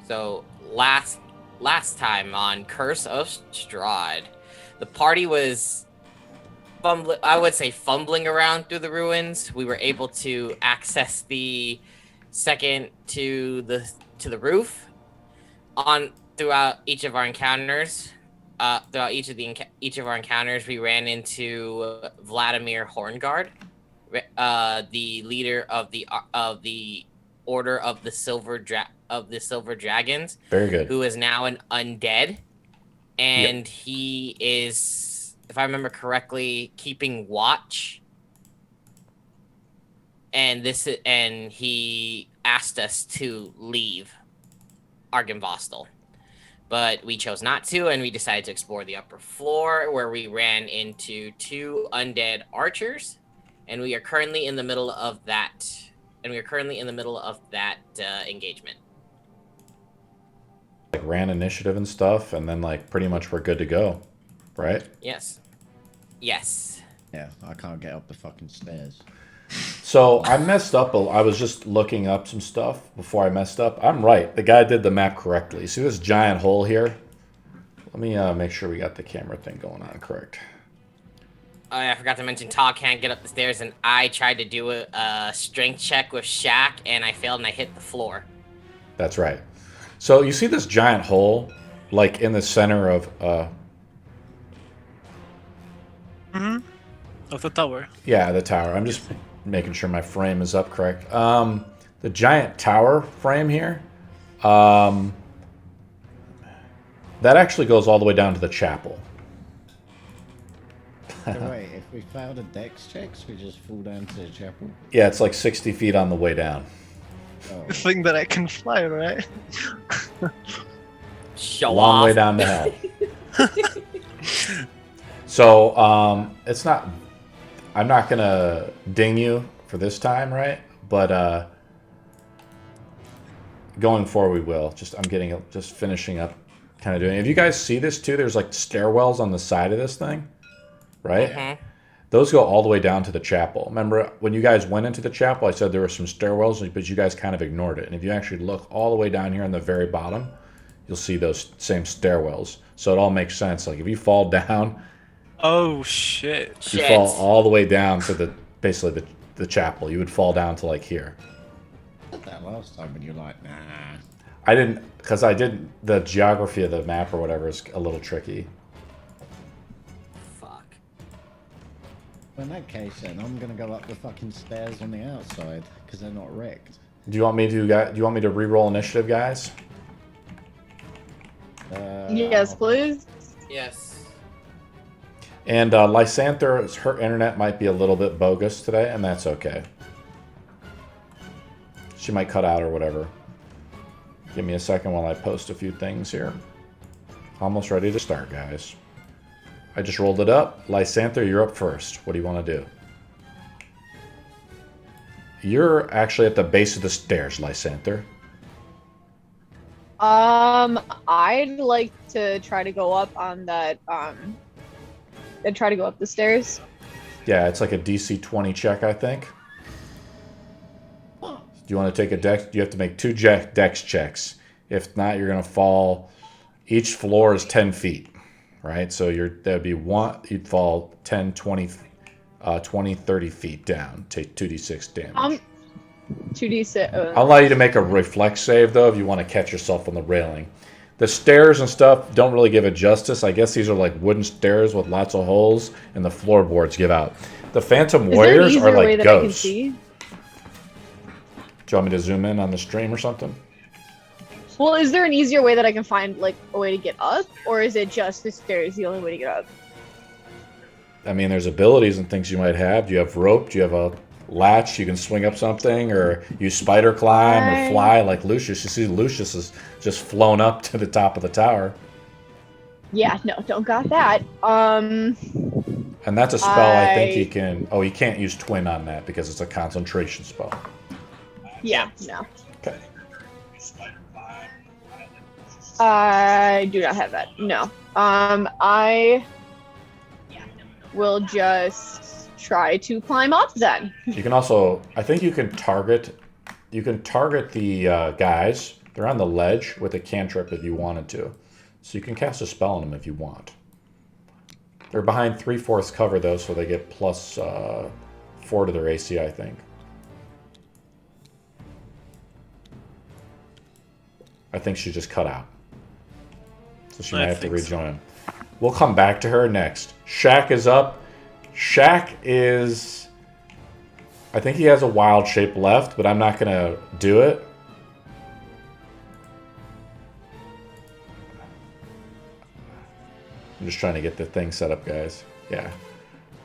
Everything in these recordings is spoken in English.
So last time on Curse of Strahd, the party was fumbling around through the ruins. We were able to access the second to the roof throughout each of our encounters. Throughout each of our encounters, we ran into Vladimir Horngard, the leader of the Order of the Silver Dragons. Very good. Who is now an undead, and he is, if I remember correctly, keeping watch. And he asked us to leave Argynvostholt. But we chose not to, and we decided to explore the upper floor, where we ran into 2 undead archers, and we are currently in the middle of that. Engagement. Like ran initiative and stuff, and then like pretty much we're good to go, right? Yes. Yeah, I can't get up the fucking stairs. So I messed up. I was just looking up some stuff before I messed up. I'm right. The guy did the map correctly. See this giant hole here? Let me make sure we got the camera thing going on correct. Oh, yeah, I forgot to mention Todd can't get up the stairs, and I tried to do a strength check with Shaq, and I failed, and I hit the floor. That's right. So you see this giant hole, like in the center of... Of the tower. Yeah, the tower. I'm just making sure my frame is up correct. The giant tower frame here, that actually goes all the way down to the chapel. So wait, if we fail the dex checks, we just fall down to the chapel? Yeah, it's like 60 feet on the way down. Oh. The thing that I can fly, right? Show Long off. way down to hell. So, it's not... I'm not going to ding you for this time, right? But going forward, we will. Just finishing up, kind of doing it. If you guys see this, too, there's like stairwells on the side of this thing, right? Mm-hmm. Those go all the way down to the chapel. Remember, when you guys went into the chapel, I said there were some stairwells, but you guys kind of ignored it. And if you actually look all the way down here on the very bottom, you'll see those same stairwells. So it all makes sense. Like, if you fall down... Oh, shit. You fall all the way down to basically the chapel. You would fall down to like here. I said that last time when you're like, nah. I didn't, because the geography of the map or whatever is a little tricky. Fuck. Well, in that case, then I'm gonna go up the fucking stairs on the outside because they're not wrecked. Do you want me to re-roll initiative, guys? Yes, please. Yes. And Lysanther, her internet might be a little bit bogus today, and that's okay. She might cut out or whatever. Give me a second while I post a few things here. Almost ready to start, guys. I just rolled it up. Lysanther, you're up first. What do you want to do? You're actually at the base of the stairs, Lysanther. I'd like to try to go up on that, and try to go up the stairs. Yeah, it's like a DC 20 check, I think. Do you want to take a dex? You have to make 2 dex checks. If not, you're going to fall. Each floor is 10 feet, right? So that'd be one. You'd fall 10, 20, 30 feet down. Take 2d6 damage. 2d6. I'll allow you to make a reflex save, though, if you want to catch yourself on the railing. The stairs and stuff don't really give it justice. I guess these are like wooden stairs with lots of holes, and the floorboards give out. The Phantom Warriors are like ghosts. Do you want me to zoom in on the stream or something? Well, is there an easier way that I can find, like, a way to get up? Or is it just the stairs the only way to get up? I mean, there's abilities and things you might have. Do you have rope? Do you have a latch? You can swing up something, or you spider climb or fly like Lucius. You see Lucius is just flown up to the top of the tower. Yeah, no, don't got that. And that's a spell I think he can... Oh, he can't use Twin on that because it's a concentration spell. Yeah, no. Okay. I do not have that. No. I will just try to climb up then. You can also... I think you can target the guys They're on the ledge with a cantrip if you wanted to. So you can cast a spell on them if you want. They're behind 3/4 cover though, so they get plus 4 to their AC, I think. I think she just cut out. So she might have to rejoin. So. We'll come back to her next. Shaq is up. Shaq is... I think he has a wild shape left, but I'm not going to do it. I'm just trying to get the thing set up, guys. Yeah.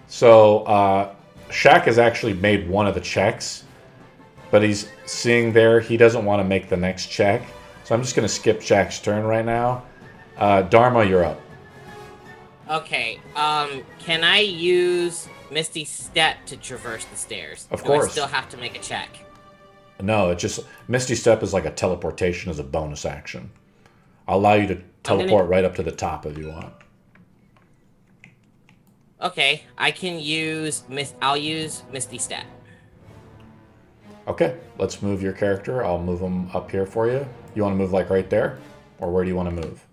So, Shaq has actually made one of the checks, but he's seeing there he doesn't want to make the next check. So I'm just going to skip Shaq's turn right now. Daerma, you're up. Okay, can I use Misty Step to traverse the stairs? Of course. Do I still have to make a check? No, it just... Misty Step is like a teleportation as a bonus action. I'll allow you to teleport right up to the top if you want. Okay, I can use... I'll use Misty Step. Okay, let's move your character. I'll move him up here for you. You want to move like right there? Or where do you want to move?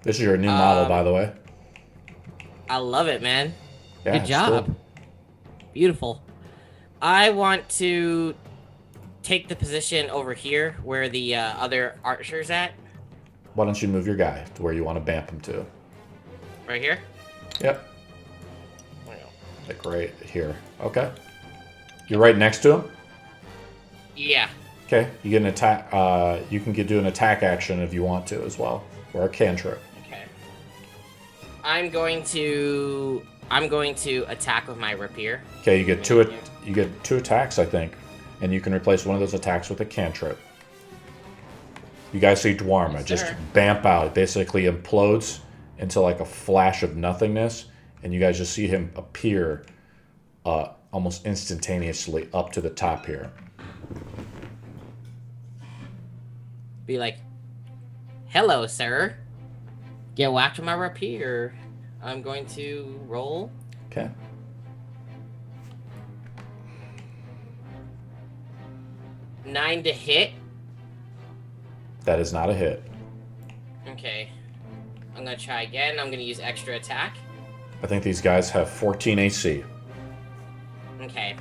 This is your new model, by the way. I love it, man. Yeah, good job. cool. Beautiful. I want to take the position over here where the other archer's at. Why don't you move your guy to where you want to bamp him to? Right here? Yep. Like right here. Okay. You're right next to him? Yeah. Okay. You get an attack. You can do an attack action if you want to as well, or a cantrip. Okay. I'm going to attack with my rapier. Okay. You get two attacks, I think, and you can replace one of those attacks with a cantrip. You guys see Daerma Yes, just sir. bamp out. It basically implodes into like a flash of nothingness, and you guys just see him appear almost instantaneously up to the top here. Be like, hello, sir. Get whacked with my rapier. I'm going to roll. Okay. Nine to hit. That is not a hit. Okay. I'm going to try again. I'm going to use extra attack. I think these guys have 14 AC. Okay.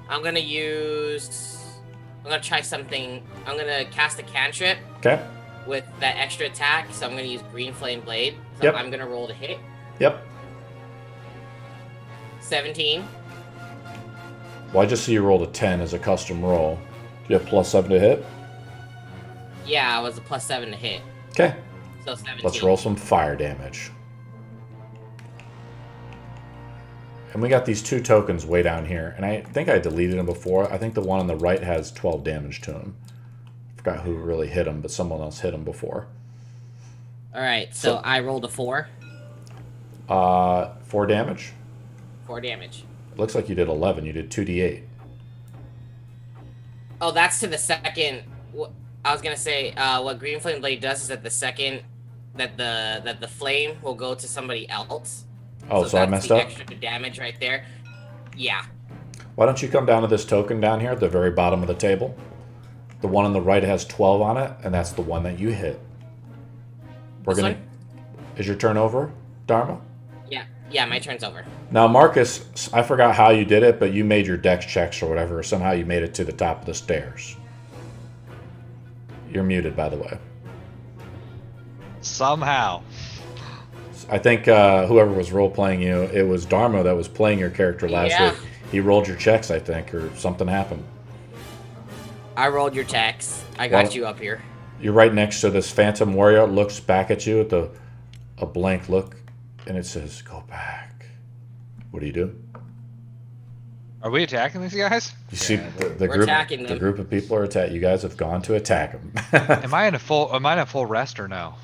I'm going to try something. I'm going to cast a cantrip Okay. with that extra attack. So I'm going to use Green Flame Blade. So Yep. I'm going to roll to hit. Yep. 17. Well, I just see you rolled a 10 as a custom roll. Do you have +7 to hit? Yeah, it was a +7 to hit. Okay. So 17. Let's roll some fire damage. And we got these 2 tokens way down here. And I think I deleted them before. I think the one on the right has 12 damage to him. I forgot who really hit him, but someone else hit him before. All right, so I rolled a 4. 4 damage? 4 damage. Looks like you did 11. You did 2d8. Oh, that's to the second. I was gonna say what Green Flame Blade does is that the second that the flame will go to somebody else. Oh, so I that's messed the up? extra damage right there. Yeah. Why don't you come down to this token down here at the very bottom of the table? The one on the right has 12 on it, and that's the one that you hit. This one? Is your turn over, Daerma? Yeah, my turn's over. Now, Marcus, I forgot how you did it, but you made your dex checks or whatever. Somehow you made it to the top of the stairs. You're muted, by the way. Somehow. I think whoever was role-playing you, it was Daerma that was playing your character last week. He rolled your checks, I think, or something happened. I rolled your text. I got you up here. You're right next to this Phantom Warrior. Looks back at you with a blank look, and it says, "Go back." What do you do? Are we attacking these guys? You see the we're group. attacking The them. group of people are attack. You guys have gone to attack them. Am I in a full rest or no?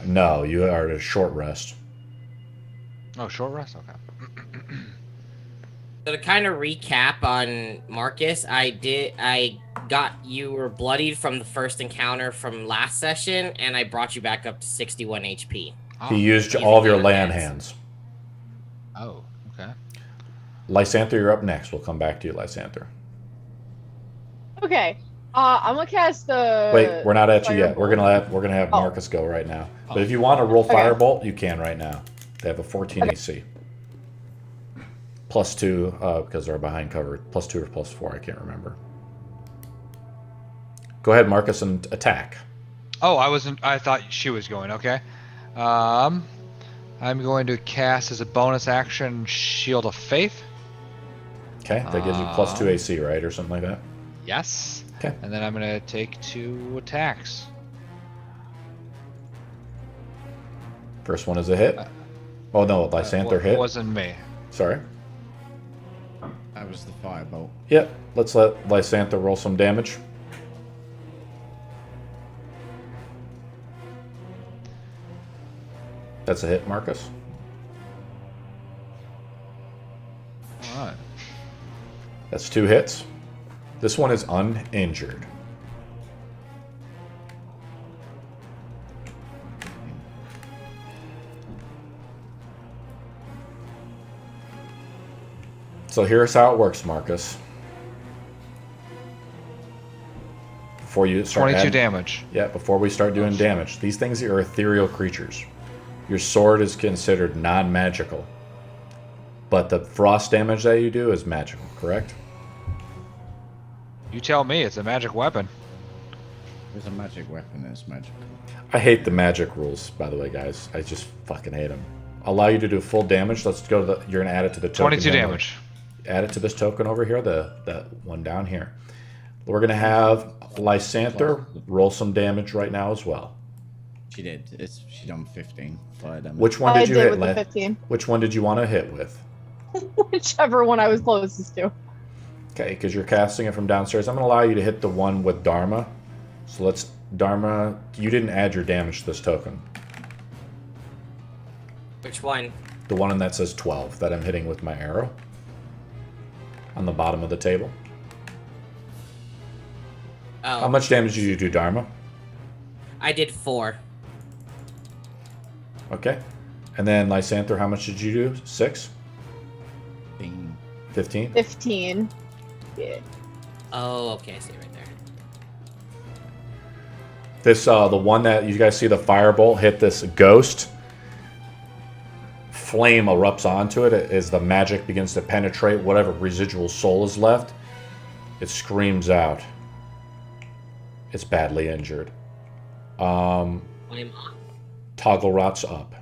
No, you are at a short rest. Oh, short rest. Okay. So to kind of recap on Marcus, you were bloodied from the first encounter from last session, and I brought you back up to 61 HP. Oh. He used Using all of your your land hands. hands. Oh, okay. Lysanther, you're up next. We'll come back to you, Lysanther. Okay. I'm gonna cast the. Wait, we're not at you yet. Firebolt. We're gonna have Oh. Marcus go right now. But if you want to roll Okay. Firebolt, you can right now. They have a 14 AC. +2 because they're behind cover. +2 or +4, I can't remember. Go ahead, Marcus, and attack. Oh, I wasn't. I thought she was going. Okay. I'm going to cast as a bonus action Shield of Faith. Okay, that gives you +2 AC, right, or something like that. Yes. Okay. And then I'm gonna take 2 attacks. First one is a hit. Oh no, Lysanther hit. It wasn't me. Sorry. That was the firebolt. Yep. Let's let Lysanther roll some damage. That's a hit, Marcus. All right. That's 2 hits. This one is uninjured. So here's how it works, Marcus. Before you start 22 adding- damage. Yeah, before we start doing damage. These things are ethereal creatures. Your sword is considered non-magical. But the frost damage that you do is magical, correct? You tell me. It's a magic weapon. It's a magic weapon. It's magical. I hate the magic rules, by the way, guys. I just fucking hate them. Allow you to do full damage. Let's go to the... You're going to add it to the token. 22 down damage. there. Add it to this token over here, that one down here. We're going to have Lysanther roll some damage right now as well. She did. She done 15 fire damage. Which one I did you did hit, with the Lynn? 15. Which one did you want to hit with? Whichever one I was closest to. Okay, because you're casting it from downstairs. I'm going to allow you to hit the one with Daerma. So let's... Daerma, you didn't add your damage to this token. Which one? The one that says 12 that I'm hitting with my arrow. On the bottom of the table. Oh, How much damage did you do, Daerma? I did 4. Okay. And then Lysanther, how much did you do? 6? 15. 15? 15. Yeah. Oh, okay, I see it right there. This, the one that you guys see the firebolt hit this ghost. Flame erupts onto it as the magic begins to penetrate whatever residual soul is left. It screams out. It's badly injured. I'm on. Toggle rots up.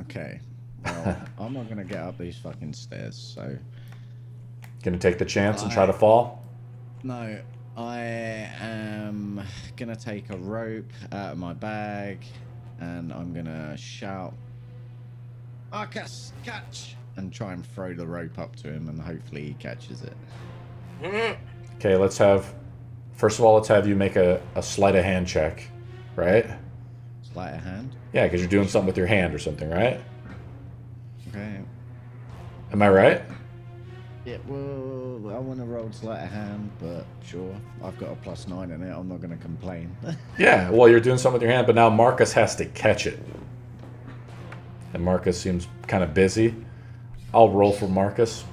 Okay. Well, I'm not gonna get up these fucking stairs, so... Gonna take the chance and try to fall? No, I am gonna take a rope out of my bag, and I'm gonna shout, "Marcus, catch!" and try and throw the rope up to him, and hopefully he catches it. Okay, let's have... First of all, let's have you make a sleight of hand check, right? Sleight of hand. Yeah, because you're doing something with your hand or something, right? Okay. Am I right? Yeah, well, I want to roll sleight of hand, but sure. I've got a +9 in it. I'm not gonna complain. Yeah, well, you're doing something with your hand, but now Marcus has to catch it. And Marcus seems kind of busy. I'll roll for Marcus.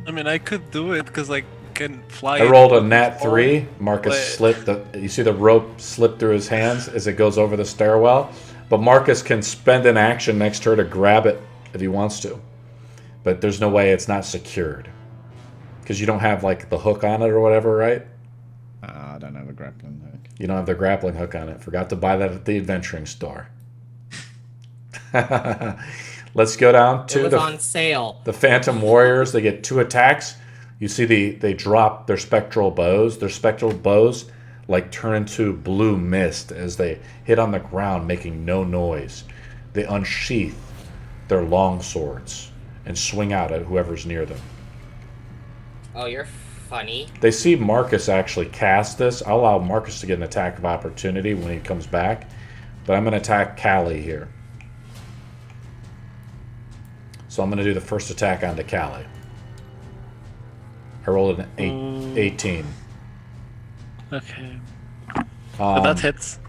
I mean, I could do it because I can fly. I rolled a nat 3. Marcus But- slipped the... You see the rope slip through his hands as it goes over the stairwell? But Marcus can spend an action next to her to grab it if he wants to. But there's no way it's not secured. Because you don't have, like, the hook on it or whatever, right? I don't have a grappling hook. You don't have the grappling hook on it. Forgot to buy that at the adventuring store. Let's go down It to was on sale. the Phantom Warriors. They get 2 attacks. You see they drop their spectral bows. Their spectral bows like turn into blue mist as they hit on the ground, making no noise. They unsheath their long swords and swing out at whoever's near them. Oh, you're funny. They see Marcus actually cast this. I'll allow Marcus to get an attack of opportunity when he comes back. But I'm going to attack Callie here. So I'm going to do the first attack onto Callie. I rolled an 18. Okay. But that hits.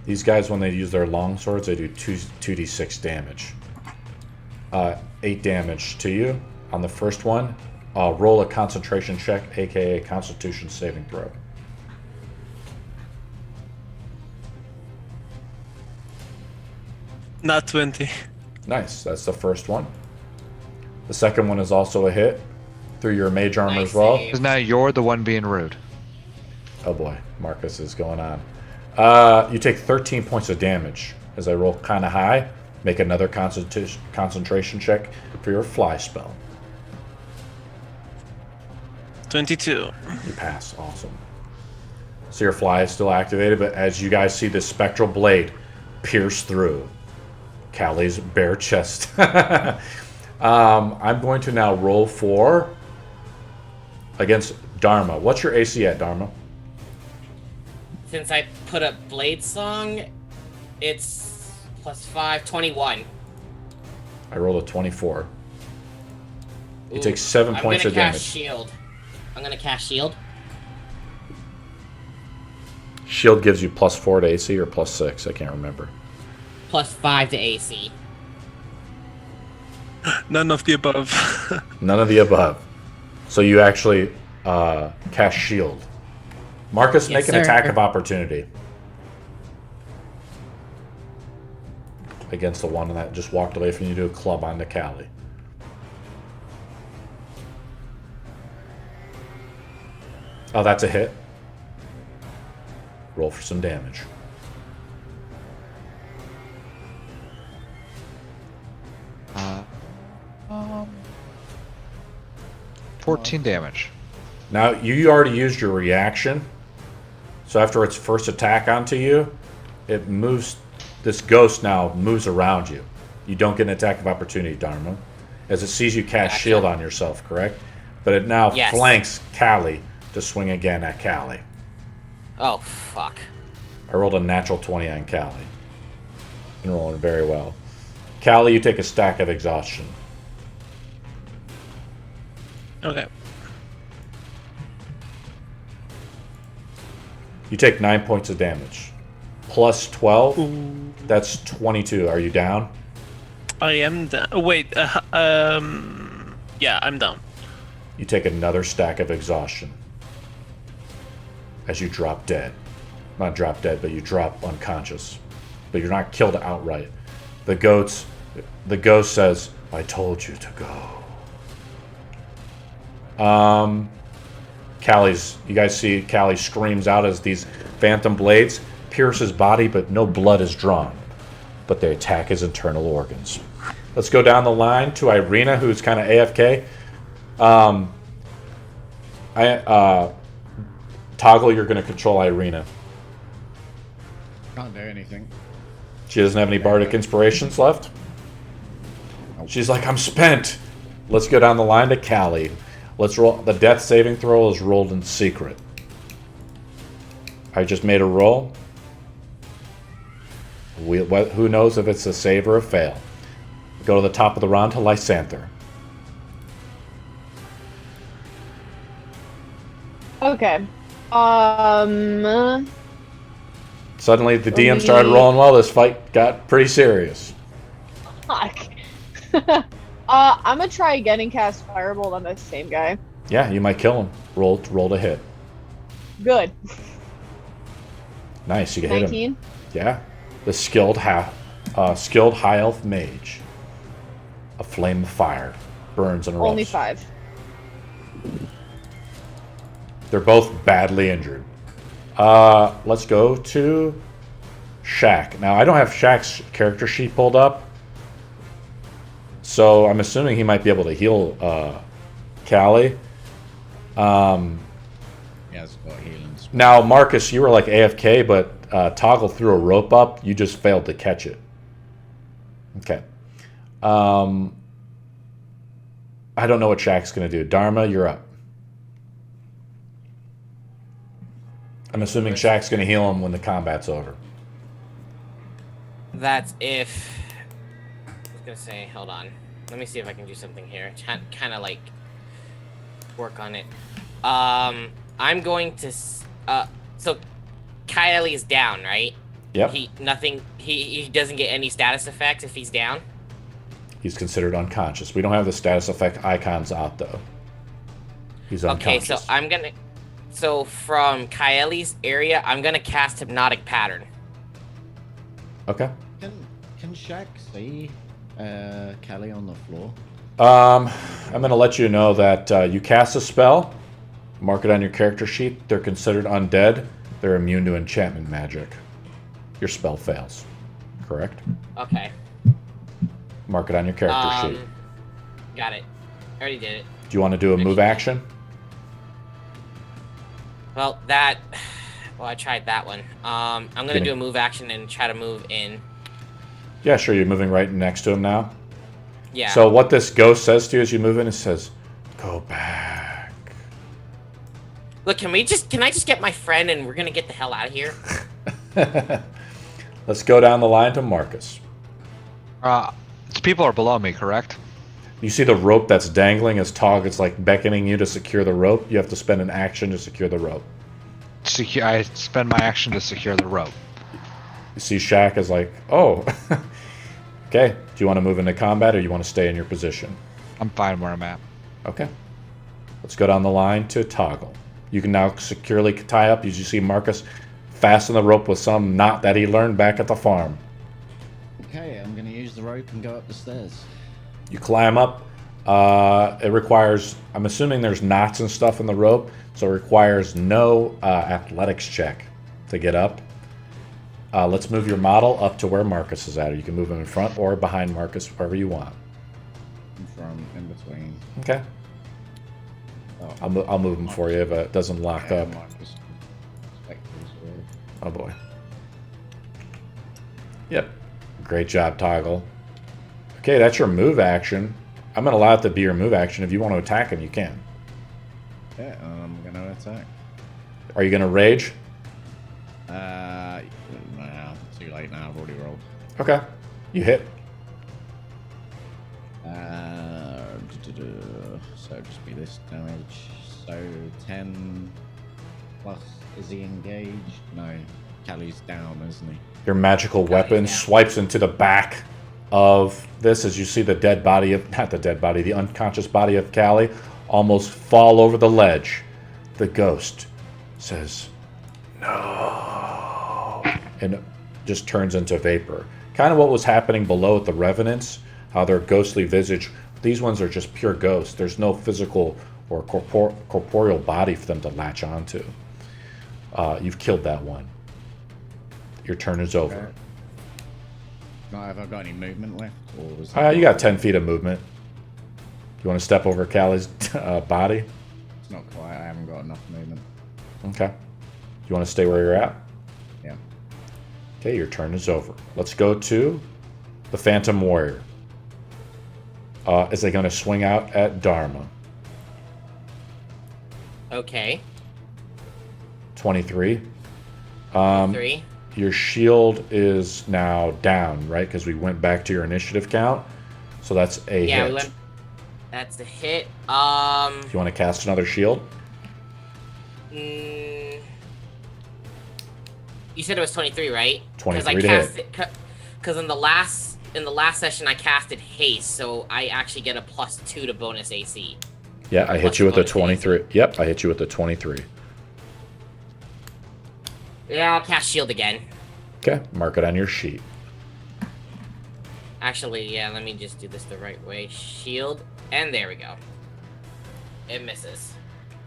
These guys, when they use their long swords, they do 2d6 damage. 8 damage to you on the first one. roll a concentration check, aka Constitution saving throw. Not 20. Nice. That's the first one. The second one is also a hit through your mage armor Nice as well. save. Because now you're the one being rude. Oh boy, Marcus is going on. You take 13 points of damage as I roll kind of high. Make another concentration check for your fly spell. 22. You pass. Awesome. So your fly is still activated, but as you guys see this spectral blade pierce through Callie's bare chest. I'm going to now roll for against Daerma. What's your AC at, Daerma? Since I put up Blade Song, it's +5, 21. I rolled a 24. You Ooh, take 7 points of I'm gonna damage. cast Shield. I'm gonna cast Shield. Shield gives you +4 to AC or +6. I can't remember. +5 to AC. None of the above. None of the above. So you actually cast shield. Marcus, Yes, make an attack sir. of opportunity against the one that just walked away from you to a club onto Callie. Oh, that's a hit. Roll for some damage. Uh, 14 damage. Now, you already used your reaction. So after its first attack onto you, it moves. This ghost now moves around you. You don't get an attack of opportunity, Daerma, as it sees you cast Gotcha. shield on yourself, correct? But it now Yes. flanks Callie to swing again at Callie. Oh, fuck. I rolled a natural 20 on Callie. Been rolling very well. Callie, you take a stack of exhaustion. Okay. You take 9 points of damage. Plus 12, that's 22. Are you down? I am down. Wait. Yeah, I'm down. You take another stack of exhaustion as you drop dead. Not drop dead, but you drop unconscious. But you're not killed outright. The ghost says, "I told you to go." You guys see Callie screams out as these phantom blades pierce his body, but no blood is drawn. But they attack his internal organs. Let's go down the line to Irina, who's kind of AFK. Toggle, you're going to control Irina. Can't do anything. She doesn't have any bardic inspirations left. She's like, I'm spent. Let's go down the line to Callie. Let's roll. The death saving throw is rolled in secret. I just made a roll. Who knows if it's a save or a fail? Go to the top of the round to Lysanther. Okay. Suddenly, the DM started rolling well. This fight got pretty serious. Fuck. I'm gonna try again and cast Firebolt on the same guy. Yeah, you might kill him. Roll to hit. Good. Nice, you can hit him. 19. Yeah, the skilled high elf mage. A flame of fire burns and erupts. Only 5. They're both badly injured. Let's go to Shaq. Now, I don't have Shaq's character sheet pulled up, so I'm assuming he might be able to heal Callie. He has got healing spell. Now, Marcus, you were like AFK, but Toggle threw a rope up. You just failed to catch it. Okay. I don't know what Shaq's going to do. Daerma, you're up. I'm assuming Shaq's going to heal him when the combat's over. That's if... I was gonna say, hold on. Let me see if I can do something here. Kind of like... work on it. I'm going to... so, Kylie is down, right? Yep. He doesn't get any status effects if he's down? He's considered unconscious. We don't have the status effect icons out, though. He's Okay, unconscious. so I'm gonna. So from Kaeli's area, I'm gonna cast Hypnotic Pattern. Okay. Can Shaq see Kelly on the floor? I'm going to let you know that you cast a spell. Mark it on your character sheet. They're considered undead. They're immune to enchantment magic. Your spell fails. Correct? Okay. Mark it on your character sheet. Got it. Already did it. Do you want to do a move action? Well, I tried that one. I'm gonna do a move action and try to move in. Yeah, sure. You're moving right next to him now. Yeah. So what this ghost says to you as you move in, it says, "Go back." Look, can I just get my friend and we're gonna get the hell out of here? Let's go down the line to Marcus. People are below me, correct? You see the rope that's dangling as Tog is like beckoning you to secure the rope. You have to spend an action to secure the rope. I spend my action to secure the rope. You see Shaq is like, "Oh, okay. Do you want to move into combat or you want to stay in your position?" I'm fine where I'm at. Okay. Let's go down the line to Toggle. You can now securely tie up as you see Marcus fasten the rope with some knot that he learned back at the farm. Okay, I'm gonna use the rope and go up the stairs. You climb up. It requires, I'm assuming there's knots and stuff in the rope, so it requires no athletics check to get up. Let's move your model up to where Marcus is at. You can move him in front or behind Marcus, wherever you want. In between. Okay. Oh, I'll move him for you if it doesn't lock up. Marcus. Oh boy. Yep. Great job, Toggle. Okay, that's your move action. I'm going to allow it to be your move action. If you want to attack him, you can. Yeah, I'm gonna attack. Are you going to rage? Nah, too late now. I've already rolled. Okay. You hit. So just be this damage. So 10 plus. Is he engaged? No. Callie's down, isn't he? Your magical weapon swipes into the back of this as you see the dead body of, not the dead body, the unconscious body of Callie almost fall over the ledge. The ghost says, "No," and just turns into vapor. Kind of what was happening below at the Revenants, how their ghostly visage, these ones are just pure ghosts. There's no physical or corporeal body for them to latch onto. You've killed that one. Your turn is over. Okay. Now, have I got any movement left? Or was You got 10 feet of movement. You want to step over Callie's body? It's not quite. I haven't got enough movement. Okay. You want to stay where you're at? Yeah. Okay, your turn is over. Let's go to the Phantom Warrior. Is they going to swing out at Daerma? Okay. 23. 3. Your shield is now down, right? Because we went back to your initiative count. So that's a hit. Yeah, that's the hit. Do you want to cast another shield? You said it was 23, right? 23 to hit. Because in the last session I casted haste, so I actually get a +2 to bonus AC. Yeah, I hit you with a 23. Yep, I hit you with a 23. Yeah, I'll cast shield again. Okay, mark it on your sheet. Actually, yeah, let me just do this the right way. Shield, and there we go. It misses.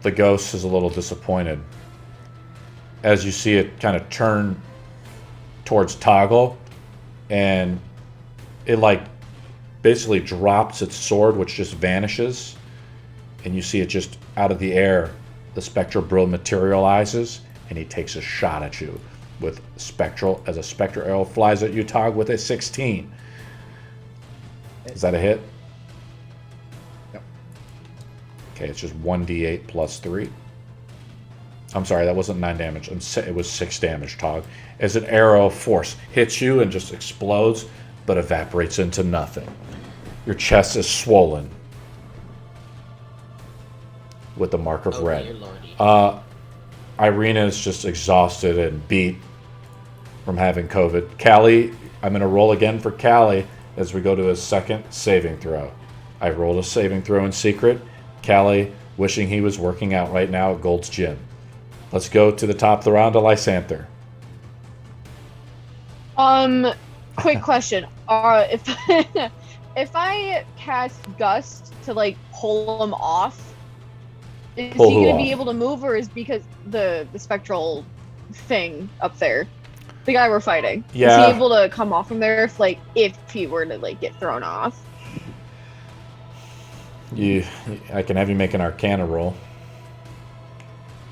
The ghost is a little disappointed. As you see it kind of turn towards Toggle, and it like basically drops its sword, which just vanishes, and you see it just out of the air. The spectral brill materializes, and he takes a shot at you with spectral, as a spectral arrow flies at you, Tog, with a 16. Is that a hit? Yep. Okay, it's just 1d8 plus 3. I'm sorry, that wasn't 9 damage. It was 6 damage, Tog. As an arrow of force hits you and just explodes, but evaporates into nothing. Your chest is swollen with the mark of red. Dear lordy. Irina is just exhausted and beat from having COVID. Callie, I'm going to roll again for Callie as we go to his second saving throw. I rolled a saving throw in secret. Callie wishing he was working out right now at Gold's Gym. Let's go to the top of the round to Lysanther. Quick question. If if I cast Gust to like pull him off, is Pull he who gonna off? be able to move, or is because the spectral thing up there, the guy we're fighting, is Yeah. he able to come off from there if he were to like get thrown off? I can have you make an Arcana roll.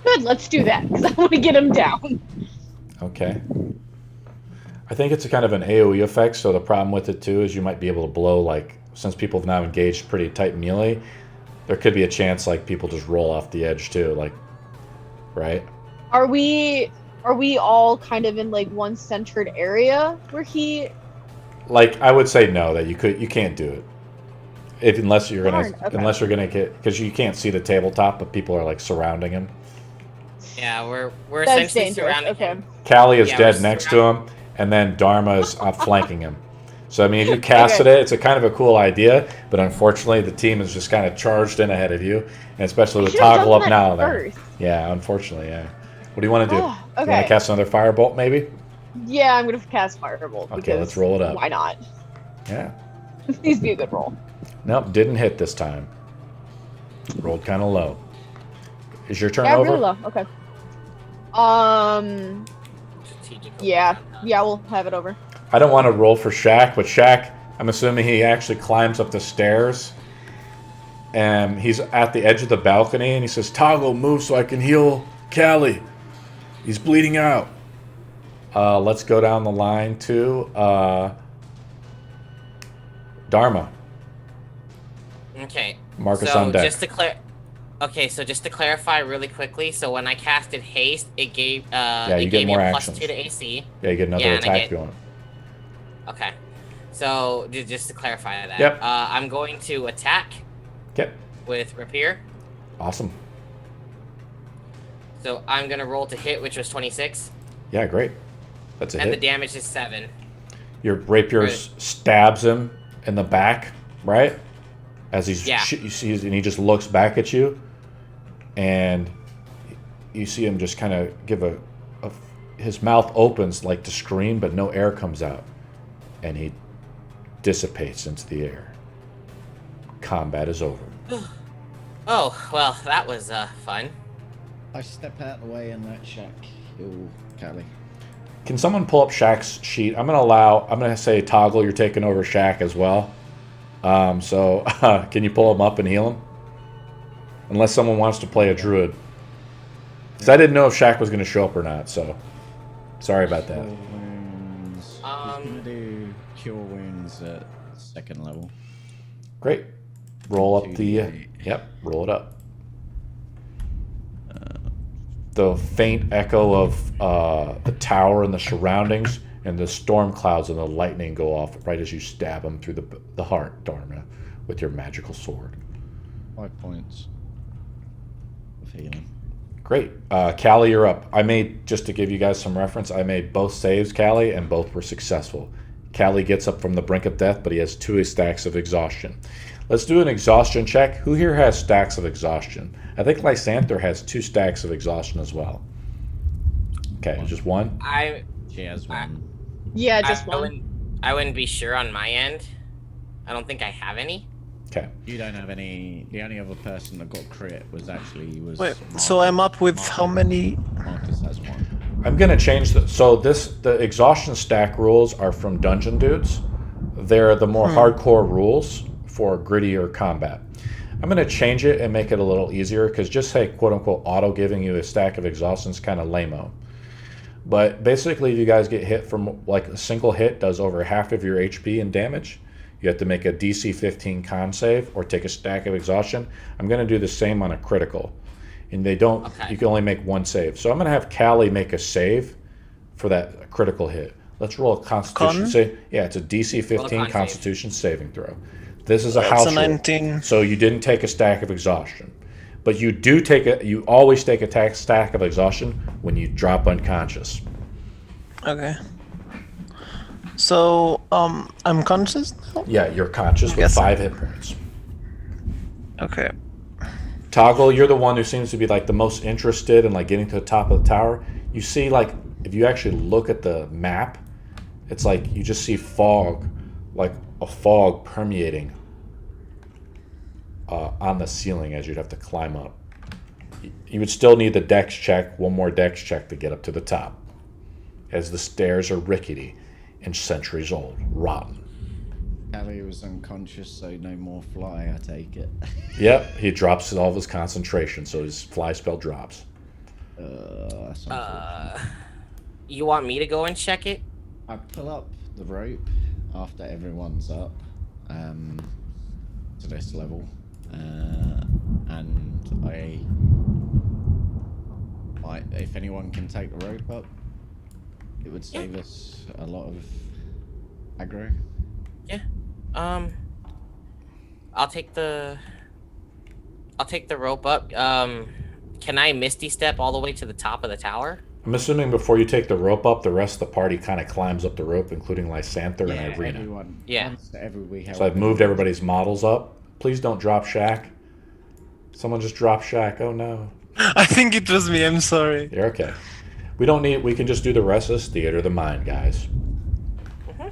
Good, let's do that because I want to get him down. Okay. I think it's a kind of an AoE effect, so the problem with it too is you might be able to blow, like, since people have now engaged pretty tight melee, there could be a chance like people just roll off the edge too, like, right? Are we all kind of in like one centered area where he? Like, I would say no, that you can't do it. Unless you're Darn, okay. gonna get, because you can't see the tabletop, but people are like surrounding him. Yeah, we're That's essentially dangerous. surrounding Okay. him. Callie is Yeah, dead we're next to him, and then Daerma is flanking him. So I mean, if you casted Okay. it, it's a kind of a cool idea, but unfortunately, the team is just kind of charged in ahead of you, and especially with Should've done toggle up that now. There. first. Yeah, unfortunately, yeah. What do you want to do? Oh, You want okay. to cast another firebolt, maybe? Yeah, I'm gonna cast Firebolt. Okay, because let's roll it up. Why not? Yeah. Please be a good roll. Nope, didn't hit this time. Rolled kind of low. Is your turn Yeah, over? really low. Okay. Strategical Yeah, round. yeah, we'll have it over. I don't want to roll for Shaq, but Shaq, I'm assuming he actually climbs up the stairs. And he's at the edge of the balcony, and he says, "Toggle, move so I can heal Callie. He's bleeding out." Let's go down the line to Daerma. Okay. Marcus so on deck. just to clarify really quickly, so when I casted haste, it gave you it get gave me more a actions. +2 to AC. Yeah, you get another Yeah, and I attack get- going. Okay. So just to clarify that, Yep. I'm going to attack Yep. with rapier. Awesome. So I'm gonna roll to hit, which was 26, Yeah, great. That's a and the hit. damage is 7. Your rapier Right. stabs him in the back, right? As he's Yeah. you see, and he just looks back at you, and you see him just kind of give his mouth opens like to scream, but no air comes out, and he dissipates into the air. Combat is over. Oh well, that was fun. I step out the way and let Shaq heal Callie. Can someone pull up Shaq's sheet? I'm gonna say Toggle, you're taking over Shaq as well. So can you pull him up and heal him? Unless someone wants to play a druid. Because I didn't know if Shaq was going to show up or not, so sorry about that. Cure wounds. He's gonna do cure wounds at 2nd level. Great. Roll up the... 2d8. Yep, roll it up. The faint echo of the tower and the surroundings, and the storm clouds and the lightning go off right as you stab him through the heart, Daerma, with your magical sword. 5 points of healing. Great. Callie, you're up. Just to give you guys some reference, I made both saves, Callie, and both were successful. Callie gets up from the brink of death, but he has 2 stacks of exhaustion. Let's do an exhaustion check. Who here has stacks of exhaustion? I think Lysanther has 2 stacks of exhaustion as well. Okay, just one? She has one. Yeah, just I one. wouldn't be sure on my end. I don't think I have any. Okay. You don't have any. The only other person that got crit was Wait, so I'm up with how many? Marcus has one. I'm going to change the exhaustion stack rules are from Dungeon Dudes. They're the more hardcore rules for grittier combat. I'm going to change it and make it a little easier, because just say quote unquote auto giving you a stack of exhaustion is kind of lame-o. But basically, if you guys get hit from, like, a single hit does over half of your HP and damage, you have to make a DC 15 con save or take a stack of exhaustion. I'm going to do the same on a critical. And they don't, Okay. you can only make one save. So I'm going to have Callie make a save for that critical hit. Let's roll a Constitution Con? save. Yeah, it's a DC 15 save. Constitution saving throw. This is a That's house a rule. 19. So you didn't take a stack of exhaustion. But you always take a stack of exhaustion when you drop unconscious. Okay. So, I'm conscious now? Yeah, you're conscious with Yes. 5 hit points. Okay. Toggle, you're the one who seems to be like the most interested in like getting to the top of the tower. You see, like, if you actually look at the map, it's like you just see fog, like a fog permeating on the ceiling as you'd have to climb up. You would still need the dex check, one more dex check to get up to the top, as the stairs are rickety and centuries old, rotten. Callie was unconscious, so no more fly, I take it. Yep, he drops all of his concentration, so his fly spell drops. That's unfortunate. You want me to go and check it? I pull up the rope after everyone's up to this level, and if anyone can take the rope up, it would save us a lot of aggro. Yeah. I'll take the rope up. Can I Misty Step all the way to the top of the tower? I'm assuming before you take the rope up, the rest of the party kind of climbs up the rope, including Lysanther and Irina. Everyone. Yeah. So I've moved everybody's models up. Please don't drop Shaq. Someone just dropped Shaq. Oh no. I think it was me. I'm sorry. You're okay. We don't need. We can just do the rest of this theater of the mind, guys. Mm-hmm.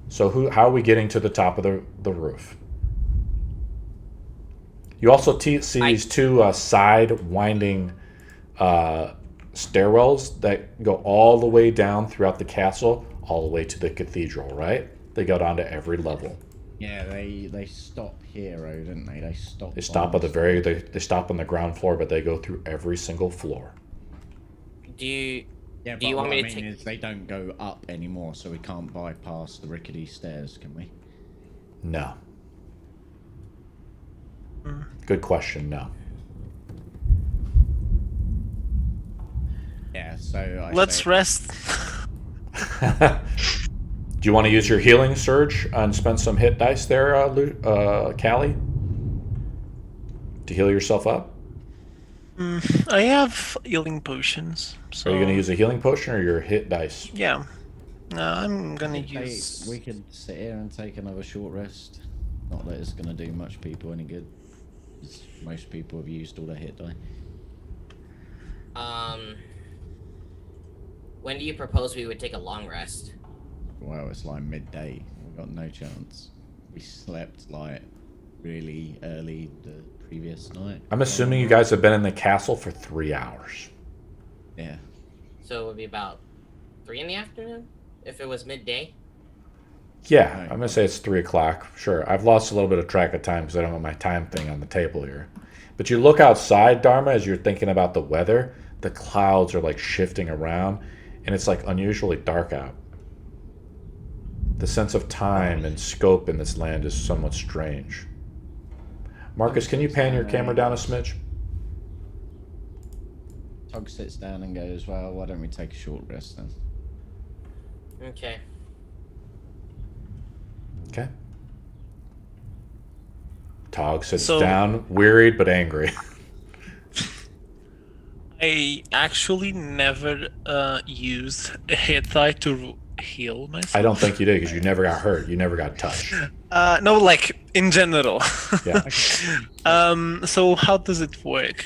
So how are we getting to the top of the roof? You also see these two side winding stairwells that go all the way down throughout the castle, all the way to the cathedral, right? They go down to every level. Yeah, they stop here, don't they? They stop. They stop at the they stop on the ground floor, but they go through every single floor. Do you Yeah, want me to take? Is they don't go up anymore, so we can't bypass the rickety stairs, can we? No. Good question. No. Yeah, so Let's rest. Do you want to use your healing surge and spend some hit dice there, Callie? To heal yourself up? I have healing potions. So Are you going to use a healing potion or your hit dice? Yeah. I'm gonna use. We could sit here and take another short rest. Not that it's gonna do much people any good. Most people have used all their hit die. When do you propose we would take a long rest? Well, it's like midday. We've got no chance. We slept like really early the previous night. I'm assuming you guys have been in the castle for 3 hours. Yeah. So it would be about 3 in the afternoon if it was midday. Yeah, Right. I'm going to say it's 3 o'clock. Sure, I've lost a little bit of track of time because I don't have my time thing on the table here. But you look outside, Daerma, as you're thinking about the weather, the clouds are like shifting around, and it's like unusually dark out. The sense of time and scope in this land is somewhat strange. Marcus, can you pan your camera down a smidge? Tog sits down and goes, well, why don't we take a short rest then? Okay. Okay. Tog sits So- down, wearied but angry. I actually never used a hit die to heal myself. I don't think you did because you never got hurt. You never got touched. No, like in general. Yeah. So how does it work?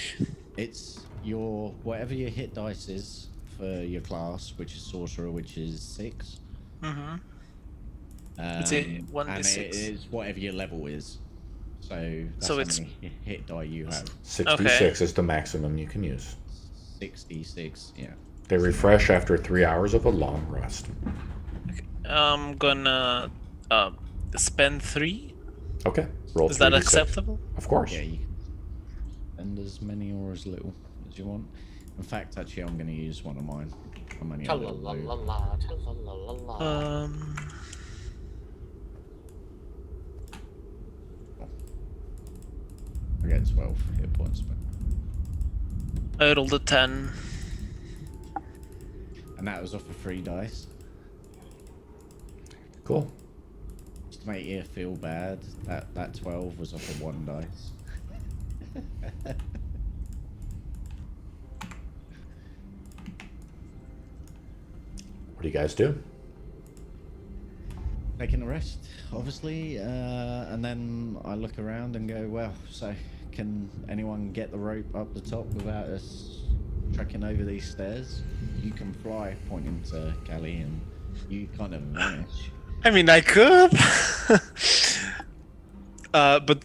It's your whatever your hit dice is for your class, which is sorcerer, which is 6. Mm-hmm. It's a 1d6. And it is whatever your level is. So that's So how it's- many hit die you have. 66 is the maximum you can use. 66, yeah. They refresh after 3 hours of a long rest. I'm gonna spend 3. Okay. Roll Is that 3d6. acceptable? Of course. Yeah, you can spend as many or as little as you want. In fact, actually, I'm going to use one of mine. I'm only a little blue. Ta-la-la-la-la, I get 12 hit points, but... I rolled a 10. And that was off of 3 dice. Cool. Just to make you feel bad, that 12 was off of 1 dice. What do you guys do? Taking a rest, obviously, and then I look around and go, well, so can anyone get the rope up the top without us trekking over these stairs? You can fly, pointing to Callie, and you kind of vanish. I mean, I could. But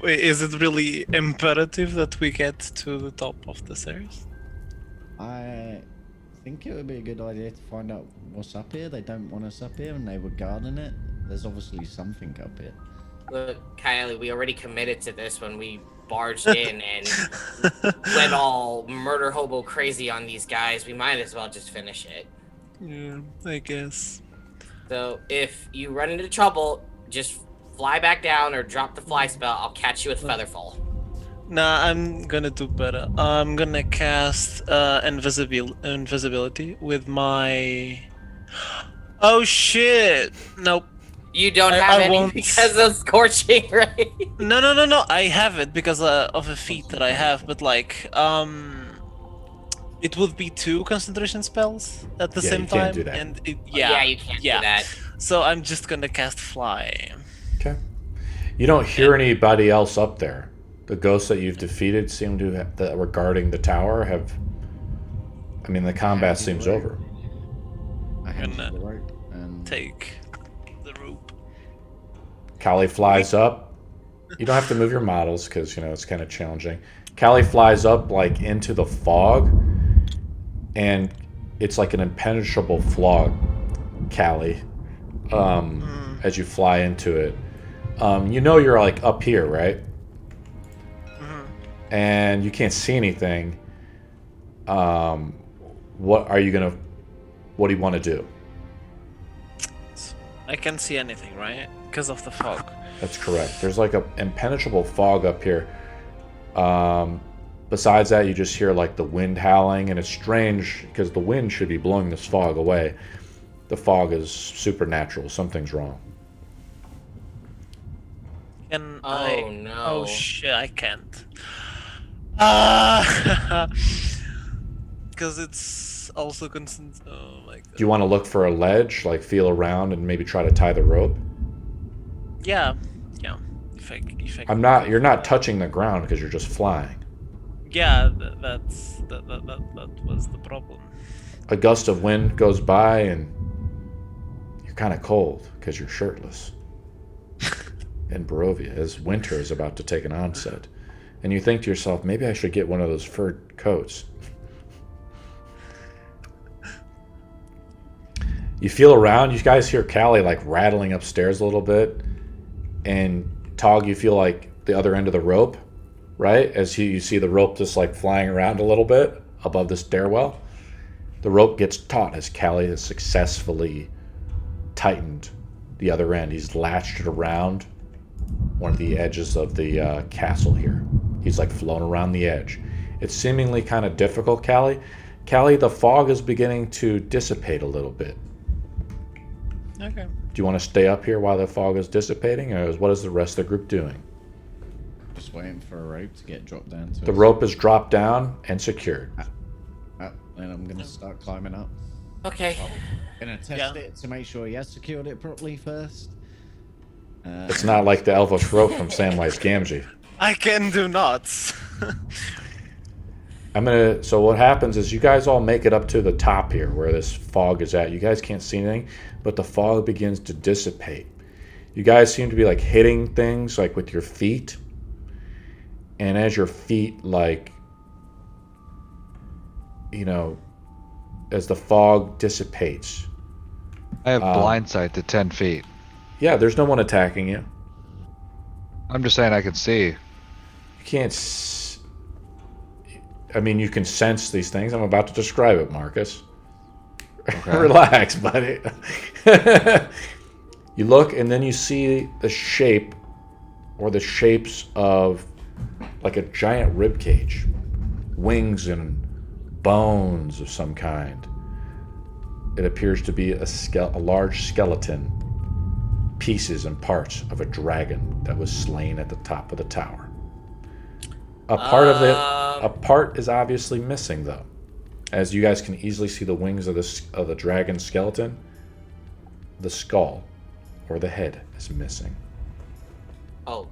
is it really imperative that we get to the top of the stairs? I think it would be a good idea to find out what's up here. They don't want us up here, and they were guarding it. There's obviously something up here. Look, Kylie, we already committed to this when we barged in and went all murder hobo crazy on these guys. We might as well just finish it. Yeah, I guess. So if you run into trouble, just fly back down or drop the fly spell. I'll catch you with Featherfall. Nah, I'm gonna do better. I'm gonna cast invisibility with my... Oh shit! Nope. You don't I have any won't. because of Scorching, right? No. I have it because of a feat that I have, but like, it would be 2 concentration spells at the Yeah, same you can't time, do that. and Yeah, you can't do that. So I'm just gonna cast fly. Okay. You don't hear anybody else up there. The ghosts that you've defeated seem to have, that were guarding the tower have. I mean, the combat seems over. I hand Gonna you the rope and Take the rope. Callie flies up. You don't have to move your models because, you know, it's kind of challenging. Callie flies up, like, into the fog, and it's like an impenetrable fog, Callie, as you fly into it. You know you're, like, up here, right? And you can't see anything. What do you want to do? I can't see anything, right? Because of the fog. That's correct. There's like a impenetrable fog up here. Besides that, you just hear like the wind howling, and it's strange because the wind should be blowing this fog away. The fog is supernatural. Something's wrong. Can Oh, I... no. Oh shit, I can't. Because it's also constant. Oh my god. Do you want to look for a ledge, like feel around, and maybe try to tie the rope? Yeah. If I I'm not. You're not touching the ground because you're just flying. Yeah, that was the problem. A gust of wind goes by, and you're kind of cold because you're shirtless. In Barovia, as winter is about to take an onset, and you think to yourself, maybe I should get one of those fur coats. You feel around. You guys hear Callie like rattling upstairs a little bit, and Tog, you feel like the other end of the rope, right? As you see the rope just like flying around a little bit above the stairwell. The rope gets taut as Callie has successfully tightened the other end. He's latched it around one of the edges of the castle here. He's like flown around the edge. It's seemingly kind of difficult, Callie. Callie, the fog is beginning to dissipate a little bit. Okay. Do you want to stay up here while the fog is dissipating, or what is the rest of the group doing? just waiting for a rope to get dropped down to The us. rope is dropped down and secured. Then I'm gonna start climbing up. Okay. Gonna test it to make sure he has secured it properly first. It's not like the Elvish rope from Samwise Gamgee. I can do knots. So what happens is you guys all make it up to the top here where this fog is at. You guys can't see anything, but the fog begins to dissipate. You guys seem to be like hitting things like with your feet. And as your feet as the fog dissipates. I have blind sight to 10 feet. Yeah, there's no one attacking you. I'm just saying I can see. You can't you can sense these things. I'm about to describe it, Marcus. Okay. Relax, buddy. You look and then you see the shape or the shapes of like a giant rib cage, wings and bones of some kind. It appears to be a large skeleton, pieces and parts of a dragon that was slain at the top of the tower. A part is obviously missing, though, as you guys can easily see the wings of the dragon skeleton. The skull or the head is missing. Oh.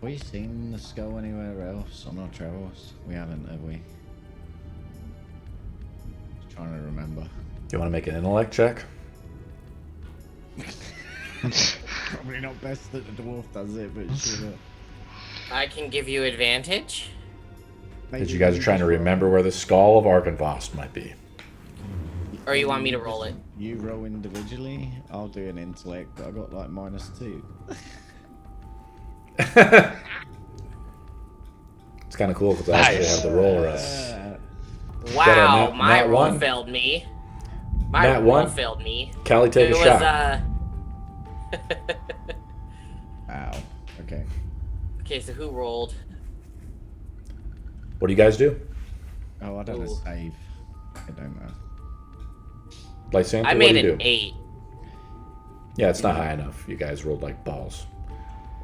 we seen the skull anywhere else on our travels? We haven't, have we? Just trying to remember. You want to make an intellect check? Probably not best that the dwarf does it, but sure. I can give you advantage. Because you guys are trying to remember where the skull of Argynvost might be. Or you want me to roll it? You roll individually. I'll do an intellect, but I got like -2. It's kind of cool because I actually have the roll rest. Wow, nat my roll one? failed me. My Nat roll one? failed me. Callie, take It a was, shot. Ow. Okay. Okay, so who rolled? What do you guys do? Oh, I don't Ooh. save. I don't know. Lysanther, I what made do you an do? 8. Yeah, it's not high enough. You guys rolled like balls.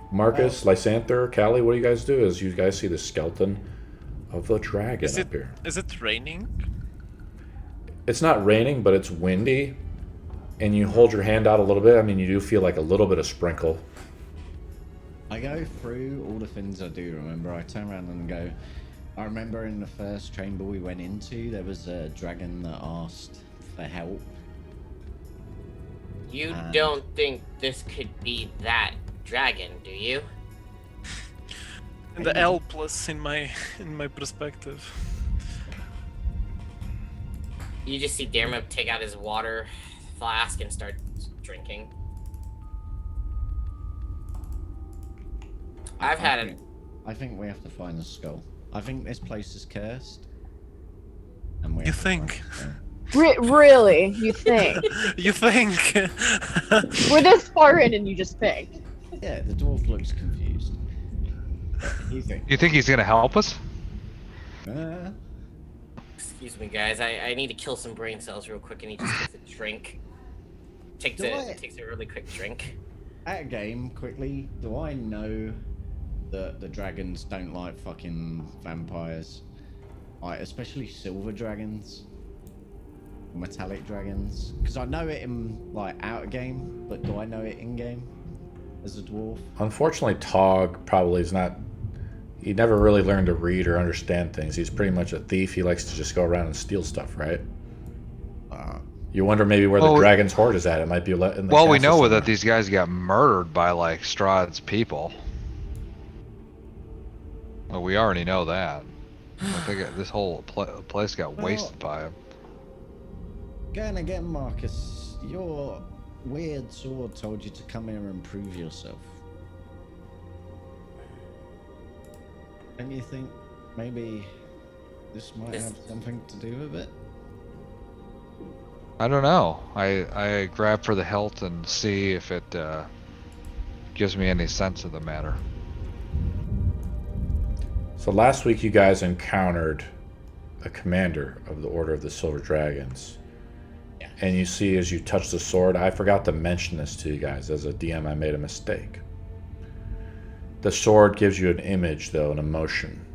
Marcus, Lysanther, Callie, what do you guys do? As you guys see the skeleton of the dragon up here. Is it raining? It's not raining, but it's windy. And you hold your hand out a little bit. I mean, you do feel like a little bit of sprinkle. I go through all the things I do remember. I turn around and go, I remember in the first chamber we went into, there was a dragon that asked for help. You don't think this could be that dragon, do you? And the L plus in my perspective. You just see Daerma take out his water flask and start drinking. I've had it. I think we have to find the skull. I think this place is cursed. And we You have to find think? the skull. Really? You think? You think? We're this far in and you just think. Yeah, the dwarf looks confused. You think? You think he's gonna help us? Excuse me, guys. I need to kill some brain cells real quick, and he just takes a drink. Takes a really quick drink. At a game, quickly, do I know that the dragons don't like fucking vampires? Like, especially silver dragons. Metallic dragons. Because I know it in, like, out game, but do I know it in game? As a dwarf? Unfortunately, Tog probably is not... He never really learned to read or understand things. He's pretty much a thief. He likes to just go around and steal stuff, right? You wonder maybe where the dragon's hoard is at. It might be in the Well, we castle know somewhere. that these guys got murdered by like Strahd's people. Well, we already know that. I think this whole place got wasted by him. Going again, Marcus. Your weird sword told you to come here and prove yourself. Don't you think maybe this might have something to do with it? I don't know. I grab for the hilt and see if it gives me any sense of the matter. So last week you guys encountered a commander of the Order of the Silver Dragons. Yeah. And you see as you touch the sword, I forgot to mention this to you guys. As a DM, I made a mistake. The sword gives you an image, though, an emotion.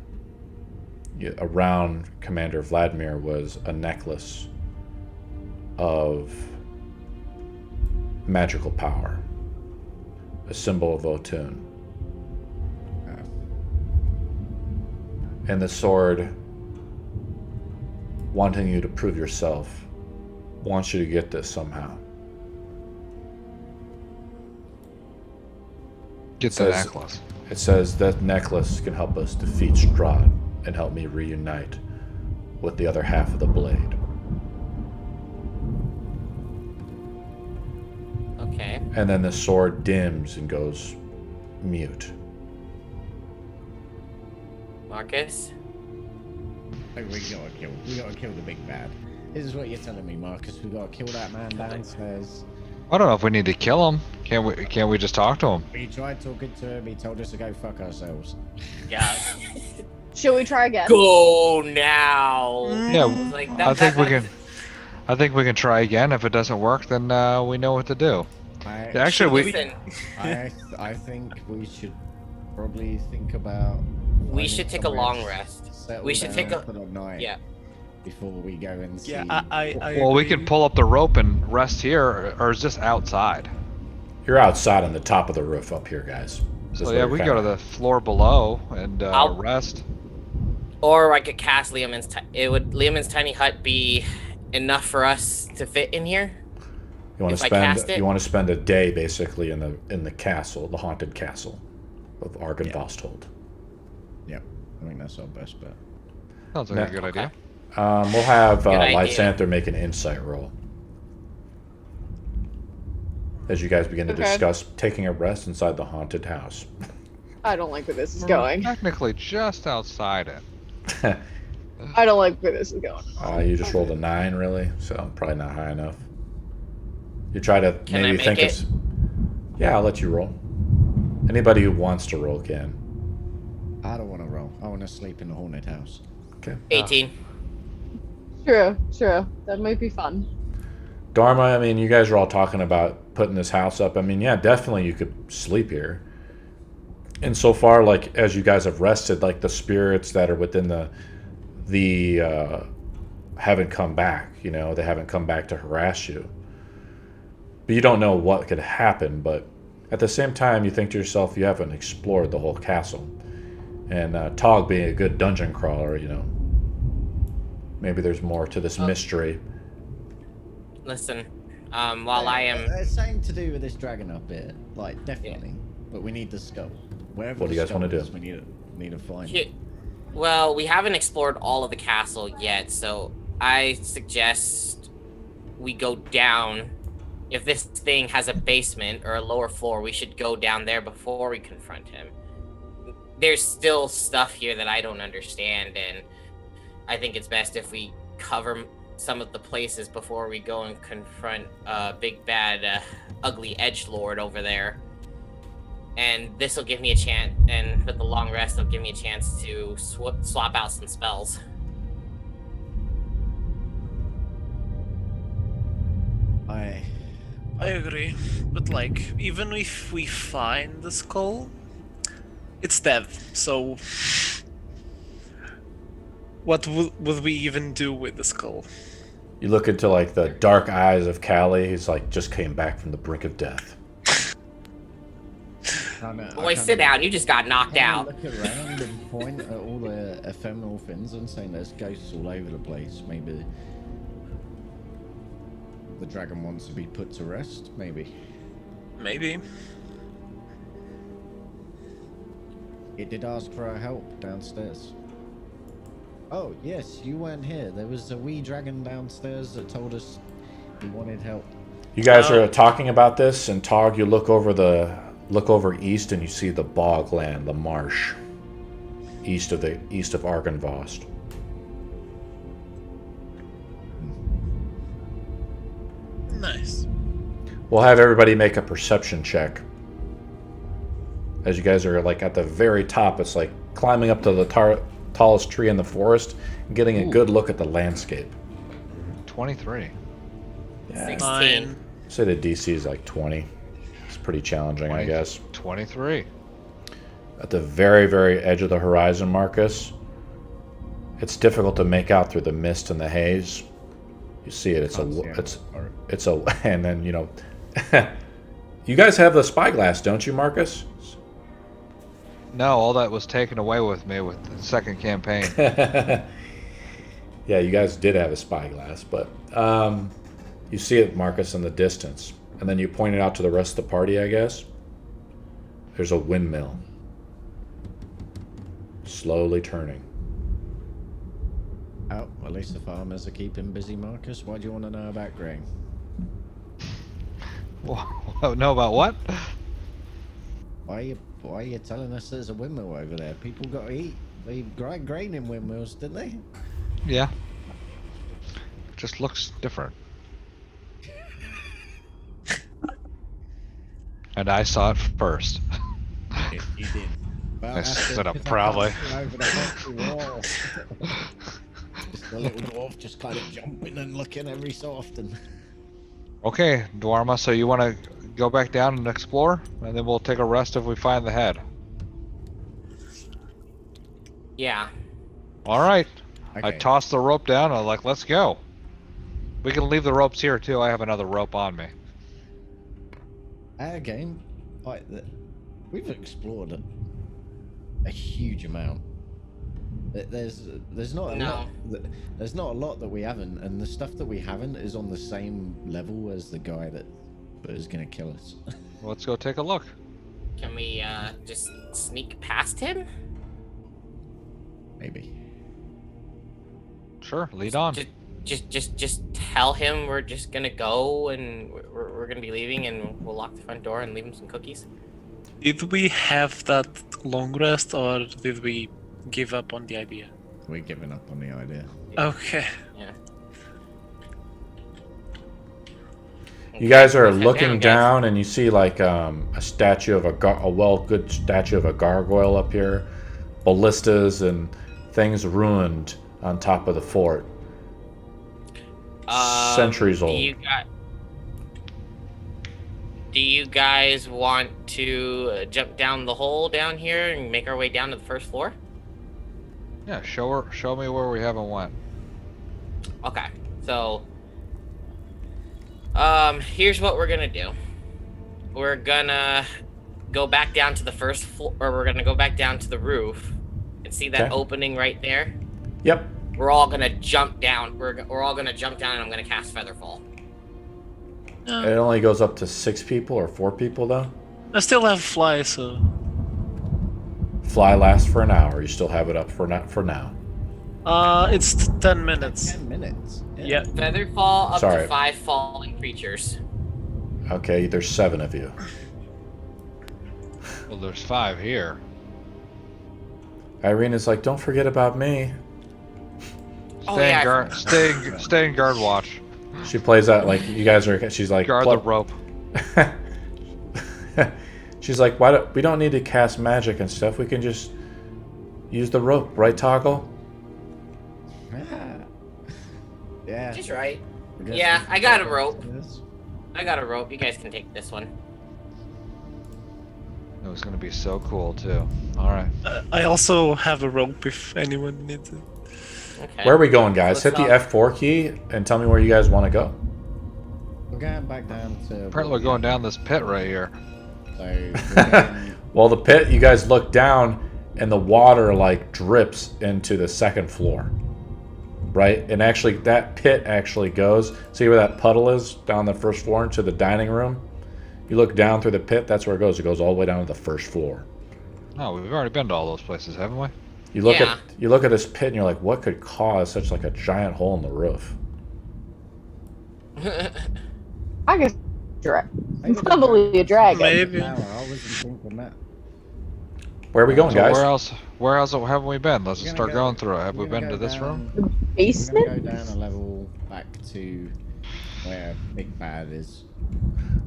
Around Commander Vladimir was a necklace of magical power, a symbol of Otun. And the sword, wanting you to prove yourself, wants you to get this somehow. Get the necklace. It says that necklace can help us defeat Strahd and help me reunite with the other half of the blade. Okay. And then the sword dims and goes mute. Marcus? Oh, we gotta kill the big bad. This is what you're telling me, Marcus. We gotta kill that man downstairs. I don't know if we need to kill him. Can't we just talk to him? We tried talking to him. He told us to go fuck ourselves. Yeah. Should we try again? Go now. Yeah, Like I think we can. I think we can try again. If it doesn't work, then we know what to do. Actually, Listen, I think we should probably think about. we should take a long rest. We should take a for the night. Yeah. Before we go and see. Yeah, I well, we agree. can pull up the rope and rest here, or is this outside? You're outside on the top of the roof up here, guys. So way yeah, you're we can go to kinda- the floor below and I'll- rest. Or I could cast Liamon's tiny hut be enough for us to fit in here? You want if to I spend cast it? you want to spend a day basically in the castle, the haunted castle of Argynvostholt. Yep. I think that's our best bet. Sounds like a good idea. We'll have Good idea. Lysanther make an insight roll as you guys begin to Okay. discuss taking a rest inside the haunted house. I don't like where this is We're going. Technically, just outside it. I don't like where this is going. You just rolled a 9, really, so probably not high enough. You try to Can I maybe make think it? of. Yeah, I'll let you roll. Anybody who wants to roll can. I don't want to roll. I want to sleep in the haunted house. Okay. 18. True. That might be fun. Daerma, I mean, you guys are all talking about putting this house up. I mean, yeah, definitely you could sleep here. And so far, like, as you guys have rested, like, the spirits that are within the haven't come back, you know, they haven't come back to harass you. But you don't know what could happen, but at the same time, you think to yourself, you haven't explored the whole castle. And Tog being a good dungeon crawler, you know, maybe there's more to this mystery. Listen, while I am... It's something to do with this dragon up here. Like, definitely. But we need the skull. Wherever What do you the guys wanna skull do? is, We need to find Here- it. Well, we haven't explored all of the castle yet, so I suggest we go down. If this thing has a basement or a lower floor, we should go down there before we confront him. There's still stuff here that I don't understand, and I think it's best if we cover some of the places before we go and confront big bad ugly edgelord over there. And this will give me a chance, and with the long rest, it'll give me a chance to swap out some spells. I I agree, but like, even if we find the skull, it's dead. So, what would we even do with the skull? You look into, like, the dark eyes of Callie. He's like, just came back from the brink of death. Boy, sit down. You just got knocked out. Look around and point at all the ephemeral things and saying there's ghosts all over the place. Maybe the dragon wants to be put to rest. Maybe Maybe. it did ask for our help downstairs. Oh yes, you weren't here. There was a wee dragon downstairs that told us he wanted help. You guys are talking about this, and Tog, you look over east, and you see the bogland, the marsh, east of Argynvost. Nice. We'll have everybody make a perception check. As you guys are, like, at the very top, it's like climbing up to the tallest tree in the forest and getting a good look at the landscape. 23. Yeah. 16. Fine. Say the DC is like 20. It's pretty challenging, I guess. 23. At the very, very edge of the horizon, Marcus, it's difficult to make out through the mist and the haze. You see it. It's a, and then, you know, you guys have the spyglass, don't you, Marcus? No, all that was taken away with me with the second campaign. Yeah, you guys did have a spyglass, but you see it, Marcus, in the distance. And then you point it out to the rest of the party, I guess. There's a windmill. Slowly turning. Oh, at least the farmers are keeping busy, Marcus. Why do you want to know about grain? Know about what? Why are you telling us there's a windmill over there? People got to eat. They grind grain in windmills, didn't they? Yeah. Just looks different. And I saw it first. You did. Well, I that's stood up because I proudly. can't see over the rocky wall. Just a little dwarf just kind of jumping and looking every so often. Okay, Daerma, so you want to go back down and explore? And then we'll take a rest if we find the head. Yeah. Alright. I Okay. tossed the rope down and I'm like, let's go. We can leave the ropes here too. I have another rope on me. Again, like We've explored a huge amount. There's not a No. lot. There's not a lot that we haven't, and the stuff that we haven't is on the same level as the guy that is gonna kill us. Let's go take a look. Can we just sneak past him? Maybe. Sure, lead on. Just tell him we're just gonna go and we're gonna be leaving, and we'll lock the front door and leave him some cookies. Did we have that long rest, or did we give up on the idea? We're giving up on the idea. Okay. Yeah. You guys are Let's head looking guys. down, and you see like a statue of good statue of a gargoyle up here, ballistas and things ruined on top of the fort. Centuries old. Do you guys want to jump down the hole down here and make our way down to the first floor? Yeah, show me where we haven't went. Okay, so here's what we're gonna do. We're gonna go back down to the first floor, or we're gonna go back down to the roof, and see that Okay. opening right there. Yep. We're all gonna jump down. We're all gonna jump down, and I'm gonna cast Featherfall. It only goes up to 6 people or 4 people though. I still have fly, so Fly lasts for an hour. You still have it up for now. it's 10 minutes. 10 minutes. Yeah. Featherfall up Sorry. to 5 falling creatures. Okay, there's 7 of you. Well, there's 5 here. Irena's like, don't forget about me. Oh, Stay yeah, I in guard. Stay in guard watch. She plays that like you guys are. She's like, Guard the rope. She's like, we don't need to cast magic and stuff. We can just use the rope, right, Toggle? Yeah. Just right. guess Yeah, we I can got a go rope. to this. I got a rope. You guys can take this one. It was gonna be so cool too. All right. I also have a rope if anyone needs it. Okay. Where are we going, guys? Let's Hit the F4 key and tell me where you guys want to go. We're going back down to. Apparently, we're going down this pit right here. So we're going, Well, the pit, you guys look down and the water like drips into the 2nd floor. Right? And actually, that pit actually goes. See where that puddle is down the 1st floor into the dining room? You look down through the pit, that's where it goes. It goes all the way down to the 1st floor. Oh, we've already been to all those places, haven't we? You look Yeah. at this pit and you're like, what could cause such like a giant hole in the roof? I guess it's probably a dragon. Maybe. I wasn't thinking that. Where are we going, So guys? where else haven't we been? Let's We're just gonna start go- going through it. Have we we're been gonna to go this room? The We're gonna basement? go down a level back to where Big Bad is.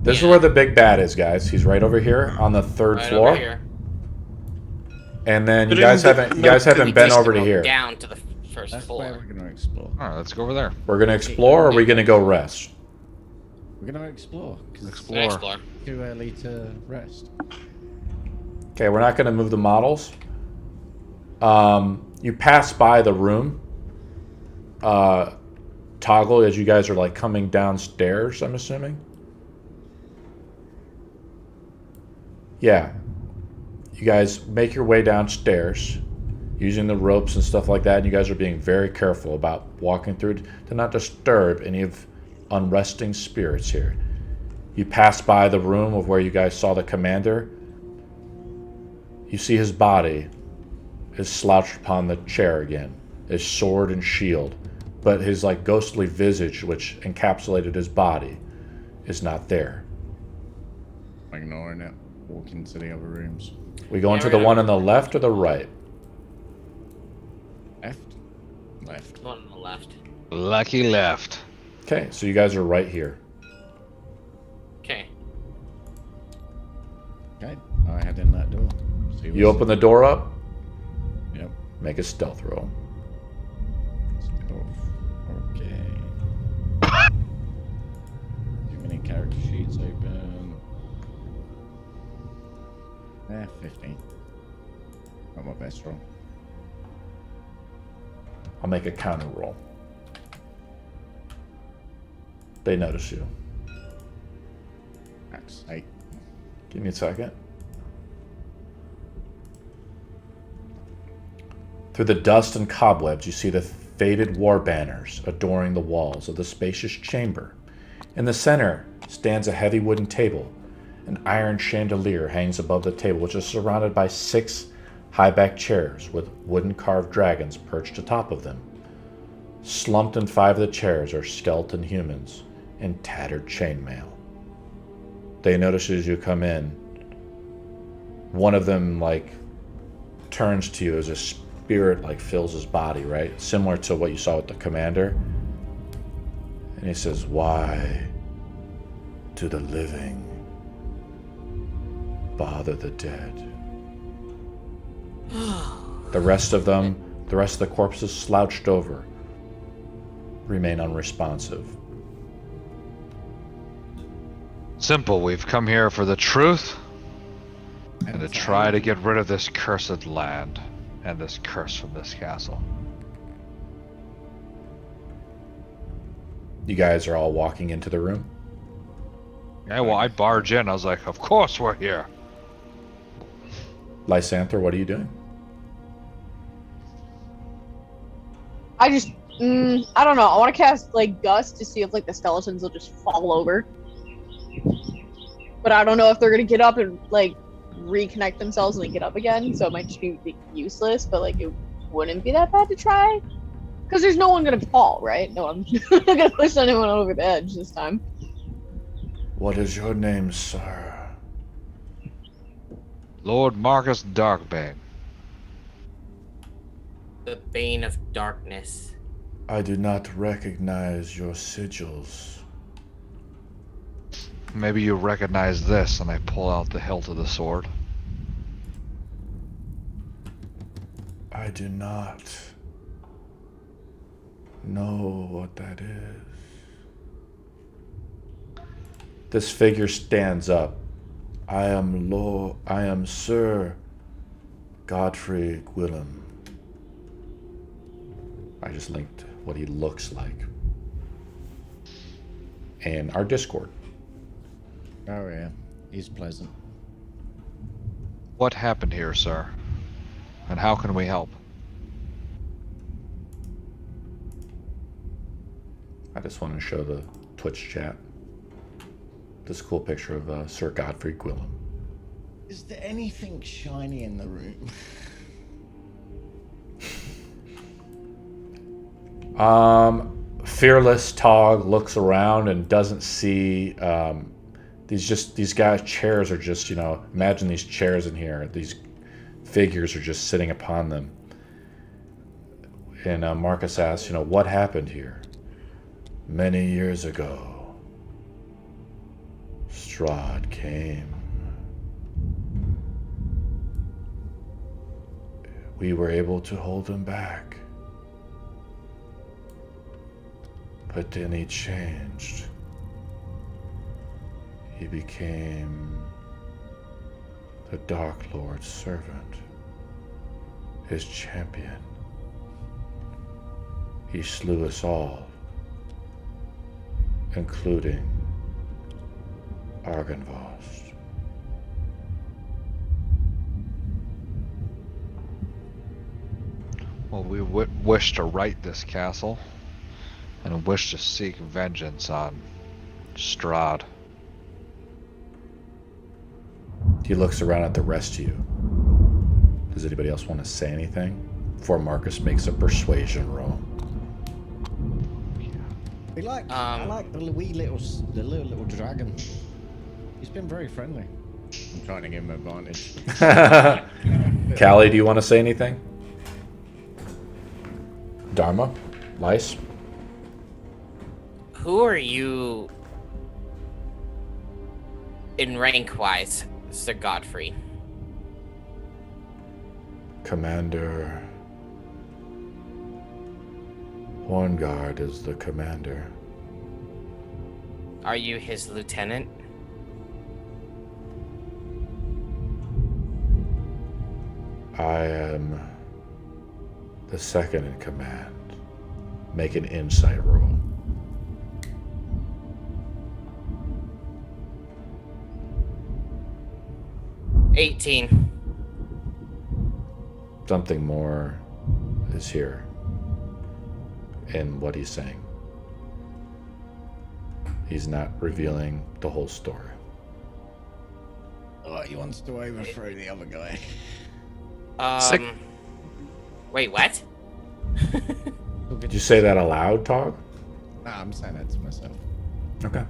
This is Yeah. where the big bad is, guys. He's right over here on the 3rd Right floor. over here. And then But you guys in the- haven't We been just over to go here. Down to the first That's floor. where we're going to explore. All right, let's go over there. We're gonna explore, or are we gonna go rest? We're going to explore because it's Explore. Explore. too early to rest. Okay, we're not gonna move the models. You pass by the room. Toggle as you guys are like coming downstairs, I'm assuming. Yeah. You guys make your way downstairs using the ropes and stuff like that, and you guys are being very careful about walking through to not disturb any of unresting spirits here. You pass by the room of where you guys saw the commander. You see his body is slouched upon the chair again, his sword and shield, but his like ghostly visage, which encapsulated his body, is not there. Ignoring it. Walk into the other rooms. We go Yeah, into we're the gonna- one on the left or the right? Left? Left. One on the left. Lucky left. Okay, so you guys are right here. Okay. Okay. I head in that door. See You what's- open the door up, Yep. make a stealth roll. Okay. Too many character sheets open. 15. Not my best roll. I'll make a counter roll. They notice you. That's 8. Give me a second. Through the dust and cobwebs, you see the faded war banners adoring the walls of the spacious chamber. In the center stands a heavy wooden table. An iron chandelier hangs above the table, which is surrounded by 6 high-backed chairs with wooden carved dragons perched atop of them. Slumped in 5 of the chairs are skeleton humans in tattered chainmail. They notice as you come in. One of them, turns to you as a spirit, fills his body, right? Similar to what you saw with the commander. And he says, "Why do the living bother the dead?" The rest of the corpses slouched over, remain unresponsive. Simple, we've come here for the truth and to try to get rid of this cursed land and this curse from this castle. You guys are all walking into the room. Yeah, well, I barge in. I was like, of course we're here. Lysanther, what are you doing? I just, I don't know. I want to cast Gust to see if the skeletons will just fall over. But I don't know if they're gonna get up and reconnect themselves and get up again. So it might just be useless. But it wouldn't be that bad to try, because there's no one gonna fall, right? No, I'm not gonna push anyone over the edge this time. What is your name, sir? Lord Marcus Darkbane. The Bane of Darkness. I do not recognize your sigils. Maybe you recognize this, and I pull out the hilt of the sword. I do not know what that is. This figure stands up. I am Sir Godfrey Gwilym. I just linked what he looks like in our Discord. Oh yeah, he's pleasant. What happened here, sir? And how can we help? I just want to show the Twitch chat this cool picture of Sir Godfrey Gwilym. Is there anything shiny in the room? Fearless Tog looks around and doesn't see these guys' chairs are just, imagine these chairs in here. These figures are just sitting upon them. And Marcus asks, what happened here? Many years ago, Strahd came. We were able to hold him back. But then he changed. He became the Dark Lord's servant, his champion. He slew us all, including Argynvost. Well, we wish to right this castle and wish to seek vengeance on Strahd. He looks around at the rest of you. Does anybody else want to say anything before Marcus makes a persuasion roll? I like the little dragon. He's been very friendly. I'm trying to give him advantage. Callie, do you want to say anything? Daerma? Lys? Who are you in rank-wise, Sir Godfrey? Commander Hornguard is the commander. Are you his lieutenant? I am the second in command. Make an insight roll. $18. Something more is here in what he's saying. He's not revealing the whole story. Oh, he wants to overthrow the other guy. Sick. Wait, what? Did you say that aloud, Tog? Nah, I'm saying that to myself. Okay.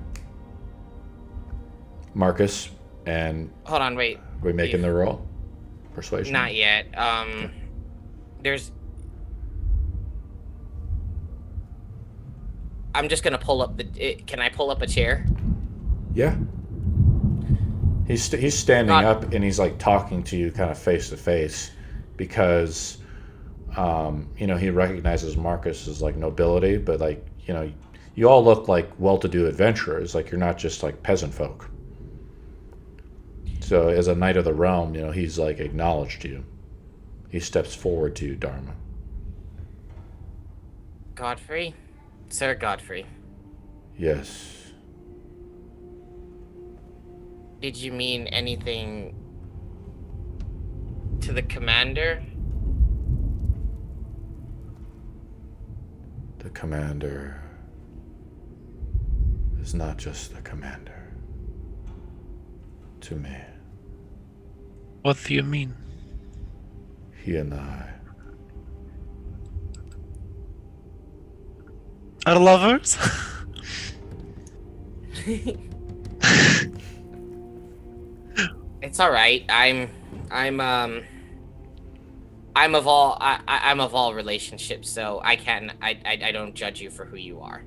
Marcus, and Hold on, wait. are we making the roll? Persuasion? Not yet. There's. I'm just gonna pull up the. Can I pull up a chair? Yeah. He's standing God. up and he's like talking to you kind of face to face because, you know, he recognizes Marcus as like nobility, but like, you know, you all look like well-to-do adventurers. Like you're not just like peasant folk. So as a knight of the realm, you know, he's like acknowledged you. He steps forward to you, Daerma. Godfrey? Sir Godfrey. Yes. Did you mean anything to the commander? The commander is not just the commander to me. What do you mean? He and I. Are lovers? It's all right. I'm of all relationships, so I don't judge you for who you are.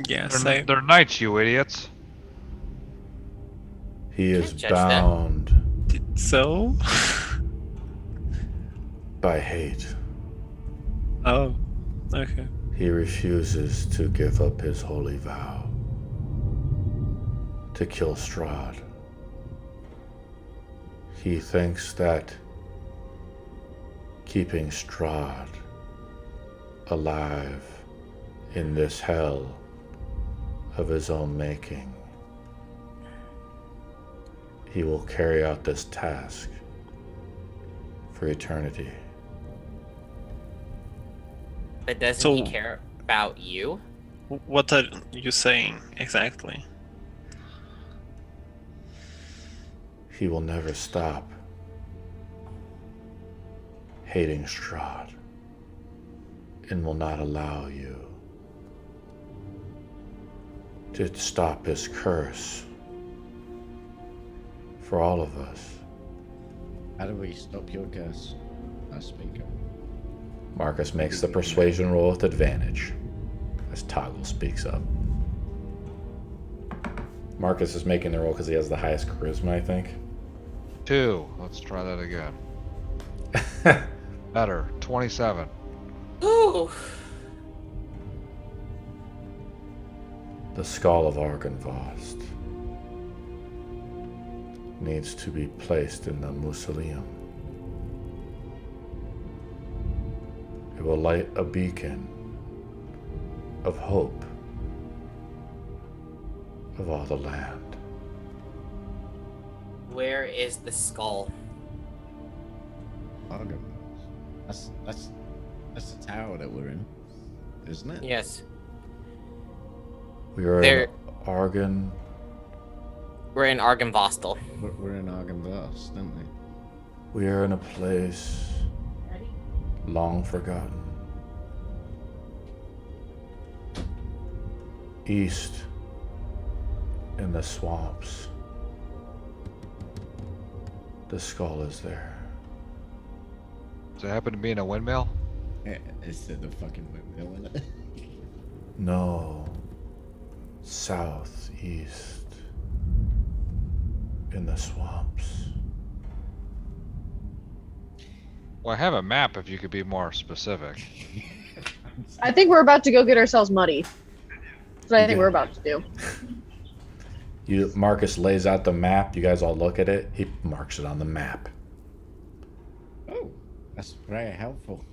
Yes, They're knights, you idiots. He is Can't judge them. bound so. by hate. Oh, okay. He refuses to give up his holy vow to kill Strahd. He thinks that keeping Strahd alive in this hell of his own making, he will carry out this task for eternity. But doesn't So- he care about you? What are you saying exactly? He will never stop hating Strahd and will not allow you to stop his curse for all of us. How do we stop your curse? I speak up. Marcus makes the persuasion roll with advantage as Toggle speaks up. Marcus is making the roll because he has the highest charisma, I think. 2. Let's try that again. Better. 27. Ooh. The skull of Argynvost needs to be placed in the mausoleum. It will light a beacon of hope of all the land. Where is the skull? Argynvost. That's the tower that we're in, isn't it? Yes. We are There- in Argyn. We're in Argynvostholt. We're in Argynvost, aren't we? We are in a place long forgotten. East in the swamps. The skull is there. Does it happen to be in a windmill? Yeah, it's the fucking windmill, isn't it? No. Southeast in the swamps. Well, I have a map if you could be more specific. I think we're about to go get ourselves muddy. That's what I think Yeah. we're about to do. Marcus lays out the map. You guys all look at it. He marks it on the map. Oh, that's very helpful.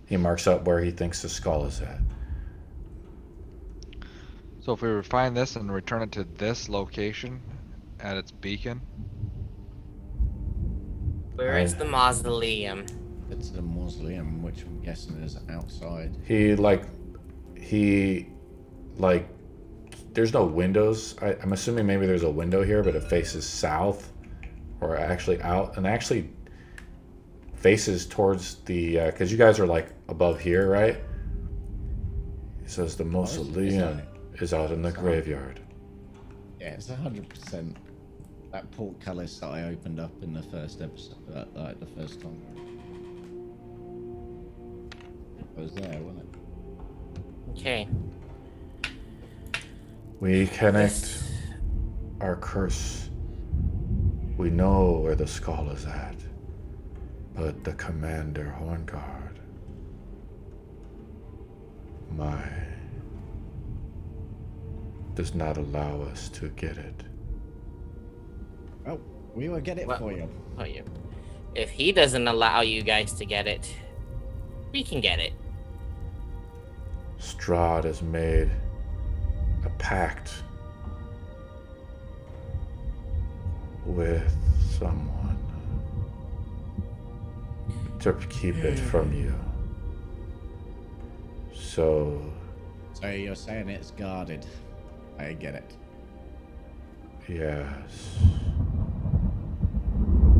He marks up where he thinks the skull is at. So if we refine this and return it to this location at its beacon, Where is the mausoleum? It's the mausoleum, which I'm guessing is outside. He like, there's no windows. I'm assuming maybe there's a window here, but it faces south, or actually out, and actually faces towards the, because you guys are like above here, right? He says the mausoleum is out in the graveyard. Yeah, it's 100% that portcullis that I opened up in the first episode, like the first time. I was there, wasn't it? Okay. We connect our curse. We know where the skull is at, but the Commander Hornguard, does not allow us to get it. Well, we will get it for you. Oh, you. If he doesn't allow you guys to get it, we can get it. Strahd has made a pact with someone to keep it from you. So you're saying it's guarded. I get it. yes.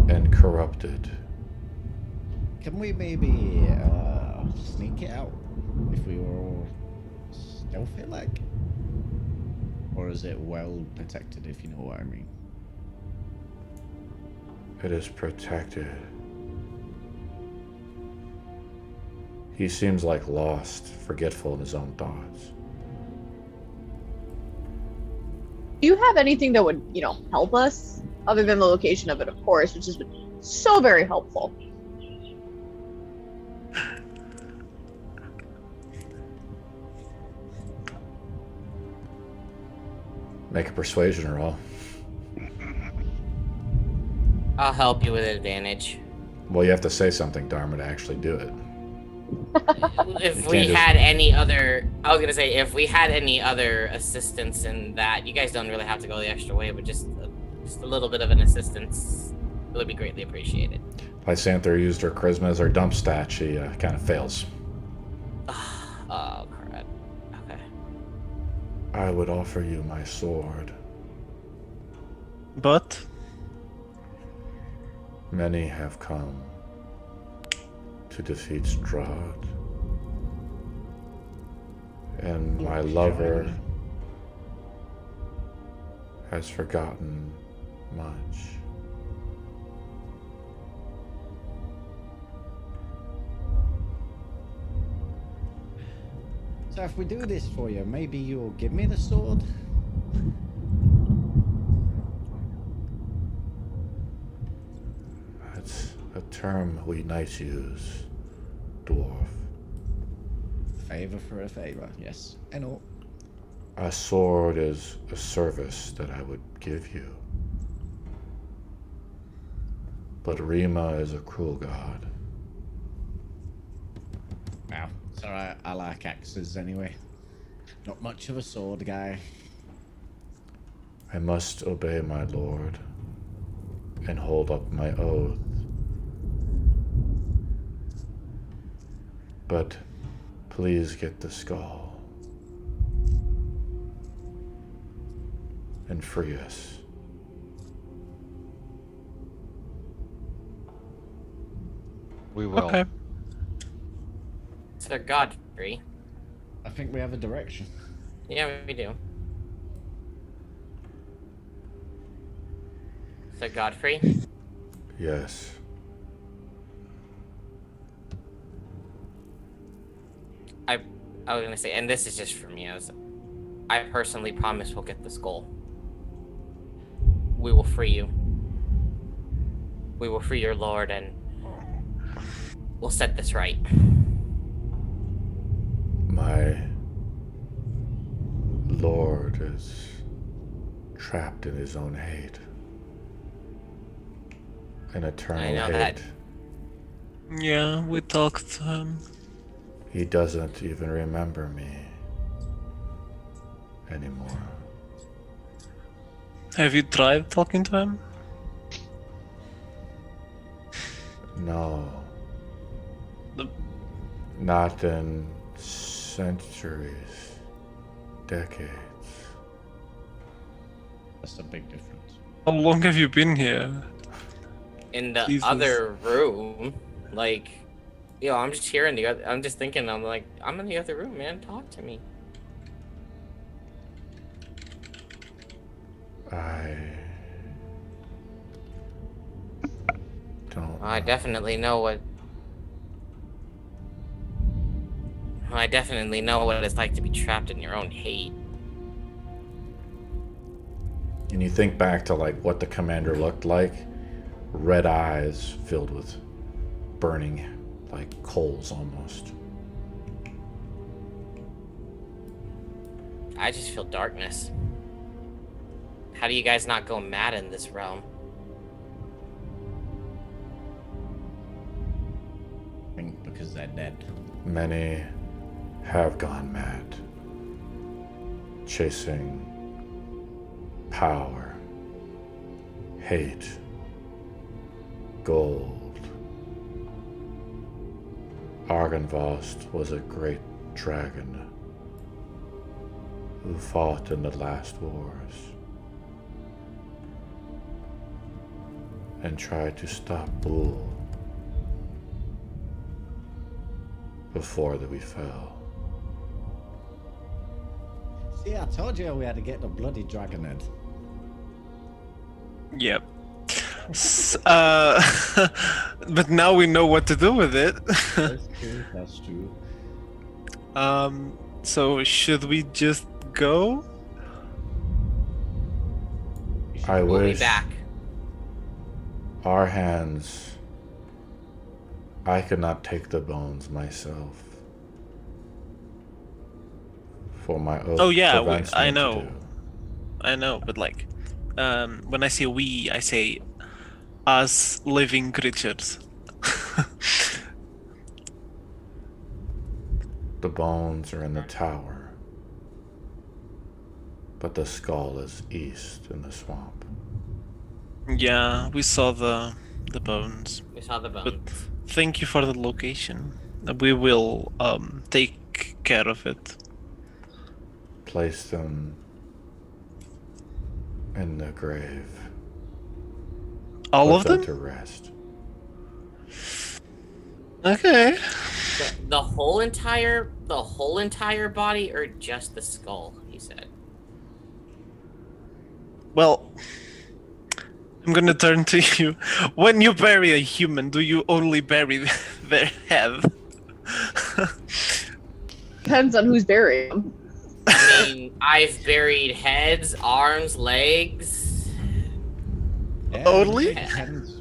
And corrupted. Can we maybe sneak it out if we were all stealthy like? Or is it well protected, if you know what I mean? It is protected. He seems like lost, forgetful in his own thoughts. Do you have anything that would, help us? Other than the location of it, of course, which has been so very helpful. Make a persuasion roll. I'll help you with advantage. Well, you have to say something, Daerma, to actually do it. If You we can't just- had any other, I was gonna say, if we had any other assistance in that, you guys don't really have to go the extra way, but just a little bit of an assistance, it would be greatly appreciated. Lysanther used her charisma as her dump stat. She kind of fails. Oh, crap. Okay. I would offer you my sword. But Many have come to defeat Strahd. And my lover has forgotten much. So if we do this for you, maybe you'll give me the sword? That's a term we knights use, dwarf. Favor for a favor, yes. I know. A sword is a service that I would give you. But Rima is a cruel god. Wow. It's alright, I like axes anyway. Not much of a sword guy. I must obey my lord and hold up my oath. But please get the skull and free us. We will. okay. Sir Godfrey. I think we have a direction. Yeah, we do. Sir Godfrey. Yes. I was gonna say, and this is just for me, I personally promise we'll get the skull. We will free you. We will free your lord, and we'll set this right. My lord is trapped in his own hate. An eternal I know hate. that. Yeah, we talked. He doesn't even remember me anymore. Have you tried talking to him? No. Not in centuries, decades. That's a big difference. How long have you been here? In the Jesus. other room, like, I'm just here in the other. I'm just thinking. I'm like, I'm in the other room, man. Talk to me. I don't. I definitely know what. I definitely know what it's like to be trapped in your own hate. And you think back to like what the commander looked like, red eyes filled with burning like coals almost. I just feel darkness. How do you guys not go mad in this realm? I think because they're dead. Many have gone mad, chasing power, hate, gold. Argynvost was a great dragon who fought in the last wars and tried to stop Bull before that we fell. See, I told you we had to get the bloody dragon head. Yep. But now we know what to do with it. That's true, that's true. So should we just go? I We'll be wish back. our hands. I could not take the bones myself. For my oath. Oh, yeah, prevents I me to know. do. I know, but like, when I say we, I say us living creatures. The bones are in the tower, but the skull is east in the swamp. Yeah, we saw the bones. We saw the bones. But thank you for the location. We will take care of it. Place them in the grave. All Put of them? to rest. Okay. The whole entire body, or just the skull? He said. Well, I'm gonna turn to you. When you bury a human, do you only bury their head? Depends on who's burying them. I mean, I've buried heads, arms, legs. Yeah, Only?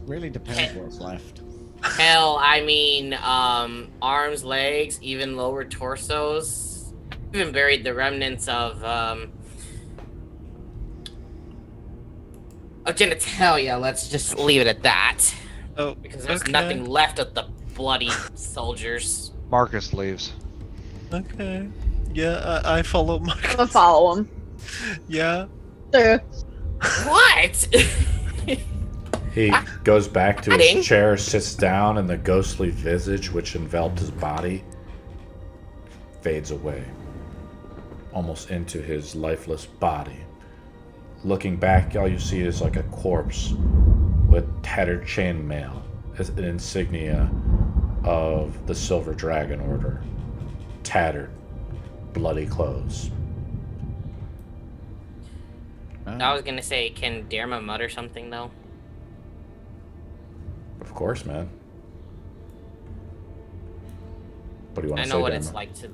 really depends what's left. Hell, I mean, arms, legs, even lower torsos. Even buried the remnants of genitalia. Let's just leave it at that, Oh, because there's okay. nothing left of the bloody soldiers. Marcus leaves. Okay. Yeah, I follow I'm Marcus. gonna follow him. Yeah. Sure. What? He goes back to Adding. his chair, sits down, and the ghostly visage which enveloped his body fades away, almost into his lifeless body. Looking back, all you see is like a corpse with tattered chainmail as an insignia of the Silver Dragon Order. Tattered, bloody clothes. I was gonna say, can Daerma mutter something though? Of course, man. What do you want I to know say, what Daerma? it's like to.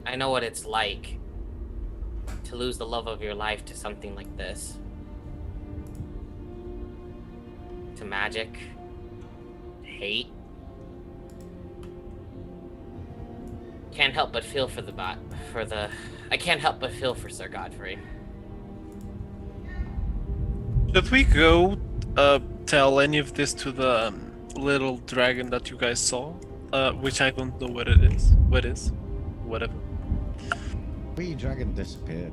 I know what it's like to lose the love of your life to something like this. To magic. To hate. Can't help but feel for I can't help but feel for Sir Godfrey. Should we go tell any of this to the little dragon that you guys saw? Which I don't know what it is. What is? Whatever. Wee dragon disappeared.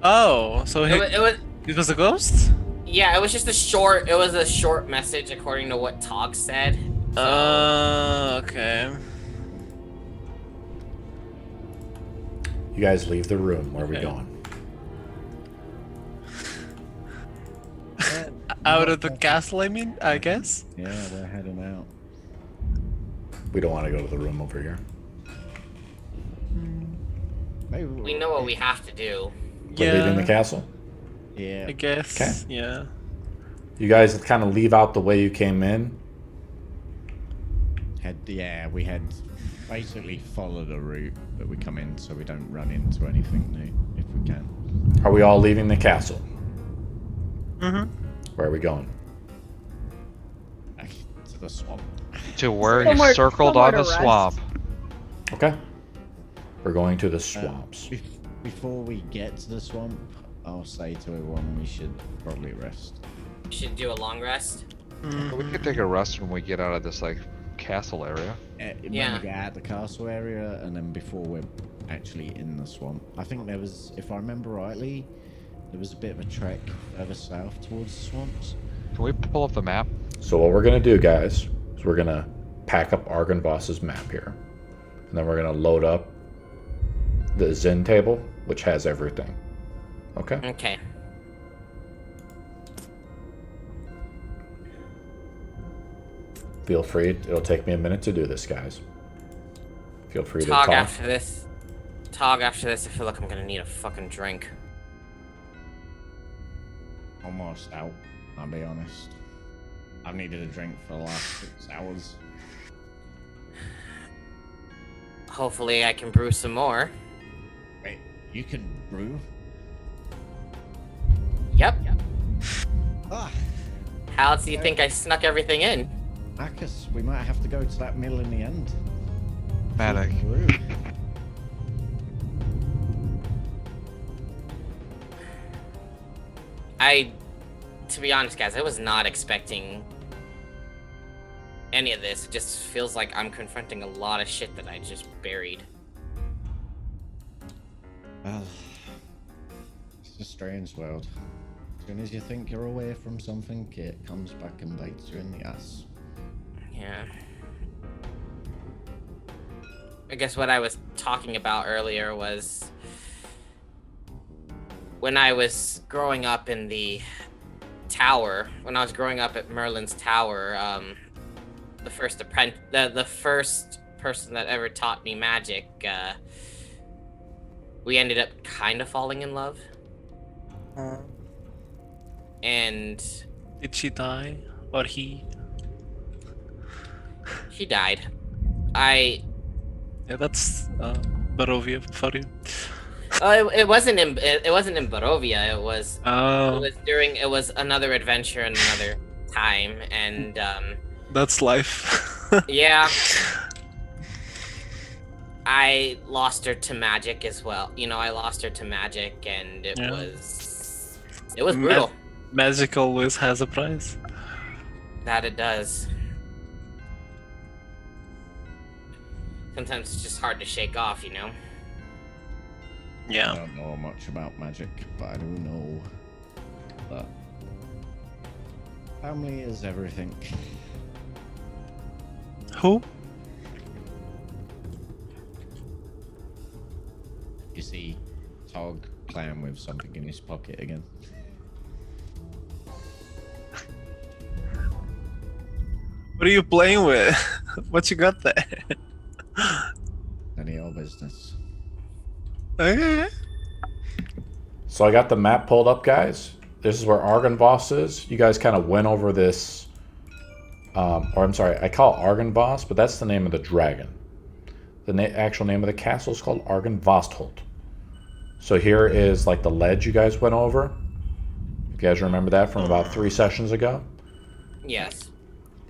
Oh, so It was a ghost? yeah, it was just a short message according to what Tog said. Okay. You guys leave the room. Where are we Okay. going? Out of the castle, I mean, I guess. Yeah, we're heading out. We don't want to go to the room over here. Maybe We know what we have to do. We're leaving the castle. Yeah. I guess. Okay. Yeah. You guys kind of leave out the way you came in. We had basically followed the route that we come in so we don't run into anything new if we can. Are we all leaving the castle? Mm-hmm. Where are we going? Back to the swamp. To where Somewhere- you circled somewhere on to the rest. swamp. Okay. We're going to the swamps. Before we get to the swamp, I'll say to everyone we should probably rest. We should do a long rest. We could take a rest when we get out of this like castle area. When Yeah. we get out the castle area, and then before we're actually in the swamp. I think there was, if I remember rightly, there was a bit of a trek further south towards the swamps. Can we pull up the map? So what we're going to do, guys, is we're going to pack up Argynvost's map here. And then we're going to load up the Zen table, which has everything. Okay? Okay. Feel free. It'll take me a minute to do this, guys. Feel free to Tog talk. after this. Tog after this. I feel like I'm gonna need a fucking drink. Almost out, I'll be honest. I've needed a drink for the last 6 hours. Hopefully I can brew some more. Wait, you can brew? Yep. Ah, How else do you think I snuck everything in? Marcus, we might have to go to that mill in the end. Manic. Brew. To be honest, guys, I was not expecting any of this. It just feels like I'm confronting a lot of shit that I just buried. Well, it's a strange world. As soon as you think you're away from something, it comes back and bites you in the ass. Yeah. I guess what I was talking about earlier was when I was growing up in the tower, when I was growing up at Merlin's tower, the first person that ever taught me magic, we ended up kind of falling in love. And Did she die? Or he? she died. Yeah, that's Barovia for you. It wasn't in Barovia. It was Oh, it was another adventure in another time, and that's life. yeah, I lost her to magic as well. You know, I lost her to magic, and it Yeah. was brutal. Magic always has a price. That it does. Sometimes it's just hard to shake off, you know. I Yeah. don't know much about magic, but I do know that family is everything. Who? You see Tog playing with something in his pocket again. What are you playing with? What you got there? None of your business. Okay. So I got the map pulled up, guys. This is where Argynvost is. You guys kind of went over this. Or I'm sorry, I call it Argynvost, but that's the name of the dragon. The actual name of the castle is called Argynvostholt. So here is like the ledge you guys went over. If you guys remember that from about 3 sessions ago. Yes.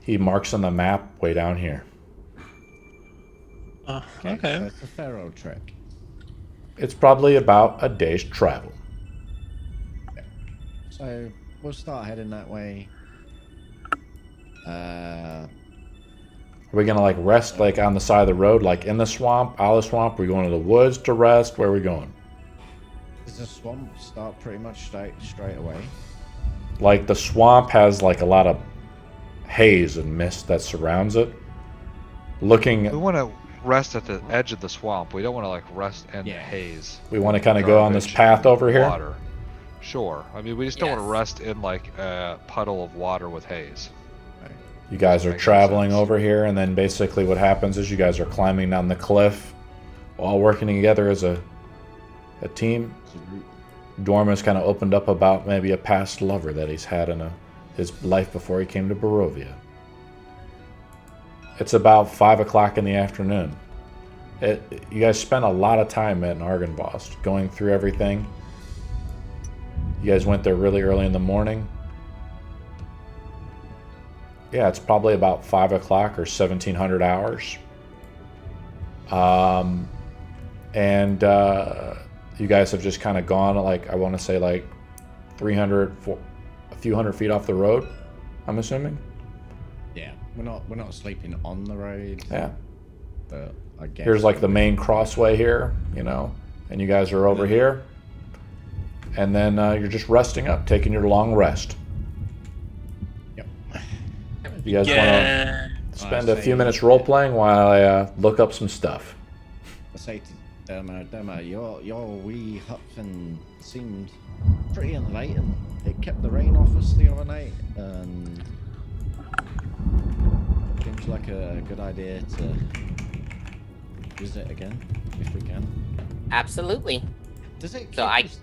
He marks on the map way down here. Okay. So it's a Pharaoh trek. It's probably about a day's travel. So we'll start heading that way. Are we gonna like rest like on the side of the road, like in the swamp, out of the swamp? Are we going to the woods to rest? Where are we going? Does the swamp start pretty much straight away? Like the swamp has like a lot of haze and mist that surrounds it. Looking, We want to rest at the edge of the swamp. We don't want to like rest in the Yeah. haze. we want to kind of go on this Garbage path and over here. Water. Sure. I mean, we just don't want to Yes. rest in like a puddle of water with haze. You guys are Makes traveling sense. over here, and then basically what happens is you guys are climbing down the cliff, all working together as a team. Dorma's kind of opened up about maybe a past lover that he's had in his life before he came to Barovia. It's about 5 o'clock in the afternoon. You guys spent a lot of time at Argynvost, going through everything. You guys went there really early in the morning. Yeah, it's probably about 5 o'clock or 1700 hours. You guys have just kind of gone, like, I want to say like 300, a few hundred feet off the road, I'm assuming. Yeah, we're not sleeping on the road. Yeah. But I guess Here's like the main crossway here, and you guys are over here. And then you're just resting up, taking your long rest. Yep. You guys Yeah. want to spend a few minutes role-playing while I look up some stuff. I say to Daerma, your wee hut thing seemed pretty inviting. It kept the rain off us the other night, and seems like a good idea to visit again if we can. Absolutely. Does it keep So I- us,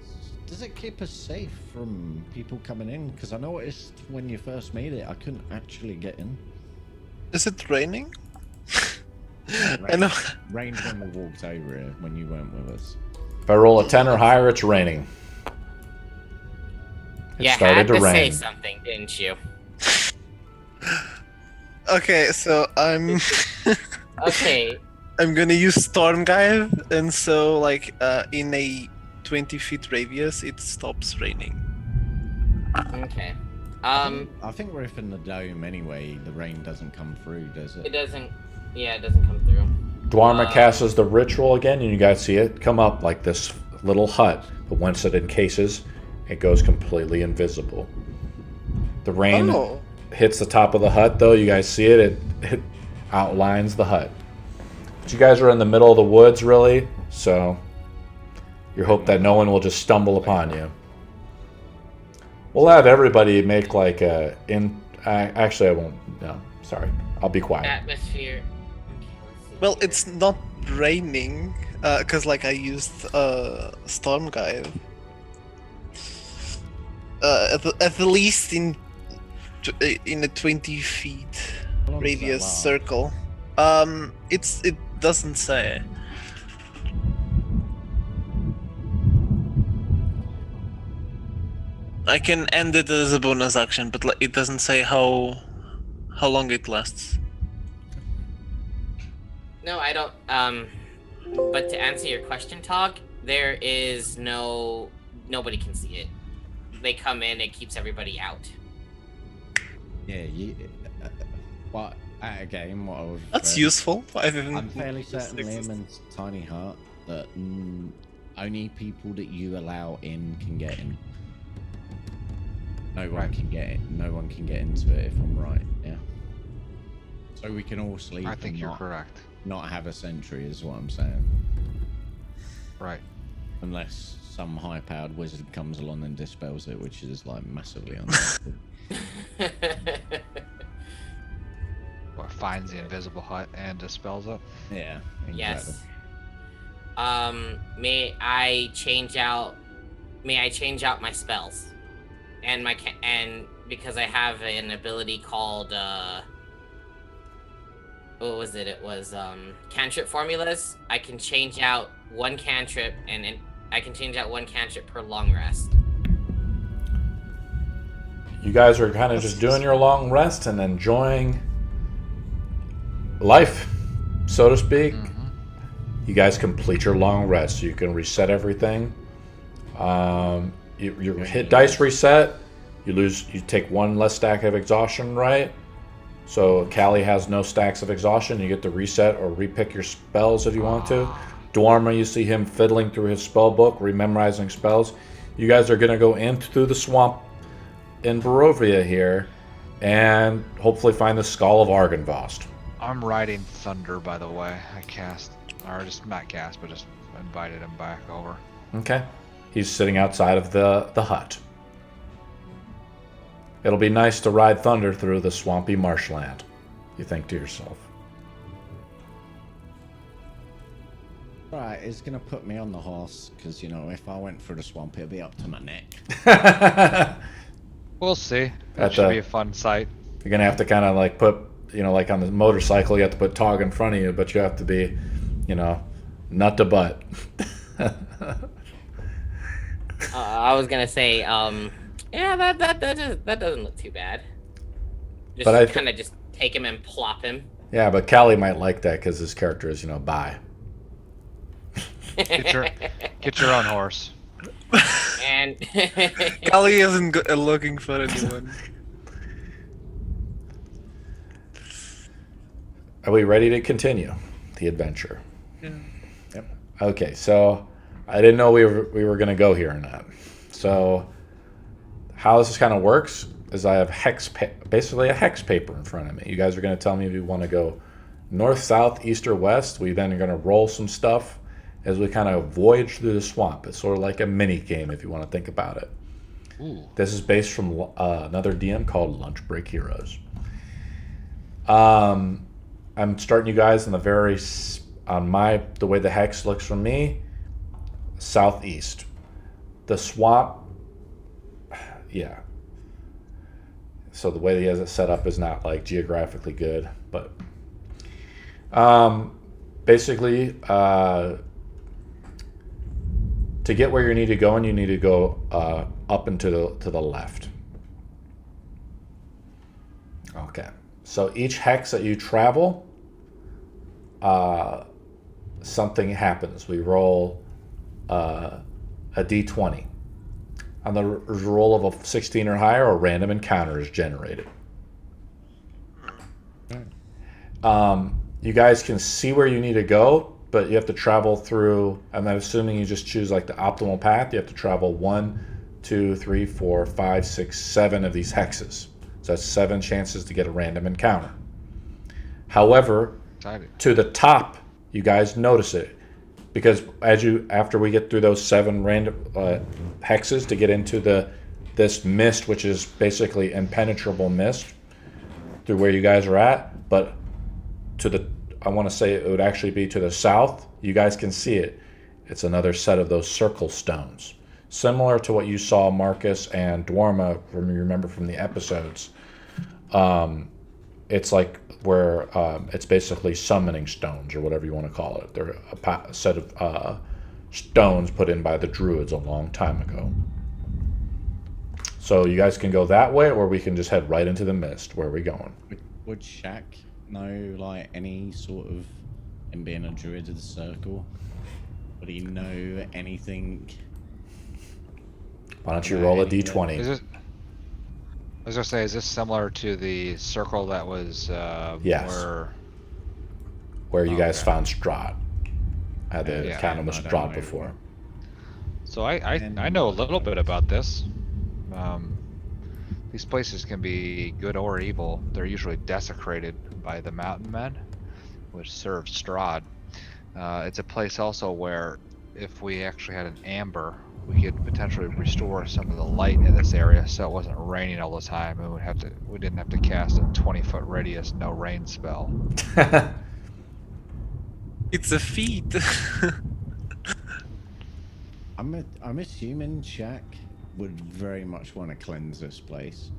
does it keep us safe from people coming in? Because I noticed when you first made it, I couldn't actually get in. Is it raining? I know. Rained when we walked over here when you weren't with us. If I roll a 10 or higher, it's raining. It You started had to to say rain. something, didn't you? Okay, so I'm Okay. I'm gonna use Storm Guide, and so like in a 20-foot radius, it stops raining. Okay. I think we're up in the dome anyway. The rain doesn't come through, does It it? doesn't. Yeah, it doesn't come through. Dwarma casts the ritual again, and you guys see it come up like this little hut. But once it encases, it goes completely invisible. The rain Oh, hits the top of the hut, though. You guys see it. It outlines the hut. But you guys are in the middle of the woods, really, so you hope that no one will just stumble upon you. We'll have everybody make like a actually, I won't. No, sorry. I'll be quiet. Atmosphere. Okay, let's see well, here. it's not raining because like I used Storm Guide. At the least in a 20 feet How long does that radius last? circle. It doesn't say. I can end it as a bonus action, but it doesn't say how long it lasts. No, I don't. But to answer your question, Tog, there is nobody can see it. They come in, it keeps everybody out. Yeah, but at a game, what I was. That's useful. I'm fairly certain Lehman's tiny hut that only people that you allow in can get in. No one can get it. No one can get into it if I'm right. Yeah. So we can all sleep. I think and you're not, correct. Not have a sentry is what I'm saying. Right. Unless some high-powered wizard comes along and dispels it, which is like massively unlikely. Or finds the invisible hut and dispels it. Yeah. Exactly. Yes. May I change out my spells, and and because I have an ability called what was it? It was cantrip formulas. I can change out one cantrip, and I can change out one cantrip per long rest. You guys are kind of just doing your long rest and enjoying life, so to speak. You guys complete your long rest. You can reset everything. You hit dice reset. You take one less stack of exhaustion, right? So Callie has no stacks of exhaustion. You get to reset or repick your spells if you want to. Daerma, you see him fiddling through his spell book, rememorizing spells. You guys are gonna go in through the swamp in Barovia here, and hopefully find the skull of Argynvost. I'm riding thunder, by the way. I cast, or just not cast, but just invited him back over. Okay. He's sitting outside of the hut. It'll be nice to ride thunder through the swampy marshland, you think to yourself. Right, it's gonna put me on the horse, because, you know, if I went through the swamp, it'd be up to my neck. We'll see. That At should the- be a fun sight. You're going to have to kind of like put, you know, like on the motorcycle, you have to put Tog in front of you, but you have to be, you know, nut to butt. I was gonna say, yeah, that doesn't look too bad. Just But I kind of just take him and plop him. Yeah, but Callie might like that because his character is, you know, bi. Get your own horse. And Kali isn't looking for anyone. Are we ready to continue the adventure? Yeah. Yep. Okay, so I didn't know we were going to go here or not. So how this kind of works is I have basically a hex paper in front of me. You guys are going to tell me if you want to go north, south, east, or west. We then are going to roll some stuff as we kind of voyage through the swamp. It's sort of like a mini game if you want to think about it. Ooh. This is based from another DM called Lunch Break Heroes. I'm starting you guys on the way the hex looks from me, southeast. The swamp, yeah. So the way he has it set up is not like geographically good, but basically, to get where you need to go, and you need to go up and to the left. Okay. So each hex that you travel, something happens. We roll a d20. On the roll of a 16 or higher, a random encounter is generated. You guys can see where you need to go, but you have to travel through, I'm assuming you just choose like the optimal path. You have to travel 1, 2, 3, 4, 5, 6, 7 of these hexes. So that's 7 chances to get a random encounter. However, to the top, you guys notice it, because after we get through those 7 random hexes to get into this mist, which is basically impenetrable mist through where you guys are at, but I want to say it would actually be to the south. You guys can see it. It's another set of those circle stones, similar to what you saw Marcus and Daerma from, you remember from the episodes. It's like where it's basically summoning stones, or whatever you want to call it. They're a set of stones put in by the druids a long time ago. So you guys can go that way, or we can just head right into the mist. Where are we going? Would Shaq know, like, any sort of, him being a druid of the circle? Would he know anything? Why don't you roll a d20? Is it? I was gonna say, is this similar to the circle that was Yes. Where you guys found Strahd? I had the Yeah, encounter with I don't Strahd know. before. So I know a little bit about this. These places can be good or evil. They're usually desecrated by the Mountain Men, which serve Strahd. It's a place also where, if we actually had an amber, we could potentially restore some of the light in this area, so it wasn't raining all the time, and we didn't have to cast a 20-foot radius no rain spell. It's a feat. I'm assuming Shaq would very much want to cleanse this place,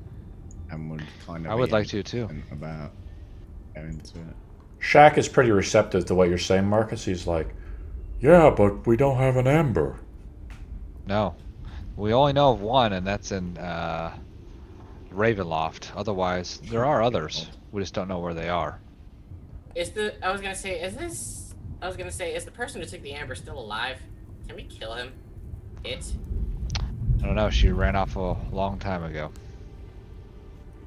and would kind of. I would like to too. About going to it. Shaq is pretty receptive to what you're saying, Marcus. He's like, yeah, but we don't have an amber. No, we only know of one, and that's in Ravenloft. Otherwise, there are others. We just don't know where they are. is the person who took the amber still alive? Can we kill him? I don't know. She ran off a long time ago.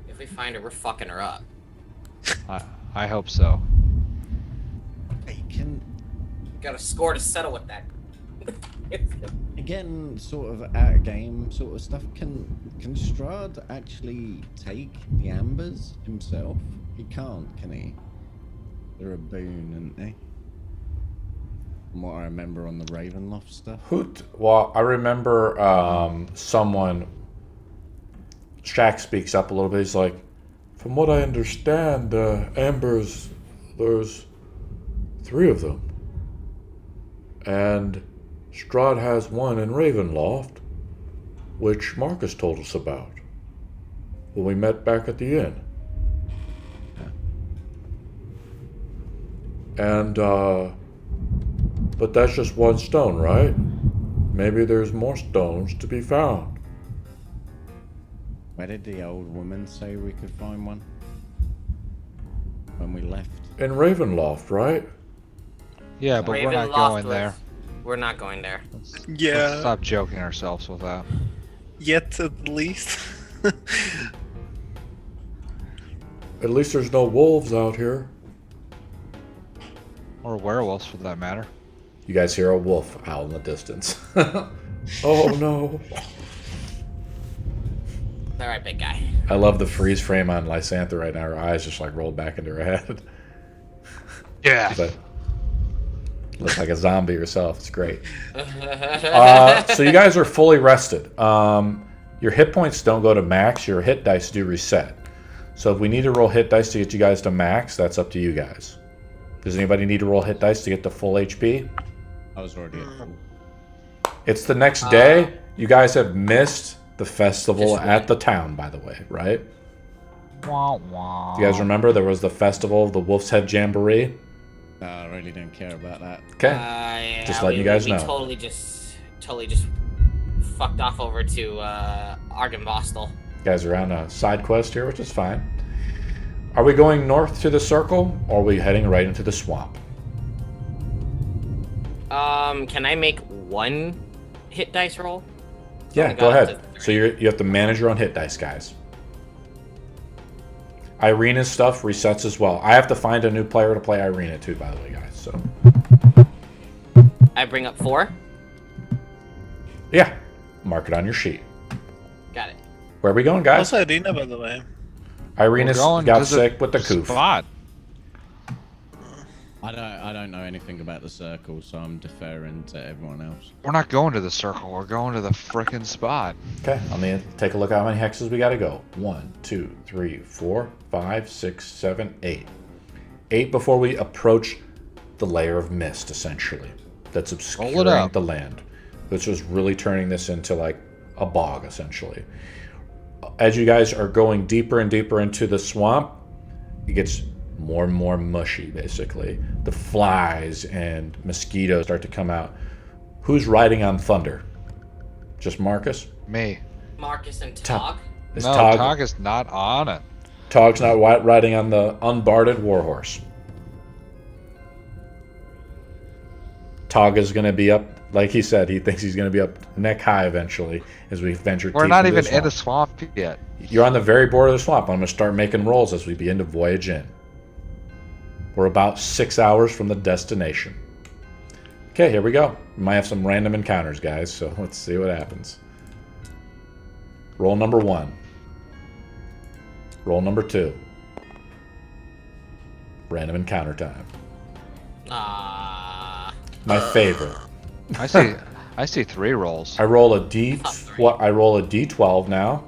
If we find her, we're fucking her up. I hope so. Hey, can Got a score to settle with that. Again, sort of out of game sort of stuff. Can Strahd actually take the ambers himself? He can't, can he? They're a boon, aren't they? From what I remember on the Ravenloft stuff. Well, I remember someone. Shaq speaks up a little bit. He's like, "From what I understand, ambers, there's 3 of them, and Strahd has one in Ravenloft, which Marcus told us about when we met back at the inn. And, but that's just one stone, right? Maybe there's more stones to be found." Where did the old woman say we could find one? When we left? In Ravenloft, right? Yeah, but we're not Ravenloft going there. We're not going there. Let's Yeah. stop joking ourselves with that. Yet at least. At least there's no wolves out here. Or werewolves, for that matter. You guys hear a wolf howl in the distance. Oh no. All right, big guy. I love the freeze frame on Lysantha right now. Her eyes just like rolled back into her head. Yeah. She's like, looks like a zombie herself. It's great. So you guys are fully rested. Your hit points don't go to max. Your hit dice do reset. So if we need to roll hit dice to get you guys to max, that's up to you guys. Does anybody need to roll hit dice to get to full HP? I was already at full. It's the next day. You guys have missed the festival Just at the town, by the way, right? Wah, wah. You guys remember there was the festival of the Wolf's Head Jamboree? No, I really don't care about that. Okay. Yeah, Just letting you guys we know. totally just fucked off over to Argynvostholt. You guys are on a side quest here, which is fine. Are we going north to the circle, or are we heading right into the swamp? Can I make one hit dice roll? Yeah, only go got up ahead. to So you have to manage your own hit dice, guys. Irina's stuff resets as well. I have to find a new player to play Irina too, by the way, guys. So I bring up 4. yeah, mark it on your sheet. Got it. Where are we going, guys? Also, Arena, by the way. Irina's We're going got to sick with the coof. Spot. I don't know anything about the circle, so I'm deferring to everyone else. We're not going to the circle. We're going to the frickin' spot. Okay, let me take a look at how many hexes we got to go. 1, 2, 3, 4, 5, 6, 7, 8. 8 before we approach the layer of mist, essentially. That's obscuring up. the land. Which was really turning this into like a bog, essentially. As you guys are going deeper and deeper into the swamp, it gets more and more mushy, basically. The flies and mosquitoes start to come out. Who's riding on thunder? Just Marcus? Me. Marcus and Tog. Tog. Is No, Tog, Tog is not on it. Tog's not riding on the unbarded warhorse. Tog is going to be up, like he said, he thinks he's going to be up neck high eventually as we venture We're deep not into even in the swamp. swamp yet. You're on the very border of the swamp. I'm going to start making rolls as we begin to voyage in. We're about 6 hours from the destination. Okay, here we go. We might have some random encounters, guys, so let's see what happens. Roll number 1. Roll number 2. Random encounter time. My favorite. I see 3 rolls. I roll a I roll a D12 now.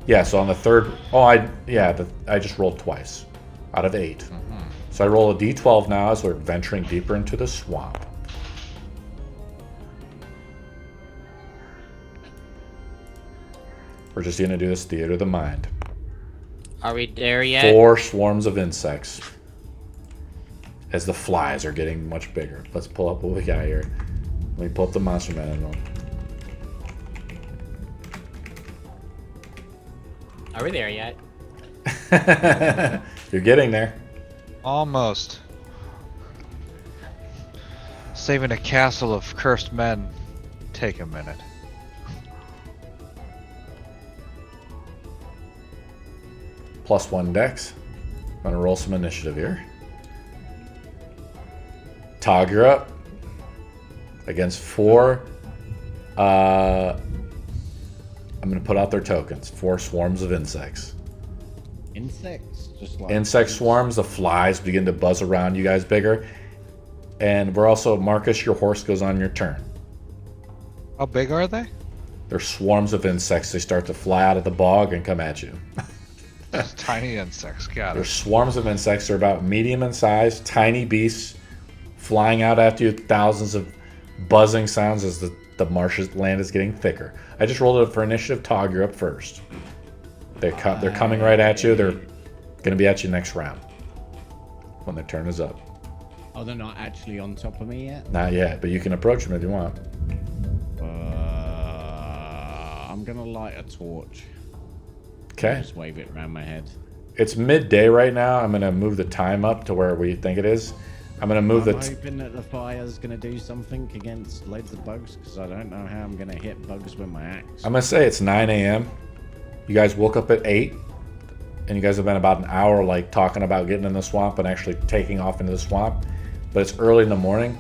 Yeah, so on the third, I just rolled twice out of 8. So I roll a D12 now as we're venturing deeper into the swamp. We're just gonna do this theater of the mind. Are we there yet? 4 swarms of insects. As the flies are getting much bigger. Let's pull up what we got here. Let me pull up the monster manual. Are we there yet? You're getting there. Almost. Saving a castle of cursed men. Take a minute. +1 dex. I'm gonna roll some initiative here. Tog, you're up. Against 4 I'm going to put out their tokens. 4 swarms of insects. Insects? Just like Insect swarms, the flies begin to buzz around you guys bigger. And we're also, Marcus, your horse goes on your turn. How big are they? They're swarms of insects. They start to fly out of the bog and come at you. Just tiny insects. Got They're it. swarms of insects. They're about medium in size, tiny beasts flying out after you, thousands of buzzing sounds as the marshes land is getting thicker. I just rolled it for initiative. Tog, you're up first. They're coming right at you. They're going to be at you next round when their turn is up. Oh, they're not actually on top of me yet? Not yet, but you can approach them if you want. I'm gonna light a torch. Okay. Just wave it around my head. It's midday right now. I'm going to move the time up to where we think it is. I'm going to move I'm hoping that the fire's gonna do something against loads of bugs, because I don't know how I'm gonna hit bugs with my axe. I'm going to say it's 9 a.m. You guys woke up at 8, and you guys have been about an hour like talking about getting in the swamp and actually taking off into the swamp. But it's early in the morning.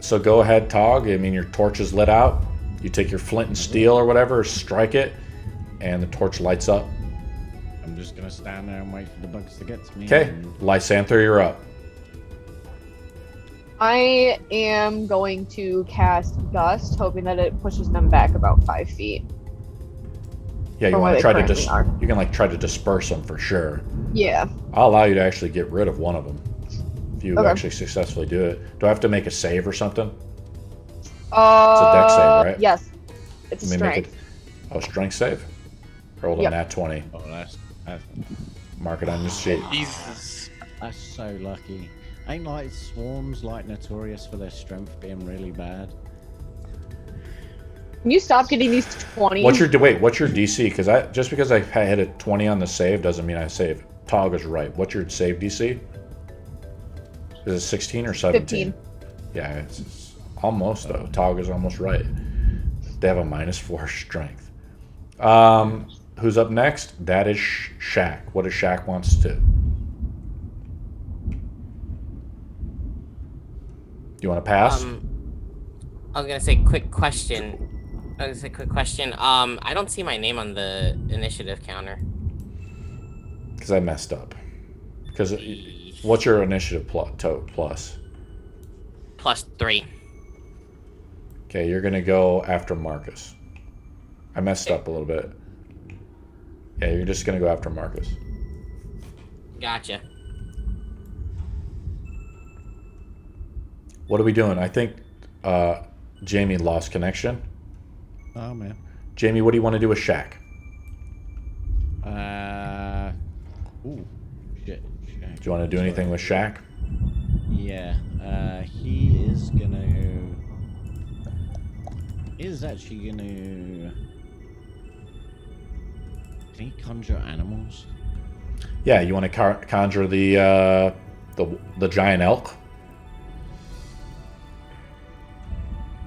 So go ahead, Tog. I mean, your torch is lit out. You take your flint and steel or whatever, strike it, and the torch lights up. I'm just gonna stand there and wait for the bugs to get to me. Okay, and- Lysanther, you're up. I am going to cast Gust, hoping that it pushes them back about 5 feet. Yeah, you From want where to try they to currently are. you can like try to disperse them for sure. Yeah. I'll allow you to actually get rid of one of them if you Okay. actually successfully do it. Do I have to make a save or something? dex It's save, right? Yes. It's a Let me make strength. strength save. Roll a Yep. nat 20. Oh, that's Mark it on your sheet. Jesus. so lucky. Ain't like swarms like notorious for their strength being really bad. Can you stop getting these 20s? What's your DC? Because just because I hit a 20 on the save doesn't mean I save. Tog is right. What's your save DC? Is it 16 or 17? 15. Yeah, it's almost though. Tog is almost right. They have a -4 strength. Who's up next? That is Shaq. What does Shaq wants to do? You want to pass? I was gonna say quick question. I don't see my name on the initiative counter. Because I messed up. Because what's your initiative plus? +3. Okay, you're gonna go after Marcus. I messed up a little bit. Yeah, you're just gonna go after Marcus. Gotcha. What are we doing? I think Jamie lost connection. Oh man. Jamie, what do you want to do with Shaq? Ooh. Shit. Do you want to do anything with Shaq? Yeah. He is gonna. Is actually gonna. Can he conjure animals? Yeah, you want to conjure the giant elk?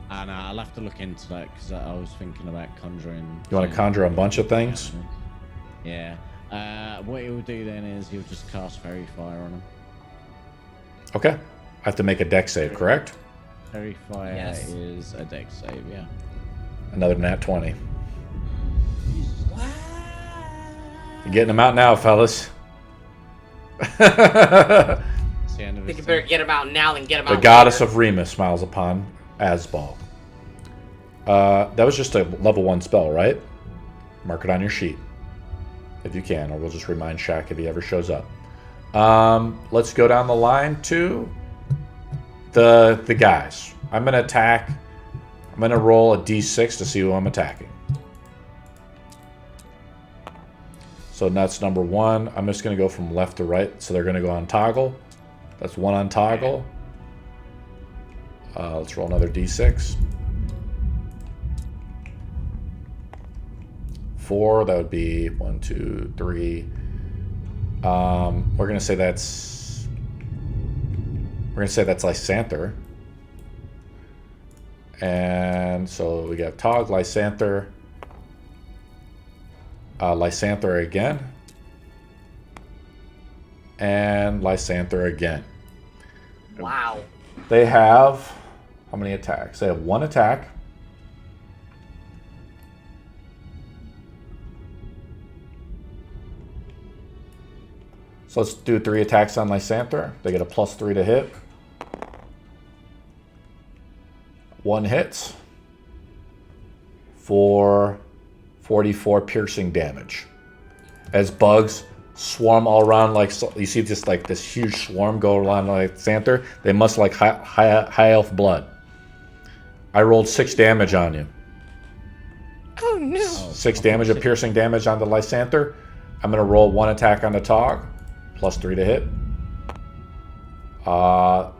I'll have to look into that because I was thinking about conjuring. You want to conjure a bunch of things? Yeah. What he'll do then is he'll just cast Fairy Fire on him. Okay. I have to make a dex save, correct? Fairy Fire Yes. is a dex save, yeah. Another nat 20. You're getting them out now, fellas. It's the end of I think his you better turn. get him out now than get him The out goddess later. of Remus smiles upon Asbal. That was just a level 1 spell, right? Mark it on your sheet. If you can, or we'll just remind Shaq if he ever shows up. Let's go down the line to the guys. I'm going to attack. I'm going to roll a d6 to see who I'm attacking. So that's number 1. I'm just going to go from left to right. So they're going to go on toggle. That's 1 on toggle. Let's roll another d6. 4, that would be 1, 2, 3. We're gonna say that's Lysanther. And so we got Tog, Lysanther, Lysanther again, and Lysanther again. Wow. They have how many attacks? They have 1 attack. So let's do 3 attacks on Lysanther. They get a +3 to hit. 1 hits for 44 piercing damage. As bugs swarm all around, like you see, just like this huge swarm go around Lysanther. They must like high elf blood. I rolled 6 damage on you. Oh no! 6 damage of piercing damage on the Lysanther. I'm gonna roll 1 attack on the Tog, +3 to hit.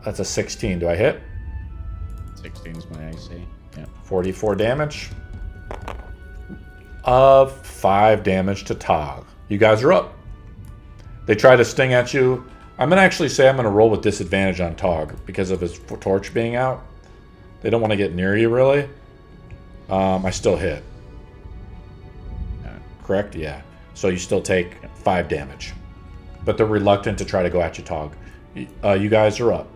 That's a 16. Do I hit? 16 is my AC. Yeah. 44 damage. Of 5 damage to Tog. You guys are up. They try to sting at you. I'm gonna actually say I'm gonna roll with disadvantage on Tog because of his torch being out. They don't want to get near you really. I still hit. Correct? Yeah. So you still take 5 damage. But they're reluctant to try to go at you, Tog. You guys are up.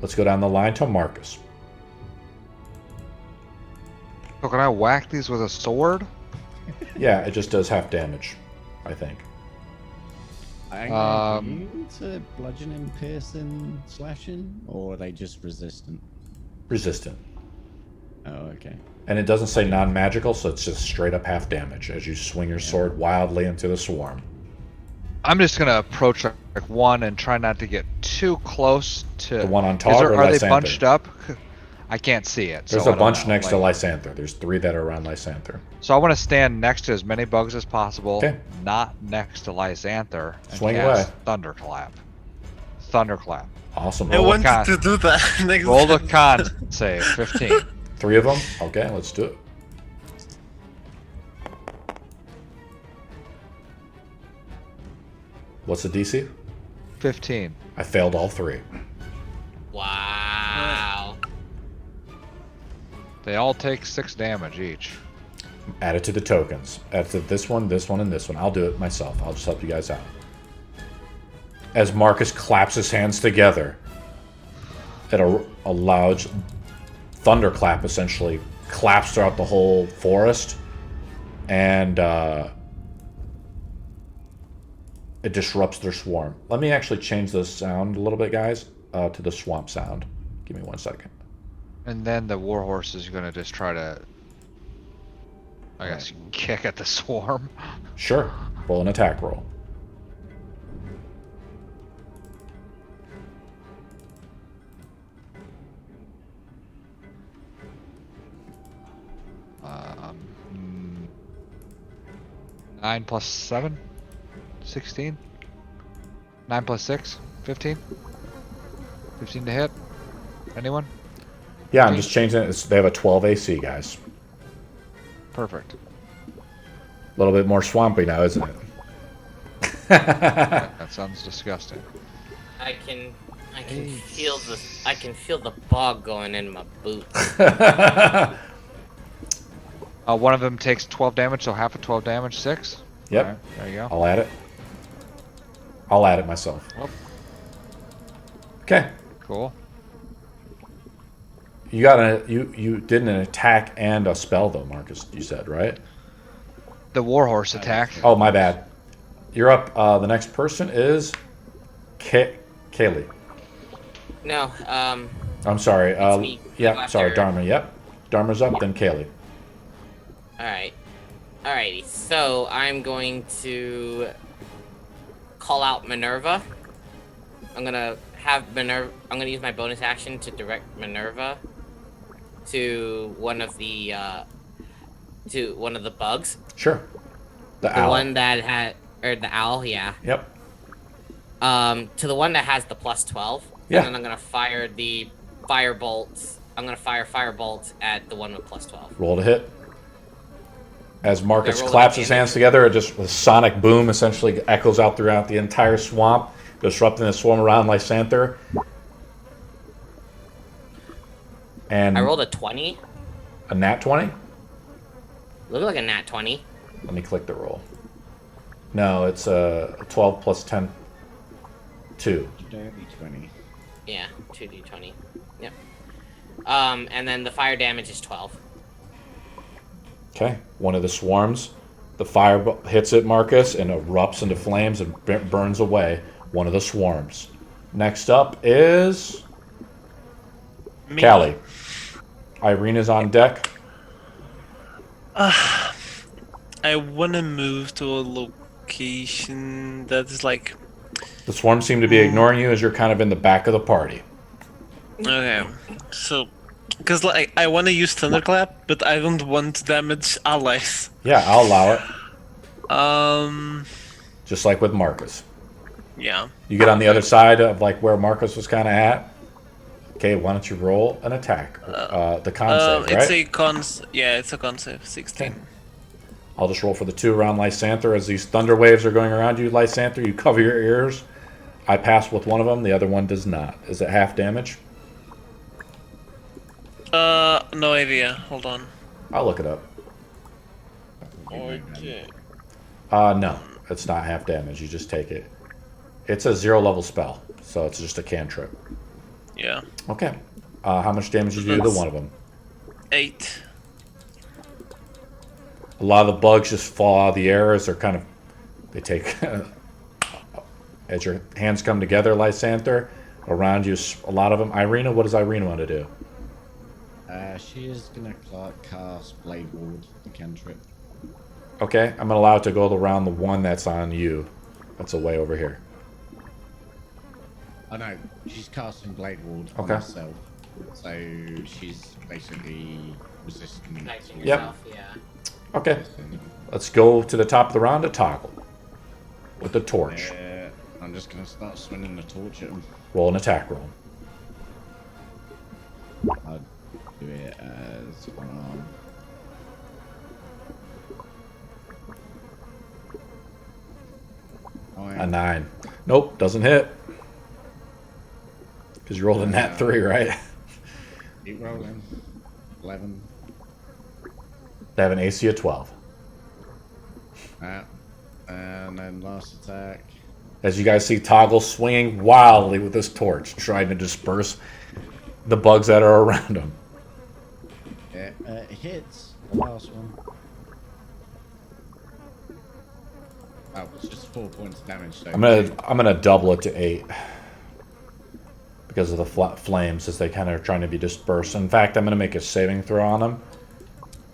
Let's go down the line to Marcus. So can I whack these with a sword? Yeah, it just does half damage, I think. Are you to bludgeoning, piercing, slashing, or are they just resistant? Resistant. Oh, okay. And it doesn't say non-magical, so it's just straight up half damage as you swing your sword wildly into the swarm. I'm just gonna approach like one and try not to get too close to The one on Tog or are they Lysanther? bunched up? I can't see it. There's so a I don't bunch know. next to Lysanther. There's 3 that are around Lysanther. So I want to stand next to as many bugs as possible, Okay. not next to Lysanther, and Swing cast away. Thunderclap. Thunderclap. Awesome. I Roll wanted con. to do that next Roll the time. con save, 15. 3 of them? Okay, let's do it. What's the DC? 15. I failed all 3. Wow. They all take 6 damage each. Add it to the tokens. Add to this one, and this one. I'll do it myself. I'll just help you guys out. As Marcus claps his hands together, at a loud thunderclap essentially claps throughout the whole forest, and it disrupts their swarm. Let me actually change the sound a little bit, guys, to the swamp sound. Give me 1 second. And then the warhorse is going to just try to, I guess, kick at the swarm. Sure. Roll an attack roll. Um, 9 plus 7? 16? 9 plus 6? 15? 15 to hit? Anyone? Yeah, I'm just changing it. They have a 12 AC, guys. Perfect. A little bit more swampy now, isn't it? That sounds disgusting. I can feel the bog going in my boot. One of them takes 12 damage, so half of 12 damage, 6. Yep. Alright, there you go. I'll add it myself. Oh. Okay. Cool. You did an attack and a spell though, Marcus. You said, right? The warhorse attack. Oh, my bad. You're up. The next person is Kaylee. No, I'm sorry. It's me. Yeah, After- sorry, Daerma. Yep. Daerma's up, then Kaylee. alright. Alrighty, so I'm going to call out Minerva. I'm gonna use my bonus action to direct Minerva to one of the bugs. Sure. The The owl. one that had, or the owl, yeah. Yep. To the one that has the +12. Yeah. And then I'm gonna fire the firebolts. I'm gonna fire firebolts at the one with +12. Roll to hit. As Marcus roll claps the his damage. hands together, it just a sonic boom essentially echoes out throughout the entire swamp, disrupting the swarm around Lysanther. And I rolled a 20. a nat 20? Looked like a nat 20. Let me click the roll. No, it's a 12 plus 10. 2. Dirty 20. Yeah, 2d20. Yep. And then the fire damage is 12. Okay. One of the swarms The fire hits it, Marcus, and erupts into flames and burns away one of the swarms. Next up is Me. Callie. Irene is on deck. I want to move to a location that is like. The swarms seem to be ignoring you as you're kind of in the back of the party. Okay, so. Because like I want to use Thunderclap, but I don't want to damage allies. Yeah, I'll allow it. Just like with Marcus. Yeah. You get on the other side of like where Marcus was kind of at. Okay, why don't you roll an attack? The con save, right? It's a con. Yeah, it's a con save. 16. Okay. I'll just roll for the 2 around Lysanther. As these thunder waves are going around you, Lysanther, you cover your ears. I pass with one of them. The other one does not. Is it half damage? No idea. Hold on. I'll look it up. Okay. No, it's not half damage. You just take it. It's a 0 level spell, so it's just a cantrip. Yeah. Okay. How much damage did you do to one of them? 8. A lot of the bugs just fall out of the air as they're kind of, they take, as your hands come together, Lysanther, around you, a lot of them. Irina, what does Irina want to do? She is gonna cast Blade Ward, the cantrip. Okay, I'm gonna allow it to go around the one that's on you. That's away over here. Oh no, she's casting Blade Ward on Okay. herself. So she's basically resisting it. Yep. Okay, let's go to the top of the round to toggle with the torch. I'm just gonna start swinging the torch at him. Roll an attack roll. I'll do it as one arm. A 9. Nope, doesn't hit. Because you rolled a nat 3, right? Keep rolling. 11. They have an AC of 12. And then last attack. As you guys see Toggle swinging wildly with this torch, trying to disperse the bugs that are around him. It hits the last one. Oh, it's just 4 points of damage. So I'm gonna double it to 8 because of the flames as they kind of are trying to be dispersed. In fact, I'm gonna make a saving throw on them.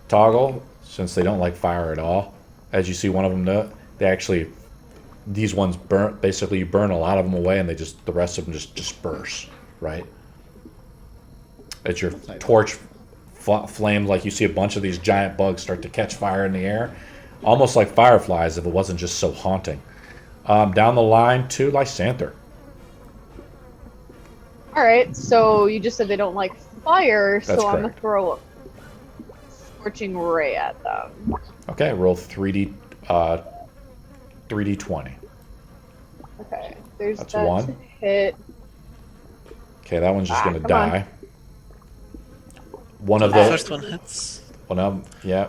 Toggle, since they don't like fire at all. As you see, one of them, they actually, these ones burn. Basically, you burn a lot of them away, and the rest of them just disperse, right? As your torch flames, like you see a bunch of these giant bugs start to catch fire in the air, almost like fireflies if it wasn't just so haunting. Down the line to Lysanther. All right, so you just said they don't like fire, That's so I'm gonna correct. throw a scorching ray at them. Okay, roll 3d 3d20. Okay, there's That's that 1. to hit. Okay, that one's just gonna come die. One of The the first one hits. one of them, yeah.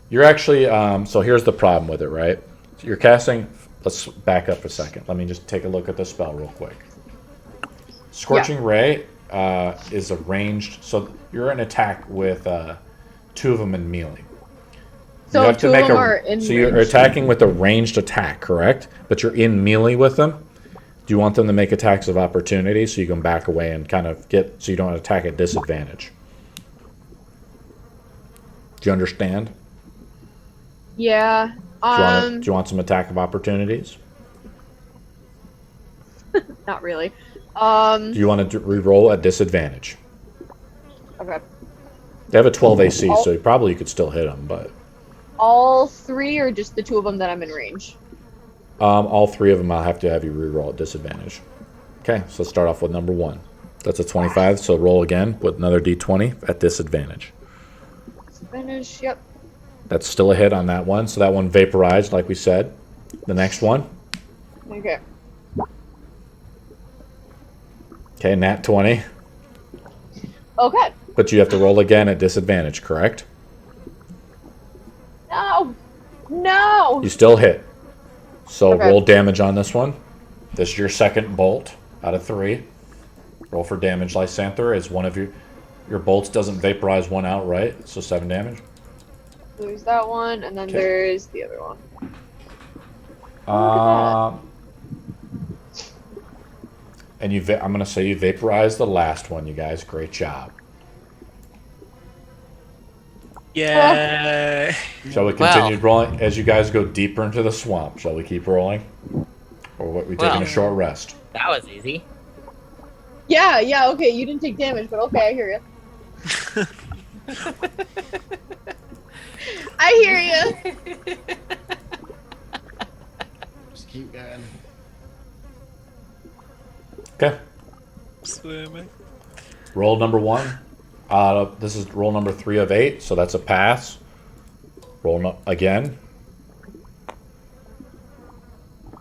You're actually so here's the problem with it, right? So you're casting. Let's back up a second. Let me just take a look at the spell real quick. Scorching Ray is a ranged, so you're in attack with 2 of them in melee. So You have to two make of them are in so you're range. attacking with a ranged attack, correct? But you're in melee with them. Do you want them to make attacks of opportunity so you can back away and kind of so you don't attack at disadvantage? Do you understand? Yeah. Do you want some attack of opportunities? Not really. Do you want to re-roll at disadvantage? Okay. They have a 12 AC, so probably you could still hit them, but All 3 or just the 2 of them that I'm in range? all 3 of them I'll have to have you re-roll at disadvantage. Okay, so let's start off with number 1. That's a 25, so roll again with another d20 at disadvantage. Disadvantage, yep. That's still a hit on that one, so that one vaporized, like we said. The next one, Okay. okay, nat 20, Okay. but you have to roll again at disadvantage, correct? No. No. You still hit. So Okay. roll damage on this one. This is your second bolt out of 3. Roll for damage, Lysanther, as one of your bolts doesn't vaporize one outright, so 7 damage. there's that one, and then Okay. there's the other one. And I'm gonna say you vaporized the last one, you guys. Great job. Yeah. Shall we continue rolling as you guys go deeper into the swamp? Shall we keep rolling, or what? We taking a short rest? That was easy. Yeah, okay, you didn't take damage, but okay, I hear you. I hear you. Just keep going. Okay. Swimming. Roll number 1. This is roll number 3 of 8, so that's a pass. Roll again.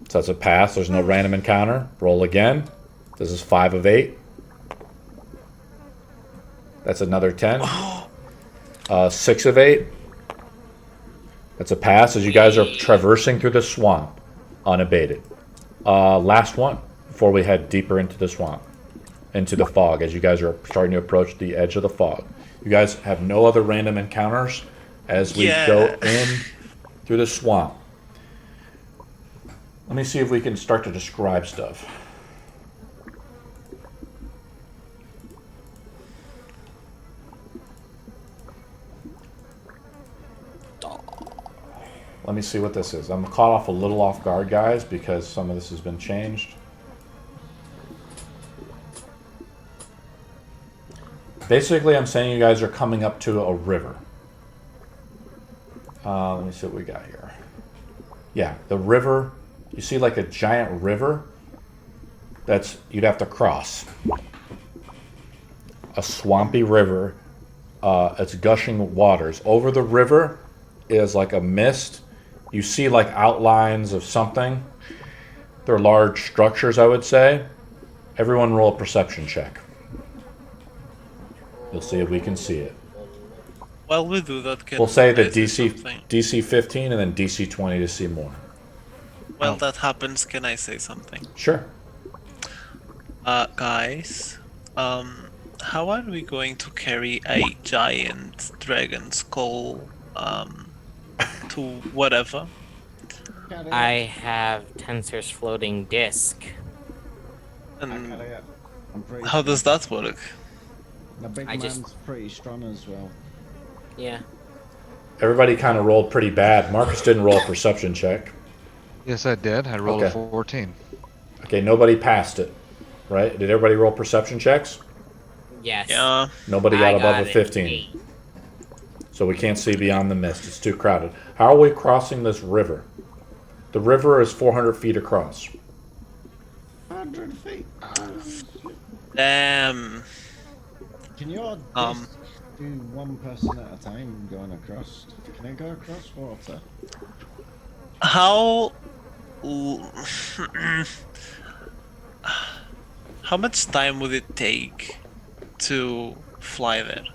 So that's a pass. There's no random encounter. Roll again. This is 5 of 8. That's another 10. 6 of 8. That's a pass as you guys are traversing through the swamp unabated. Last one before we head deeper into the swamp, into the fog, as you guys are starting to approach the edge of the fog. You guys have no other random encounters as we go in through the swamp. Let me see if we can start to describe stuff. Let me see what this is. I'm caught off a little off guard, guys, because some of this has been changed. Basically, I'm saying you guys are coming up to a river. Let me see what we got here. Yeah, the river. You see like a giant river that's you'd have to cross. A swampy river. It's gushing waters. Over the river is like a mist. You see like outlines of something. They're large structures, I would say. Everyone roll a perception check. You'll see if we can see it. While we do that, We'll say the I say something? DC 15 and then DC 20 to see more. While that happens, can I say something? Sure. Guys, how are we going to carry a giant dragon skull, to whatever? I have Tensor's floating disc. And I'm pretty how does that work? The big I man's just- pretty strong as well. Yeah. Everybody kind of rolled pretty bad. Marcus didn't roll a perception check. Yes, I did. I rolled a Okay. 14. Okay, nobody passed it, right? Did everybody roll perception checks? Yes. Yeah. Nobody I got above a it. 15. 8. So we can't see beyond the mist. It's too crowded. How are we crossing this river? The river is 400 feet across. 100 feet. Damn. Can your disc do one person at a time going across? Can it go across water? How how much time would it take to fly there?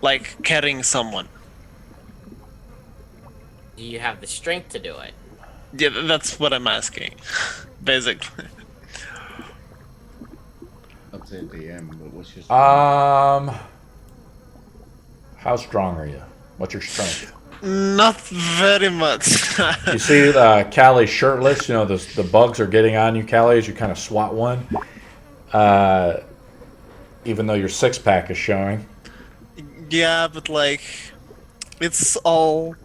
Like carrying someone. Do you have the strength to do it? Yeah, that's what I'm asking. Basically. Up to DM, but what's your How strong are you? What's your strength? Not very much. You see Callie shirtless, you know, the bugs are getting on you, Callie, as you kind of swat one. Even though your six-pack is showing. Yeah, but like, it's all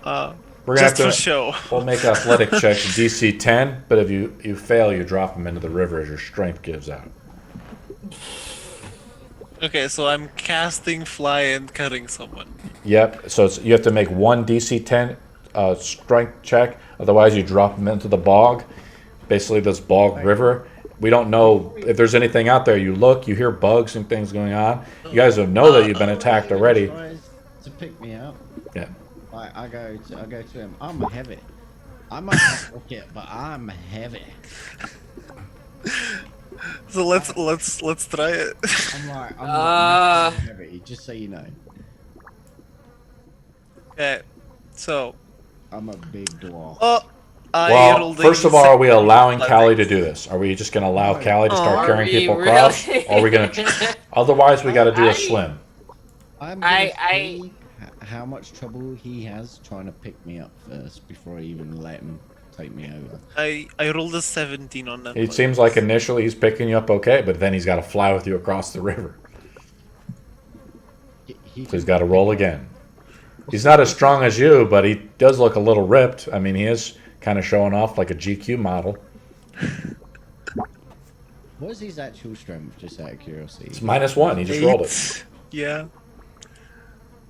We're gonna just have for to, show. we'll make athletic checks DC 10, but if you fail, you drop them into the river as your strength gives out. Okay, so I'm casting fly and cutting someone. Yep, so you have to make one DC 10 strength check, otherwise you drop them into the bog. Basically this bog river. We don't know if there's anything out there. You look, you hear bugs and things going on. You guys don't know that you've been attacked already. Tries to pick me up. Yeah. I go to him. I'm heavy. I might not look it, but I'm heavy. So let's try it. I'm like heavy, just so you know. Okay, so I'm a big dwarf. I Well, rolled a first of all, are we allowing athletics. Callie to do this? Are we just going to allow Callie to start Are carrying we people really? across? Or are we going to... Otherwise, we got to do a I- swim. I'm I- gonna see how much trouble he has trying to pick me up first before I even let him take me over. I rolled a 17 on that. It seems like initially he's picking you up okay, but then he's got to fly with you across the river. So he's got to roll again. He's not as strong as you, but he does look a little ripped. I mean, he is kind of showing off like a GQ model. What is his actual strength, just out of curiosity? It's -1. He just rolled it. Yeah.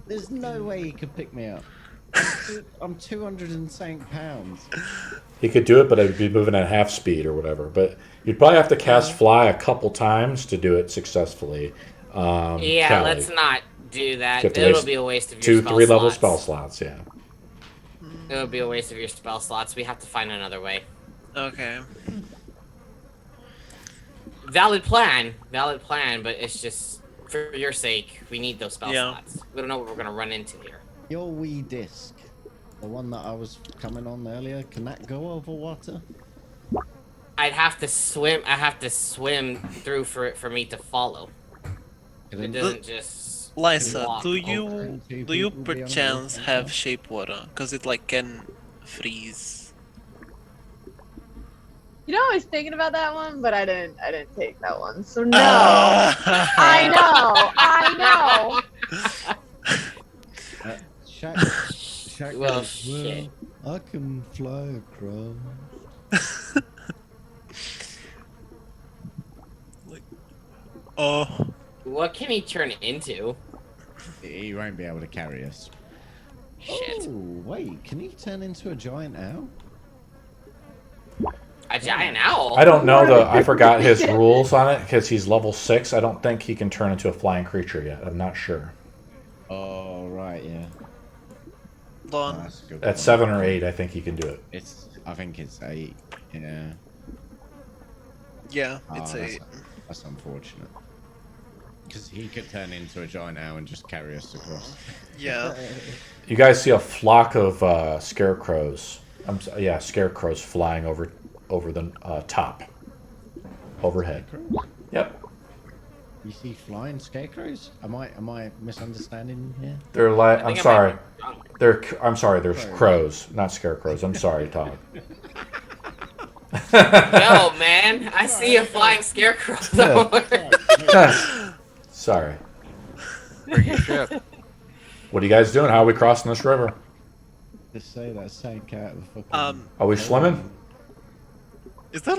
There's no way he could pick me up. I'm 200 and something pounds. He could do it, but I'd be moving at half speed or whatever. But you'd probably have to cast fly a couple times to do it successfully. Yeah, Callie. let's not do that. You have to It'll waste be a waste of your 2 spell 3-level slots. spell slots, yeah. It'll be a waste of your spell slots. We have to find another way. Okay. Valid plan, but it's just for your sake. We need those spell Yeah. slots. We don't know what we're gonna run into here. Your wee disc, the one that I was coming on earlier, can that go over water? I'd have to swim. I have to swim through for it for me to follow. It doesn't just. Lysa, walk do over. you perchance have shape water? Cause it like can freeze. You know, I was thinking about that one, but I didn't take that one. So no. I know. Shaq Well, goes, shit. I can fly across. Oh. What can he turn into? He won't be able to carry us. Shit. Oh, wait, can he turn into a giant owl? A giant owl. I don't know I forgot his rules on it because he's level 6. I don't think he can turn into a flying creature yet. I'm not sure. Oh, right, yeah. Hold on. That's a good At one. 7 or 8, I think he can do it. I think it's 8. Yeah. Yeah, Oh, it's that's, 8. that's unfortunate. Because he could turn into a giant owl and just carry us across. Yeah. You guys see a flock of scarecrows. Scarecrows flying over the top, overhead. Yep, You see flying scarecrows? Am I misunderstanding here? they're like. I I'm think I sorry. might be wrong. I'm sorry. There's crows, not scarecrows. I'm sorry, Todd. Yo, man, I see a flying scarecrow somewhere. Sorry. Bring your ship. What are you guys doing? How are we crossing this river? Just say that sank out of the fucking... Are we swimming? Is there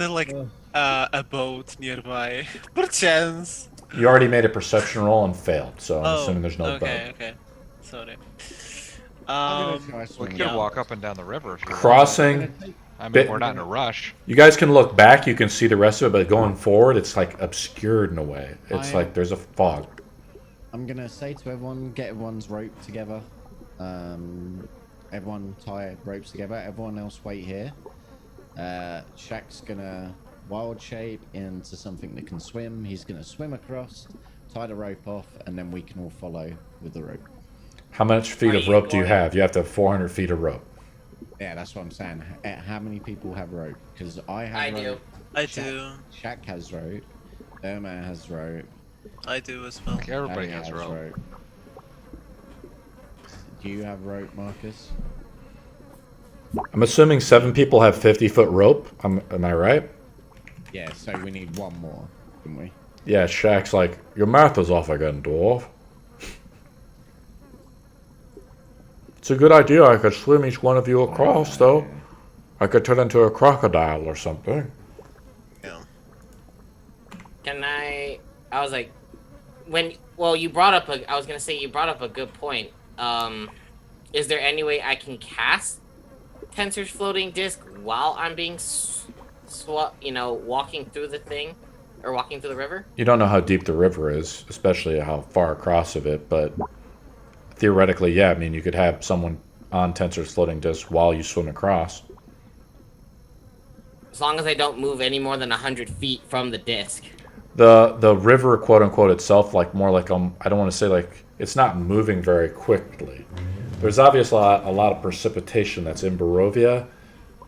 like a boat nearby? Perchance. You already made a perception roll and failed, so I'm Oh, assuming there's no okay, boat. okay. Sorry. I'm gonna Um, try We swimming. can Yeah. walk up and down the river if you want. Crossing. I mean, bit- we're not in a rush. You guys can look back. You can see the rest of it, but going forward, it's like obscured in a way. It's like there's a fog. I'm gonna say to everyone, get everyone's rope together. Everyone tie ropes together. Everyone else wait here. Shaq's gonna wild shape into something that can swim. He's gonna swim across, tie the rope off, and then we can all follow with the rope. How much feet Are of you rope do you going- have? You have to have 400 feet of rope. Yeah, that's what I'm saying. How many people have rope? Because I have I rope. do. I do. Shaq has rope. Daerma has rope. I do as well. Okay, everybody Danny has rope. Do you have rope, Marcus? I'm assuming 7 people have 50-foot rope. Am I right? Yeah, so we need one more, don't we? Yeah, Shaq's like, your math is off again, dwarf. It's a good idea. I could swim each one of you across, though. I could turn into a crocodile or something. Yeah. Can I was like, you brought up I was gonna say you brought up a good point. Is there any way I can cast Tensor's floating disc while I'm being walking through the thing or walking through the river? You don't know how deep the river is, especially how far across of it, but theoretically, yeah, I mean, you could have someone on Tensor's floating disc while you swim across. As long as I don't move any more than 100 feet from the disc. The river, quote unquote, itself, like more like I don't want to say like it's not moving very quickly. There's obviously a lot of precipitation that's in Barovia,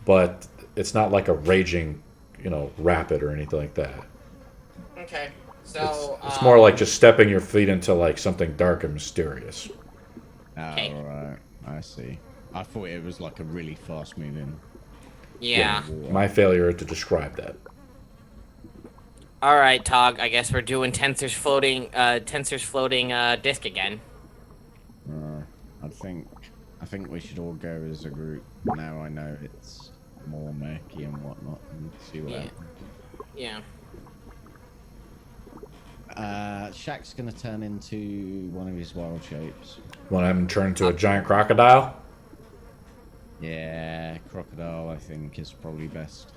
but it's not like a raging, rapid or anything like that. Okay. So It's more like just stepping your feet into like something dark and mysterious. Oh, Okay. right. I see. I thought it was like a really fast moving. yeah. My failure to describe that. All right, Tog. I guess we're doing Tensor's floating disc again. I think we should all go as a group. Now I know it's more murky and whatnot, and see what Yeah. happens. Yeah. Shaq's gonna turn into one of his wild shapes. You want to have him turn into a giant crocodile? Yeah, crocodile I think is probably best.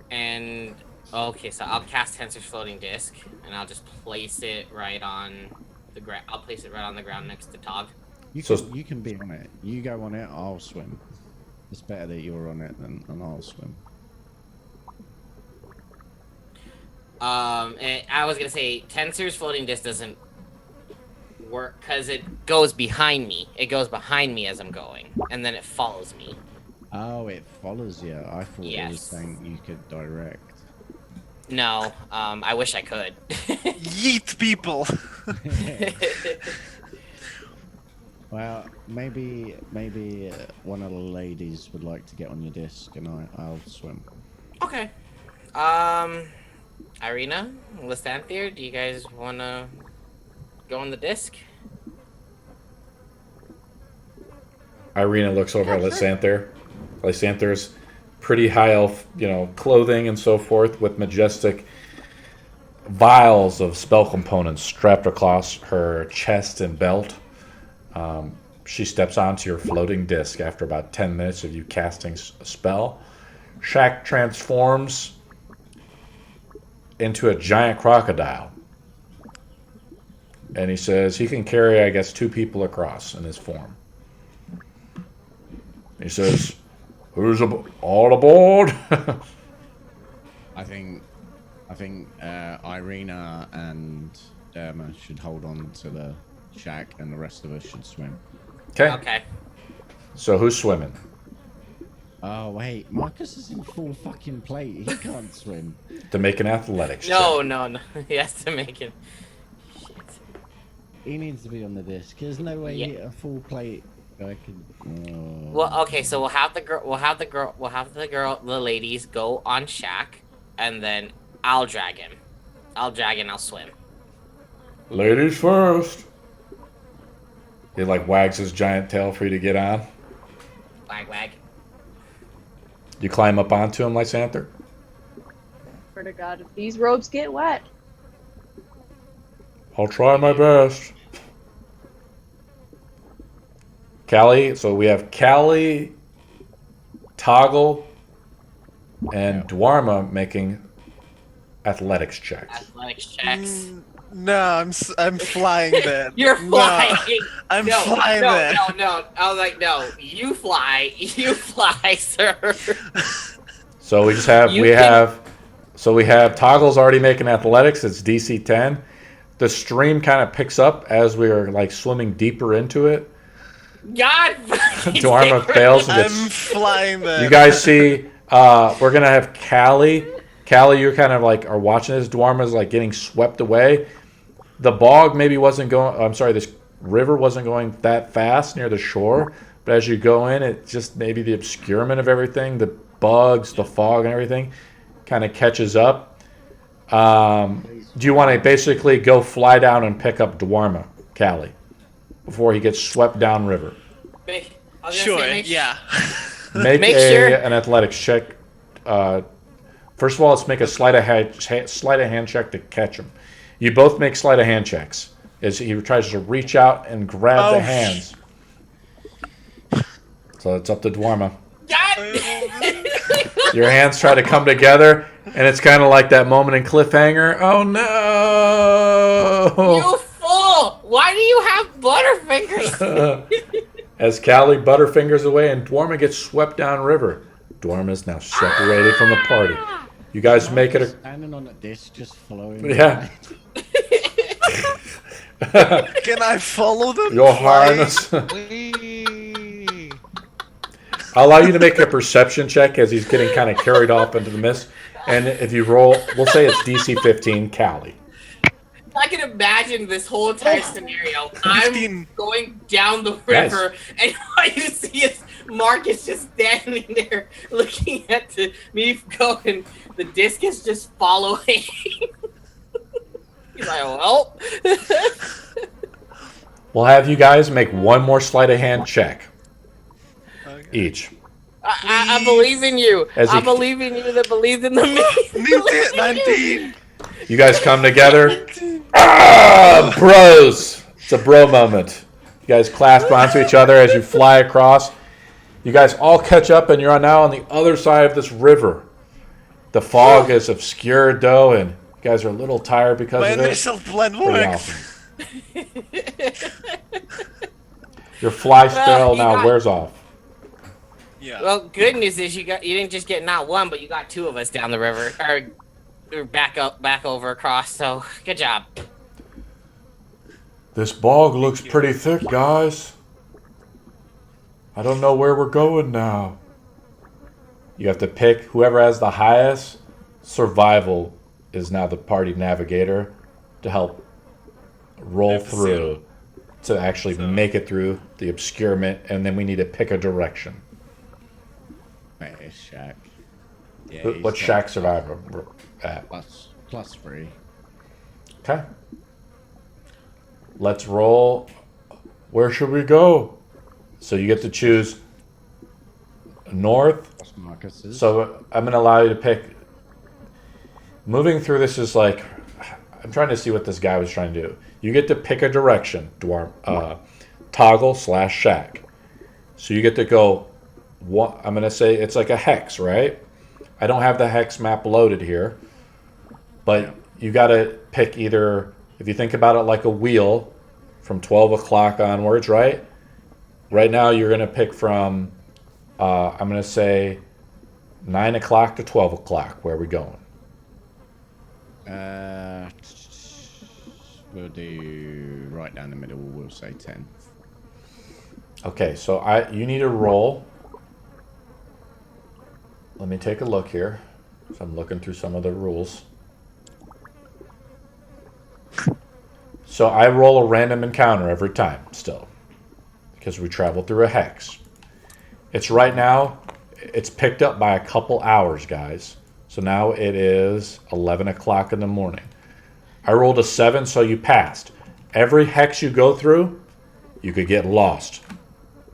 And okay, so I'll cast Tensor's floating disc, and I'll just place it right on the ground. I'll place it right on the ground next to Tog. You can be on it. You go on it, I'll swim. It's better that you're on it than I'll swim. And I was gonna say Tensor's floating disc doesn't work because it goes behind me. It goes behind me as I'm going, and then it follows me. Oh, it follows you. I thought it was Yes. saying you could direct. No, I wish I could. Yeet people. Well, maybe one of the ladies would like to get on your disc, and I'll swim. Okay. Irina, Lysanthier, do you guys wanna go on the disc? Irina looks over at Lysanther. Lysanther's pretty high elf, clothing and so forth, with majestic vials of spell components strapped across her chest and belt. She steps onto your floating disc after about 10 minutes of you casting a spell. Shaq transforms into a giant crocodile. And he says he can carry, I guess, 2 people across in his form. He says, "Who's all aboard?" I think Irina and Daerma should hold on to the shack, and the rest of us should swim. Okay. Okay. So who's swimming? Oh wait, Marcus is in full fucking plate. He can't swim. To make an athletics No, check. no. He has to make it. He needs to be on the disc. There's no way Yeah. a full plate. I could. Oh. Well, okay. So we'll have the ladies go on Shaq, and then I'll drag him. I'll swim. Ladies first. He wags his giant tail for you to get on. Wag wag. You climb up onto him, Lysanther. Swear to God, if these robes get wet. I'll try my best. Callie, so we have Callie, Toggle, and Daerma making athletics checks. Athletics checks. No, I'm flying there. You're No, flying. I'm no, flying no, there. No. I was like, no. You fly, sir. So we just have You we can- have so we have Toggle's already making athletics. It's DC 10. The stream kind of picks up as we are swimming deeper into it. God. Daerma fails and I'm gets. flying there. You guys see, we're gonna have Callie. Callie, you're kind of are watching this. Daerma's getting swept away. The bog maybe wasn't going. I'm sorry, this river wasn't going that fast near the shore. But as you go in, it just maybe the obscurement of everything, the bugs, the fog, and everything, kind of catches up. Do you want to basically go fly down and pick up Daerma, Callie, before he gets swept downriver? Sure, yeah. Make Make sure- an athletics check. First of all, let's make a sleight of hand check to catch him. You both make sleight of hand checks as he tries to reach out and grab the Oh. hands. So it's up to Daerma. God. Your hands try to come together, and it's kind of like that moment in Cliffhanger. Oh no! You fool! Why do you have butterfingers? As Callie butterfingers away and Daerma gets swept downriver. Daerma is now separated from the party. You guys make it a... Standing on a disc, just flowing. Yeah. Can I follow them? Your Flying? harness. Whee! I'll allow you to make a perception check as he's getting kind of carried off into the mist. And if you roll, we'll say it's DC 15, Callie. I can imagine this whole entire scenario. I'm 15. going down the river, and all you see is Marcus just standing there looking at me going. The disc is just following. He's like, well. We'll have you guys make one more sleight of hand check. Okay. Each. I believe in you. As I he- believe in you that believes in me. 19! You guys come together. Ah, bros! It's a bro moment. You guys clasp onto each other as you fly across. You guys all catch up, and you're now on the other side of this river. The fog is obscured, though, and you guys are a little tired because My of it. initial plan Pretty worked. awesome. Your fly spell you now got- wears off. Yeah. Well, good news is you didn't just get not one, but you got two of us down the river or back over across. So good job. This bog looks pretty thick, guys. I don't know where we're going now. You have to pick whoever has the highest survival is now the party navigator to help roll Have to through to actually So- make it through the obscurement, and then we need to pick a direction. Wait, it's Shaq. Yeah, What's he's got Shaq survival at? plus 3. Okay. Let's roll. Where should we go? So you get to choose north. Plus Marcus's. So I'm going to allow you to pick. Moving through this is like, I'm trying to see what this guy was trying to do. You get to pick a direction, toggle/shack. So you get to go. I'm going to say it's like a hex, right? I don't have the hex map loaded here, but you got to pick either. If you think about it like a wheel, from 12 o'clock onwards, right? Right now you're going to pick from. I'm going to say 9 o'clock to 12 o'clock. Where are we going? We'll do right down the middle. We'll say 10. Okay, so you need to roll. Let me take a look here. So I'm looking through some of the rules. So I roll a random encounter every time still, because we travel through a hex. It's right now, it's picked up by a couple hours, guys. So now it is 11 o'clock in the morning. I rolled a 7, so you passed. Every hex you go through, you could get lost.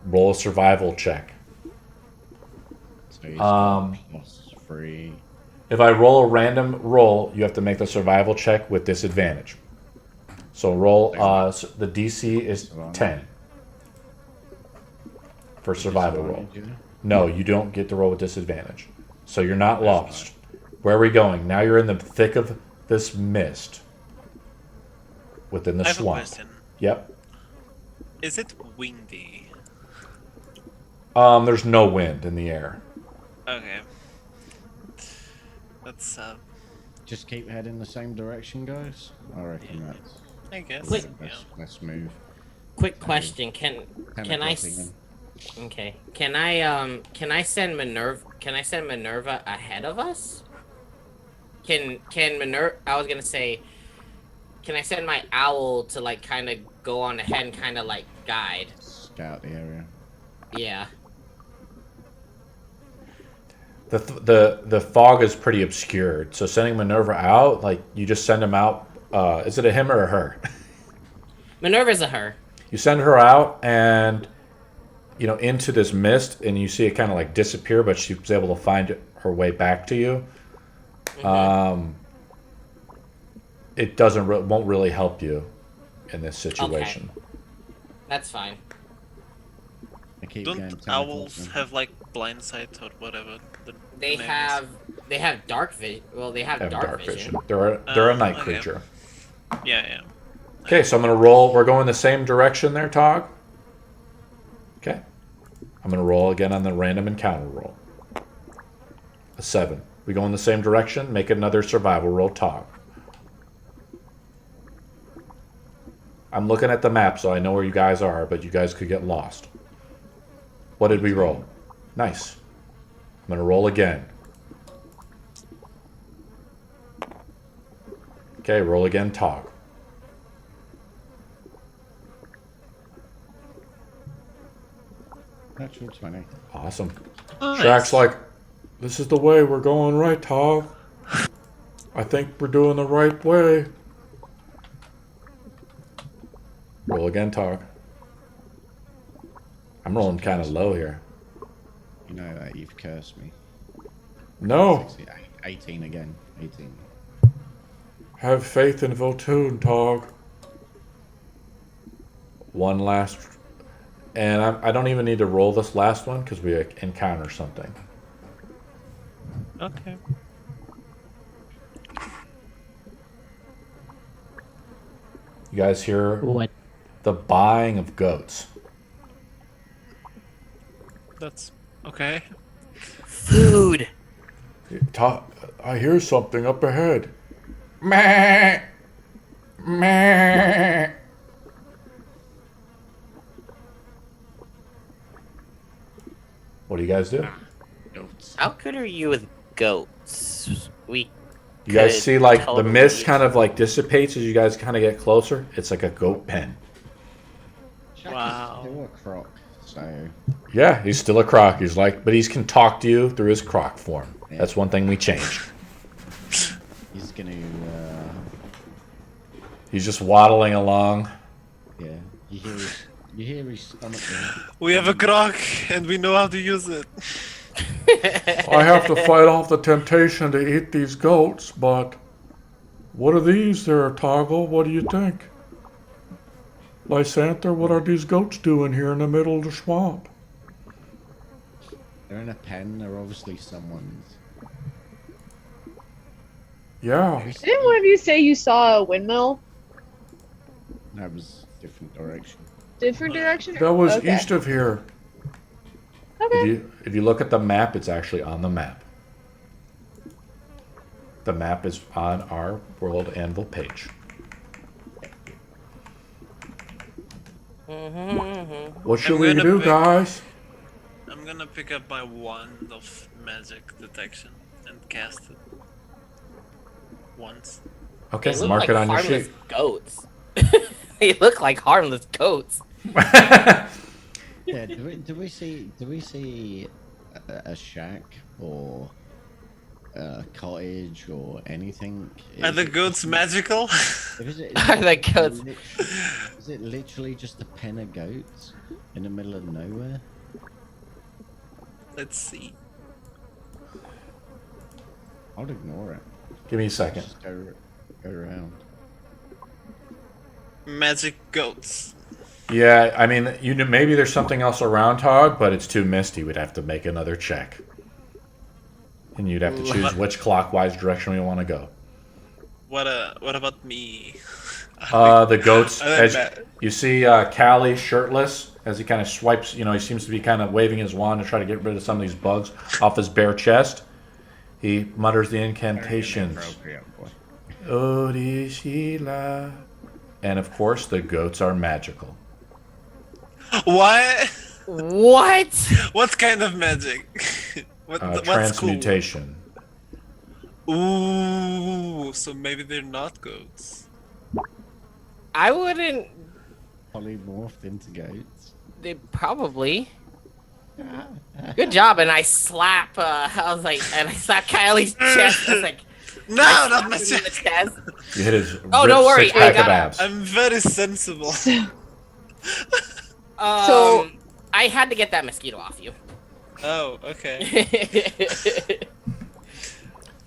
Roll a survival check. So he's got plus 3. If I roll a random roll, you have to make the survival check with disadvantage. So roll, the DC is 10 for survival roll. No, you don't get to roll with disadvantage. So you're not lost. Where are we going? Now you're in the thick of this mist. Within the I have a swamp. question. Yep. Is it windy? There's no wind in the air. Okay. That's Just keep heading the same direction, guys. I reckon that's I guess. Wait. Yeah. best move. Quick question: Can I? Okay. Can I send Minerva? Can I send Minerva ahead of us? Can Minerva? I was gonna say, can I send my owl to like kind of go on ahead and kind of like guide? Scout the area. Yeah. The fog is pretty obscured, so sending Minerva out, like you just send him out. Is it a him or a her? Minerva's a her. You send her out and into this mist, and you see it kind of like disappear, but she's able to find her way back to you. Mm-hmm. It won't really help you in this situation. Okay. That's fine. I keep going Don't 10 owls o'clock have like blind sight or whatever? They have dark vision. Well, they have Have dark vision. They're a night okay. creature. Yeah. Okay, so I'm gonna roll. We're going the same direction there, Tog. Okay. I'm gonna roll again on the random encounter roll. A 7. We go in the same direction. Make another survival roll, Tog. I'm looking at the map, so I know where you guys are, but you guys could get lost. What did we roll? Nice. I'm gonna roll again. Okay, roll again, Tog. Natural 20. Awesome. Nice. Shaq's like, this is the way. We're going right, Tog. I think we're doing the right way. Roll again, Tog. I'm rolling kind of low here. You know that you've cursed me. No. 18 again. 18. Have faith in Votoon, Tog. One last... And I don't even need to roll this last one because we encounter something. Okay. You guys hear What? the buying of goats. That's okay. Food. I hear something up ahead. Meh. Meh. What do you guys do? Goats. How good are you with goats? We. You guys could see like the totally mist use- kind of like dissipates as you guys kind of get closer. It's like a goat pen. Shaq Wow. is still a croc, so Yeah, he's still a croc. He's like, but he can talk to you through his croc form. Yeah. That's one thing we changed. he's gonna. He's just waddling along. Yeah. You hear his stomach. We have a croc and we know how to use it. I have to fight off the temptation to eat these goats, but what are these there, Toggle? What do you think? Lysanther, what are these goats doing here in the middle of the swamp? They're in a pen. They're obviously someone's. Yeah. Didn't one of you say you saw a windmill? That was different direction. Different direction? That was Okay. east of here. Okay. If you look at the map, it's actually on the map. The map is on our World Anvil page. What should I'm we gonna do, pick- guys? I'm gonna pick up my wand of magic detection and cast it once. Okay, They look mark like it on your harmless sheet. goats. They look like harmless goats. Yeah. Do we see a shack or a cottage or anything? Are the goats magical? Is Are the goats- Is it literally just a pen of goats in the middle of nowhere? Let's see. I'll ignore it. Give me a second. Just go around. Magic goats. Yeah, I mean, maybe there's something else around Todd, but it's too misty. We'd have to make another check. And you'd have to choose which clockwise direction we want to go. What about me? The goats, I like as that. you see Callie shirtless, as he kind of swipes, he seems to be kind of waving his wand to try to get rid of some of these bugs off his bare chest. He mutters the incantations. Odishila. And of course, the goats are magical. What? What? What kind of magic? What's Transmutation. cool? Ooh, so maybe they're not goats. I wouldn't. Polymorphed into goats. They probably. Good job, and I slap. And I slap Kylie's chest. I was like, No, not my in the chest. chest. You hit his Oh, don't worry, six-pack I got of abs. I'm very sensible. So- I had to get that mosquito off you. Oh, okay.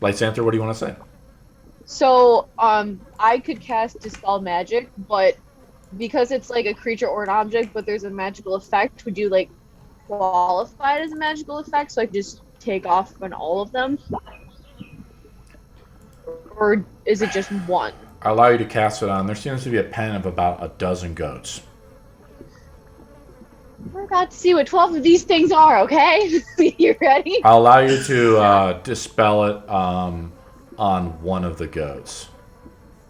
Lysanther, what do you want to say? So, I could cast Dispel Magic, but because it's like a creature or an object, but there's a magical effect, would you like qualify it as a magical effect so I could just take off on all of them? Or is it just one? I allow you to cast it on. There seems to be a pen of about a dozen goats. We're about to see what 12 of these things are, okay? You ready? I'll allow you to dispel it on one of the goats.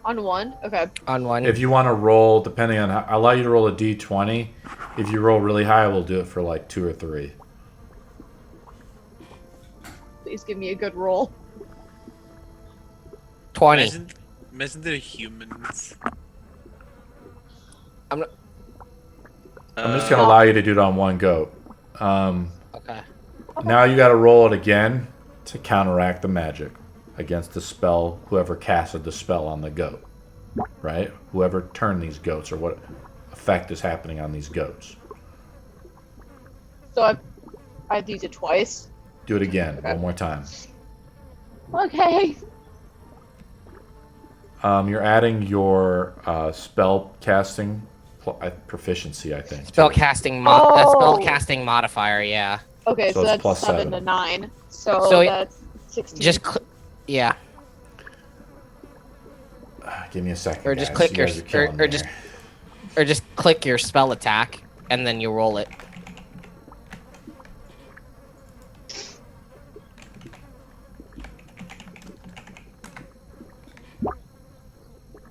On one? Okay. On one. If you want to roll, depending on how, I'll allow you to roll a d20. If you roll really high, we'll do it for like 2 or 3. Please give me a good roll. 20. Imagine they're humans. I'm not- I'm just going to allow you to do it on one goat. Okay. Now you got to roll it again to counteract the magic against the spell. Whoever casted the spell on the goat, right? Whoever turned these goats, or what effect is happening on these goats. So I have to use it twice. Do it again, one more time. Okay. You're adding your spell casting proficiency, I think. Spell to it. casting modifier, yeah. Okay, So so it's that's plus 7 7. to 9. So, So that's 16. Just yeah. Give me a second. Or just guys. click You your guys are killing me here. or just click your spell attack and then you roll it.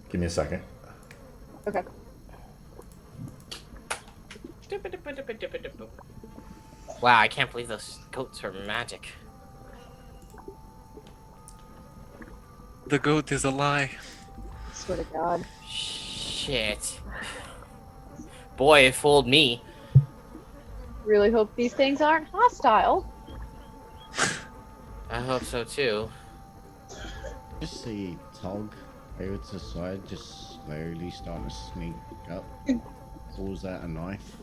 Give me a second. Okay. Wow, I can't believe those goats are magic. The goat is a lie. Swear to God. Shit. Boy, it fooled me. Really hope these things aren't hostile. I hope so too. Just see Tog over to the side, just slowly starting to sneak up. Pulls out a knife.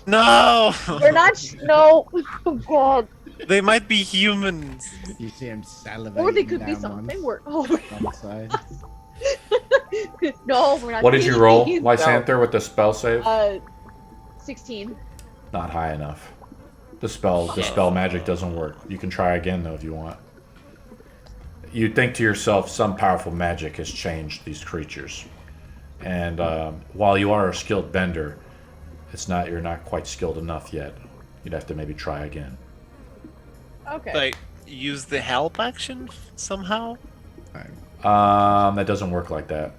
No! We're not. No. Oh God. They might be humans. You see him salivating. Or they could be down something. one We're. side. No, we're not. What did you doing roll, these. Lysanther, with the spell save? 16. Not high enough. The spell magic doesn't work. You can try again though if you want. You think to yourself, some powerful magic has changed these creatures, and while you are a skilled bender, you're not quite skilled enough yet. You'd have to maybe try again. Okay. Like, use the help action somehow? That doesn't work like that.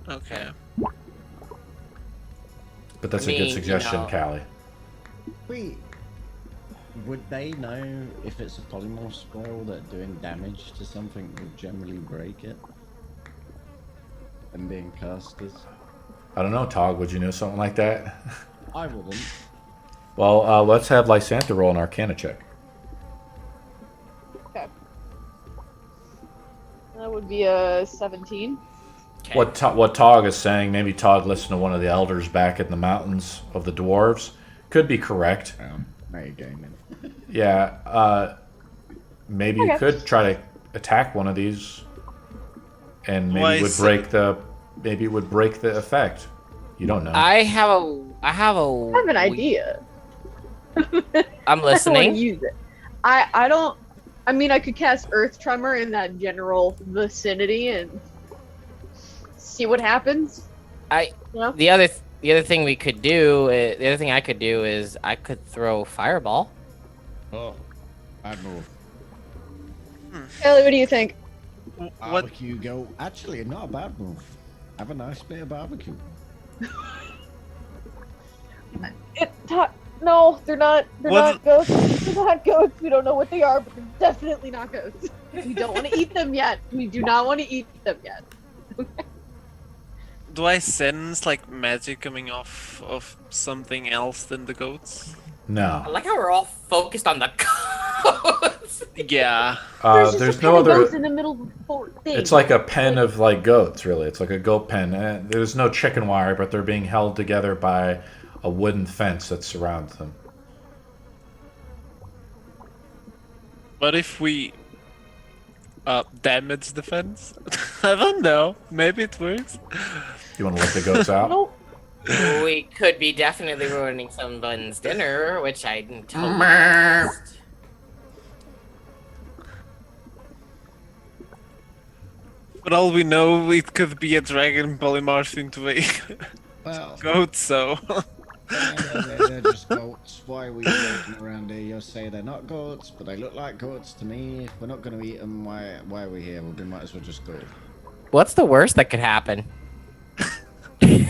Okay. But that's I a good mean, suggestion, you know- Callie. Wait, would they know if it's a polymorph spell that doing damage to something would generally break it? And being casters? I don't know, Tog. Would you know something like that? I wouldn't. Well, let's have Lysanther roll an Arcana check. Okay. That would be a 17. Okay. What Tog is saying, maybe Tog listened to one of the elders back in the mountains of the dwarves. Could be correct. Now you're gaming. Yeah, maybe you Okay. could try to attack one of these, and maybe Why it would so- break the effect. You don't know. I have a I have an idea. I'm I don't want listening. to use it. I don't. I mean, I could cast Earth Tremor in that general vicinity and see what happens. You know? The other thing we could do, the other thing I could do is I could throw fireball. Oh, bad move. Ellie, what do you think? What? Barbecue go. Actually, not a bad move. Have a nice bit of barbecue. No, they're not. They're What- not ghosts. They're not ghosts. We don't know what they are, but they're definitely not ghosts. We don't want to eat them yet. We do not want to eat them yet. Do I sense like magic coming off of something else than the goats? I No. like how we're all focused on the goats. Yeah. There's There's just no a pen of ghosts other. in the middle of the whole thing. It's like a pen of like goats, really. It's like a goat pen. There's no chicken wire, but they're being held together by a wooden fence that surrounds them. What if we damage the fence? I don't know. Maybe it works. You want to let the goats out? Nope. We could be definitely ruining someone's dinner, which I totally missed. For all we know, it could be a dragon polymorphed into a Well, goat, so. they're just goats. Why are we walking around here? You'll say they're not goats, but they look like goats to me. If we're not going to eat them, why are we here? Well, we might as well just go. What's the worst that could happen? I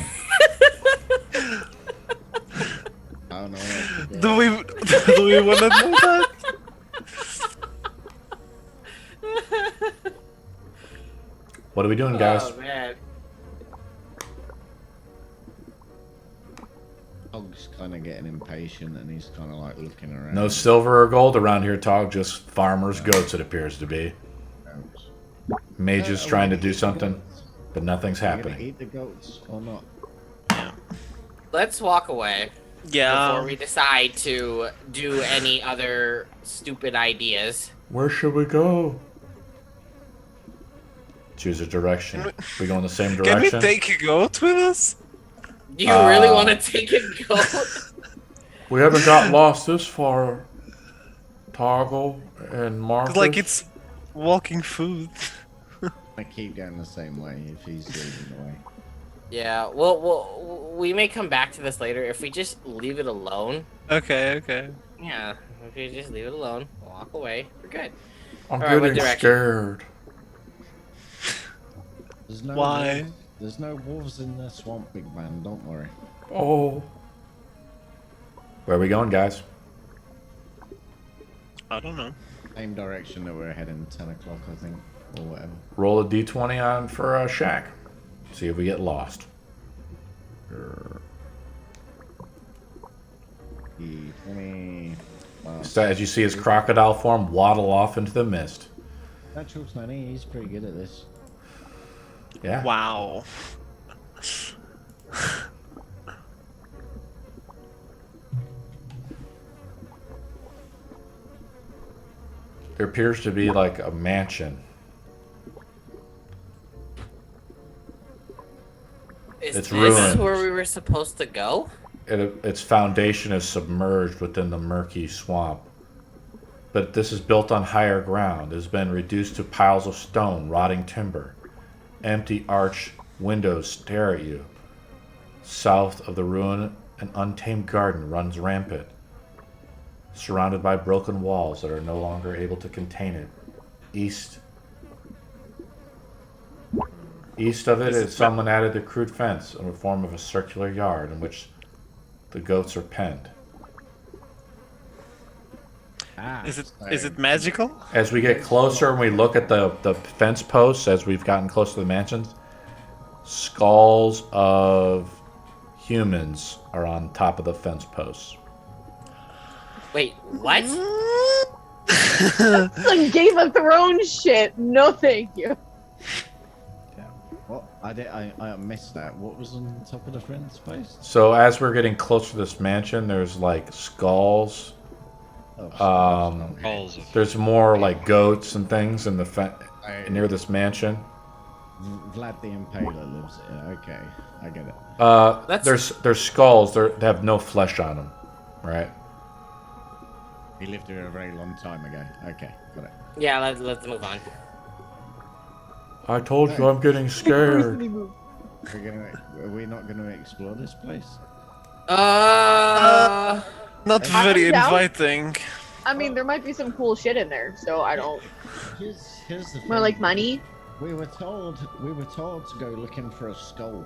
don't know. what to Do we want to know that? What are we doing, guys? Oh man. Dog's kind of getting impatient and he's kind of like looking around. No silver or gold around here, Tog. Just farmers' goats, it appears to be. Mages trying to do something, but nothing's Are you gonna happening. eat the goats or not? Let's walk away Yeah. before we decide to do any other stupid ideas. Where should we go? Choose a direction. We go in the same Can we direction? take a goat with us? Do you really want to take a goat? We haven't got lost this far, Toggle and Marcus. 'Cause, like, it's walking food. I keep going the same way if he's leading the way. Yeah, well, we may come back to this later. If we just leave it alone, Okay, okay. yeah, if we just leave it alone, walk away, we're good. I'm Alright, what getting direction? scared. There's no Why? wolves. There's no wolves in the swamp, big man. Don't worry. Oh. Where are we going, guys? I don't know. Same direction that we're heading. 10 o'clock, I think, or whatever. Roll a d20 on for a shack. See if we get lost. D20. So as you see his crocodile form waddle off into the mist. Natural 20. He's pretty good at this. Yeah. Wow. There appears to be like a mansion. Is It's this ruined. where we were supposed to go? Its foundation is submerged within the murky swamp. But this is built on higher ground. It has been reduced to piles of stone, rotting timber. Empty arch windows stare at you. South of the ruin, an untamed garden runs rampant, surrounded by broken walls that are no longer able to contain it. East of it is someone added the crude fence in the form of a circular yard in which the goats are penned. Is it magical? As we get closer and we look at the fence posts, as we've gotten close to the mansions, skulls of humans are on top of the fence posts. Wait, what? Some Game of Thrones shit. No, thank you. What? I missed that. What was on top of the fence post? So as we're getting closer to this mansion, there's like skulls. Balls of There's more like goats and things in the near this mansion. Vlad the Impaler lives here. Okay, I get it. There's skulls. They have no flesh on them, right? He lived here a very long time ago. Okay, got it. Yeah, let's move on. I told you I'm getting scared. Are we not going to explore this place? Not I'm very down. inviting. I mean, there might be some cool shit in there, so I don't. Here's the thing. More like money. We were told to go looking for a skull,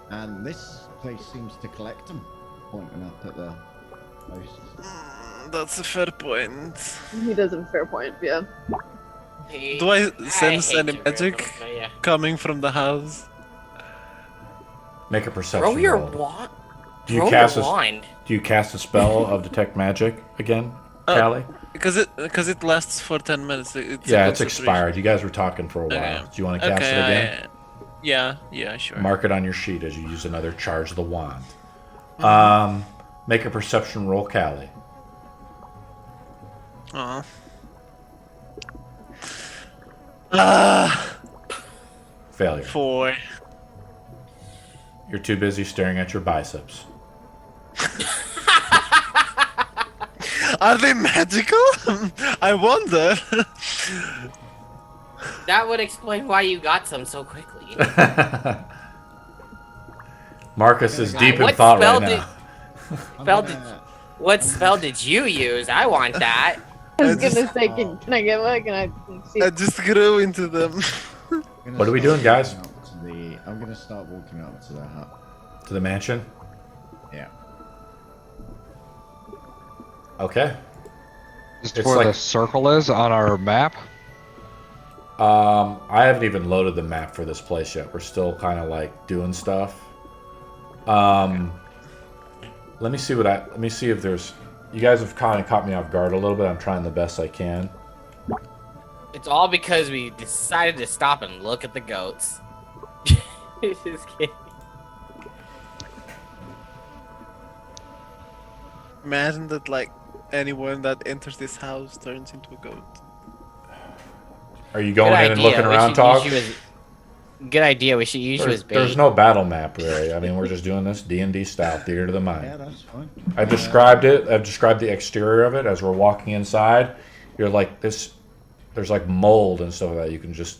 and this place seems to collect them. Pointing up at the posts. That's a fair point. He does have a fair point. Yeah. Do I sense hate any to magic real, but yeah. coming from the house? Make a perception Throw your roll. wand. Do you Throw cast your a wand. Do you cast a spell of detect magic again, Callie? Because it lasts for 10 minutes. It's a Yeah, it's concentration. expired. You guys were talking for a while. Okay. Do you want to cast it again? Yeah, sure. Mark it on your sheet as you use another charge of the wand. Make a perception roll, Callie. Aw. Failure. 4. You're too busy staring at your biceps. Are they magical? I wonder. That would explain why you got some so quickly. Marcus is deep in What thought spell right did- now. Spell did, what spell did you use? I want that. I was I just- gonna say, can I get one? Can I see? I just grew into them. What are we doing, guys? I'm gonna start walking up to the hut. To the mansion? Yeah. Okay. Just It's where like- the circle is on our map. I haven't even loaded the map for this place yet. We're still kind of like doing stuff. Let me see if there's. You guys have kind of caught me off guard a little bit. I'm trying the best I can. It's all because we decided to stop and look at the goats. Just kidding. Imagine that, like, anyone that enters this house turns into a goat. Are you going in and looking around, Tog? Good idea. We should use you as bait. There's no battle map, really. I mean, we're just doing this D&D style, theater to the mind. Yeah, that's fine. I've described it. I've described the exterior of it as we're walking inside. You're like this. There's like mold and stuff like that. You can just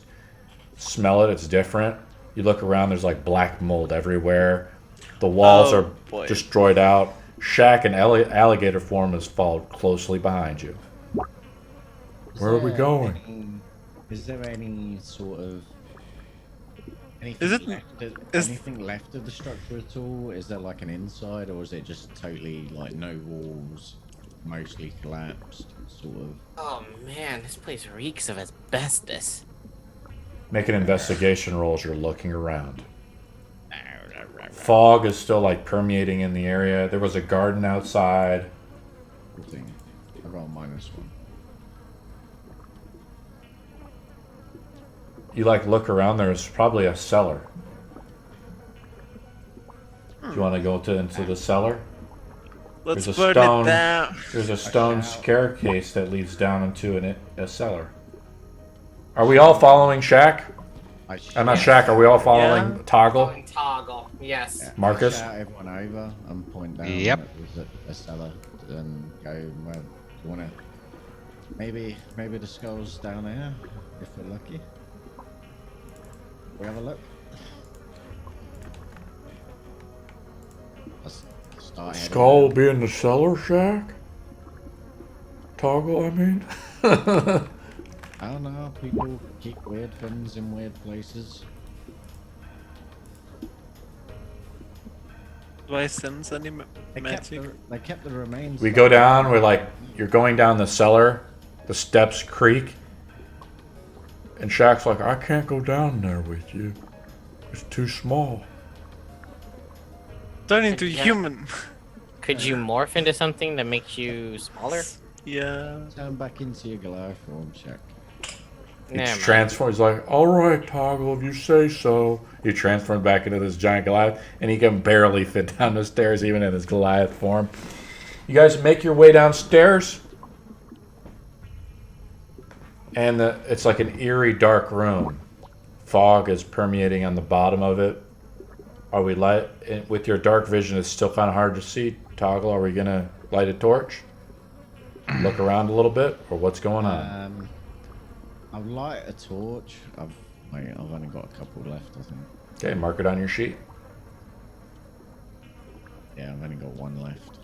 smell it. It's different. You look around. There's like black mold everywhere. The walls are destroyed out. Shack and alligator form is followed closely behind you. Where are we going? Is there any sort of Anything left of the structure at all? Is there like an inside, or is it just totally like no walls, mostly collapsed, sort of? Oh man, this place reeks of asbestos. Make an investigation roll as you're looking around. Fog is still like permeating in the area. There was a garden outside. Good thing. I got a -1. You like look around. There's probably a cellar. Do you want to go into the cellar? Let's There's a burn stone- it down. There's a stone staircase that leads down into a cellar. Are we all following Shack? I'm not Shack. Are we all following Toggle? Toggle. Yes. Yeah. Marcus? Shout everyone over and point down. Yep. That there's a cellar and go. Well, do you wanna? Maybe the skull's down there if we're lucky. We have a look. Let's start heading Skull will down. be in the cellar, Shack? Toggle, I mean? I don't know. People keep weird things in weird places. Do I sense any magic? They kept the remains. We go down, you're going down the cellar, the steps creak, and Shack's like, I can't go down there with you. It's too small. Turn into Yeah. human. Could you morph into something that makes you smaller? Yeah. Turn back into your Goliath form, check. He Never mind. transforms, he's like, alright, Toggle, if you say so. He transforms back into this giant Goliath, and he can barely fit down the stairs even in his Goliath form. You guys make your way downstairs. And it's like an eerie, dark room. Fog is permeating on the bottom of it. Are we with your dark vision, it's still kind of hard to see. Toggle, are we going to light a torch? Look around a little bit? Or what's going on? I'll light a torch. I've only got a couple left, I think. Okay, mark it on your sheet. Yeah, I've only got one left.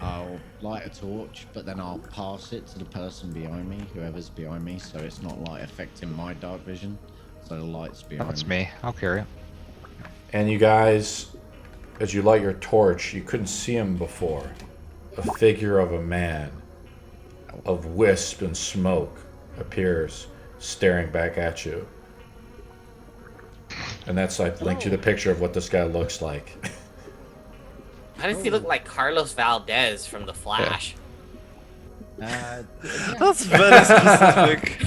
I'll light a torch, but then I'll pass it to the person behind me, whoever's behind me, so it's not like affecting my dark vision. So the light's behind That's me. I'll carry it. And you guys, as you light your torch, you couldn't see him before. A figure of a man, of wisp and smoke, appears, staring back at you. And that's like linked you the picture of what this guy looks like. How does he look like Carlos Valdez from The Flash? Yeah. That's very specific.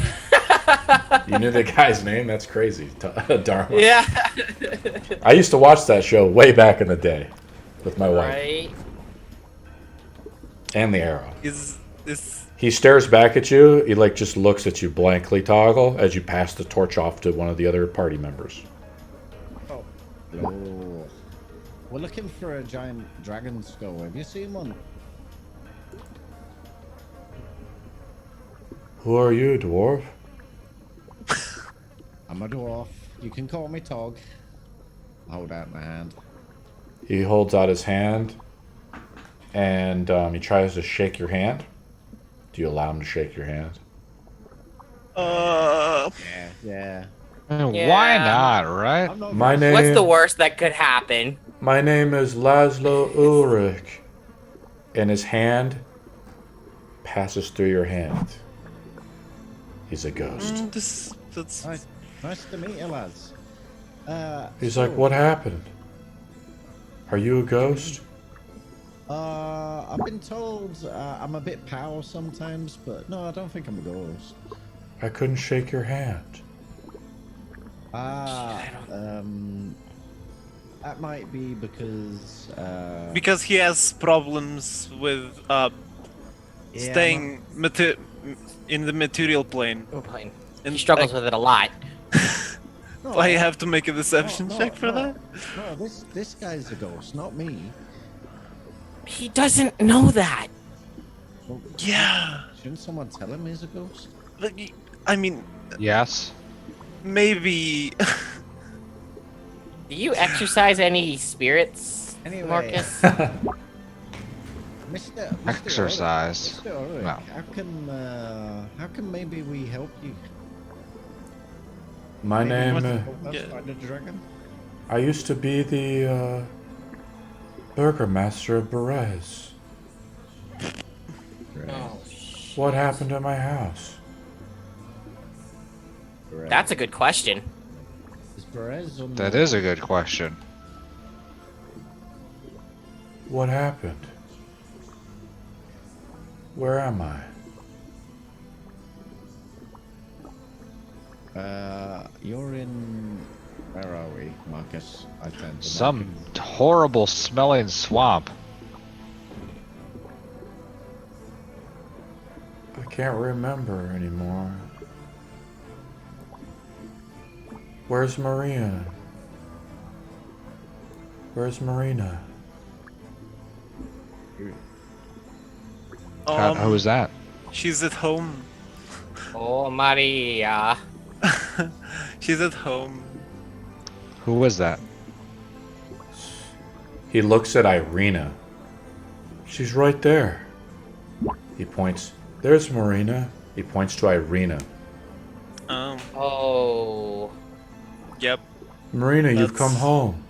You knew the guy's name? That's crazy. Daerma. Yeah. I used to watch that show way back in the day with my wife. Right. And the Arrow. Is He stares back at you. He just looks at you blankly, Toggle, as you pass the torch off to one of the other party members. Oh. We're looking for a giant dragon skull. Have you seen one? Who are you, dwarf? I'm a dwarf. You can call me Tog. Hold out my hand. He holds out his hand, and he tries to shake your hand. Do you allow him to shake your hand? Yeah. Why not, right? I'm not My name. What's the worst that could happen? My name is Lazlo Ulrich, and his hand passes through your hand. He's a ghost. That's Nice to meet you, lads. He's like, what happened? Are you a ghost? I've been told I'm a bit power sometimes, but no, I don't think I'm a ghost. I couldn't shake your hand. That might be because Because he has problems with staying in the material plane. Plane. And He struggles with it a lot. no, Do I have to make a deception check for that? No, this guy's a ghost, not me. He doesn't know that. Well, Yeah. shouldn't someone tell him he's a ghost? Like, I mean, Yes. maybe. Do you exercise any spirits, Anyway. Marcus? Mr. Exercise. Ulrich, Mr. Ulrich, No. how can maybe we help you? My Maybe name. you want to help us Yeah. find a dragon? I used to be the Burgomaster of Berez. Oh, What happened to my house? Berez. that's a good question. Is Berez on That the- is a good question. What happened? Where am I? You're in. Where are we, Marcus? I tend to Some horrible smelling swamp. I can't remember anymore. Where's Marina? Where's Marina? Who's that? She's at home. Oh, Maria. She's at home. Who was that? He looks at Irina. She's right there. He points. There's Marina. He points to Irina. Oh. Yep. Marina, you've That's- come home.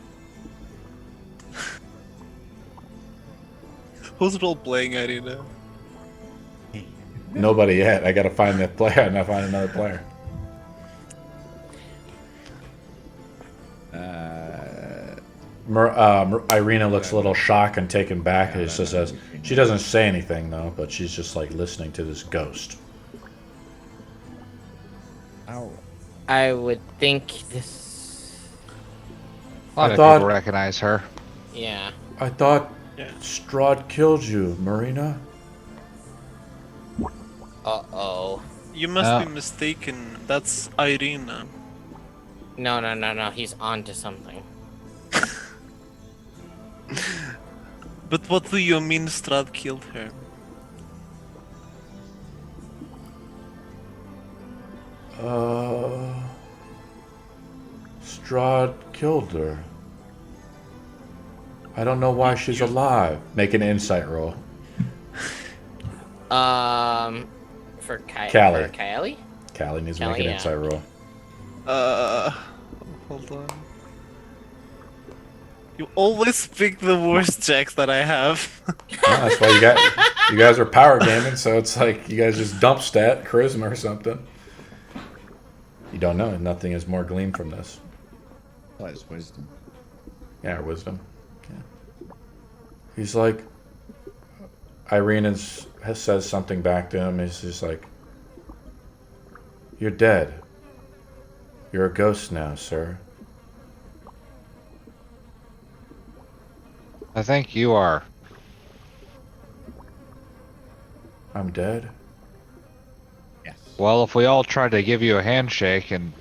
Who's role playing Arena? Nobody yet. I gotta find that player and I find another player. Irina looks a little shocked and taken back. It just says she doesn't say anything though, but she's just like listening to this ghost. Ow. I would think this. A lot I of thought- people recognize her. Yeah. I thought Yeah. Strahd killed you, Marina. Uh-oh. You must No. be mistaken. That's Irina. No. He's on to something. But what do you mean Strahd killed her? Strahd killed her. I don't know why she's alive. Make an insight roll. For Callie. For Callie? Callie needs to Callie, make an yeah. insight roll. Hold on. You always pick the worst checks that I have. Well, that's why you guys are power gaming, so it's like you guys just dump stat charisma or something. You don't know. Nothing is more gleaned from this. Oh, it's wisdom. Yeah, or wisdom. Yeah. He's like, Irina says something back to him. He's just like, "You're dead. You're a ghost now, sir." I think you are. I'm dead. Yes. Well, if we all tried to give you a handshake, and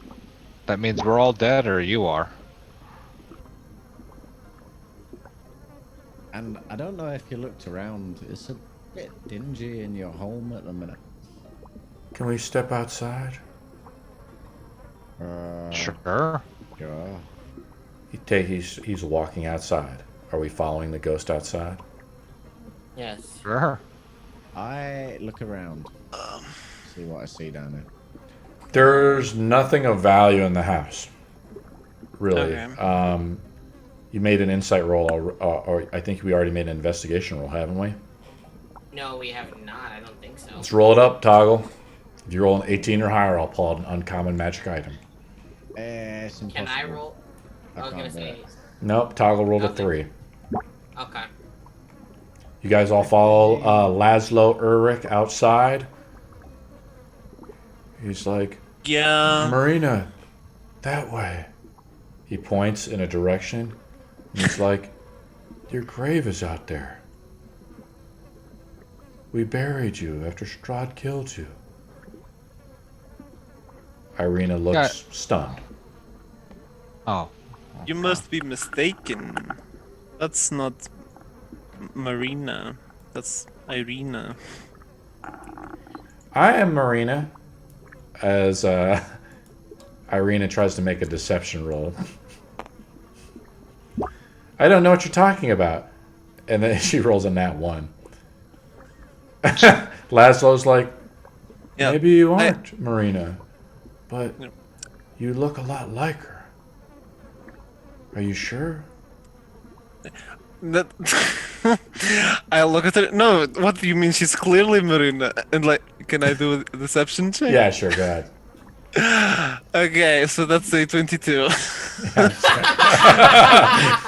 that means we're all dead, or you are. And I don't know if you looked around. It's a bit dingy in your home at the minute. Can we step outside? Sure. Sure. He's walking outside. Are we following the ghost outside? Yes. Sure. I look around. See what I see down there. There's nothing of value in the house. Really. Okay. You made an insight roll, or I think we already made an investigation roll, haven't we? No, we have not. I don't think so. Let's roll it up, Toggle. If you roll an 18 or higher, I'll pull out an uncommon magic item. It's impossible. Can I roll? I was can't gonna do say. it. Nope, Toggle rolled a Nothing. 3. Okay. You guys all follow Lazlo Ulrich outside. He's like, Yeah. Marina, that way. He points in a direction. And he's like, your grave is out there. We buried you after Strahd killed you. Irina looks stunned. Oh. You must be mistaken. That's not Marina. That's Irina. I am Marina. As Irina tries to make a deception roll. I don't know what you're talking about. And then she rolls a nat 1. Lazlo's like, Yeah. maybe you aren't Marina, but Yeah. you look a lot like her. Are you sure? That I look at her. No, what do you mean? She's clearly Marina. And like, can I do a deception check? Yeah, sure, go ahead. Okay, so that's a 22.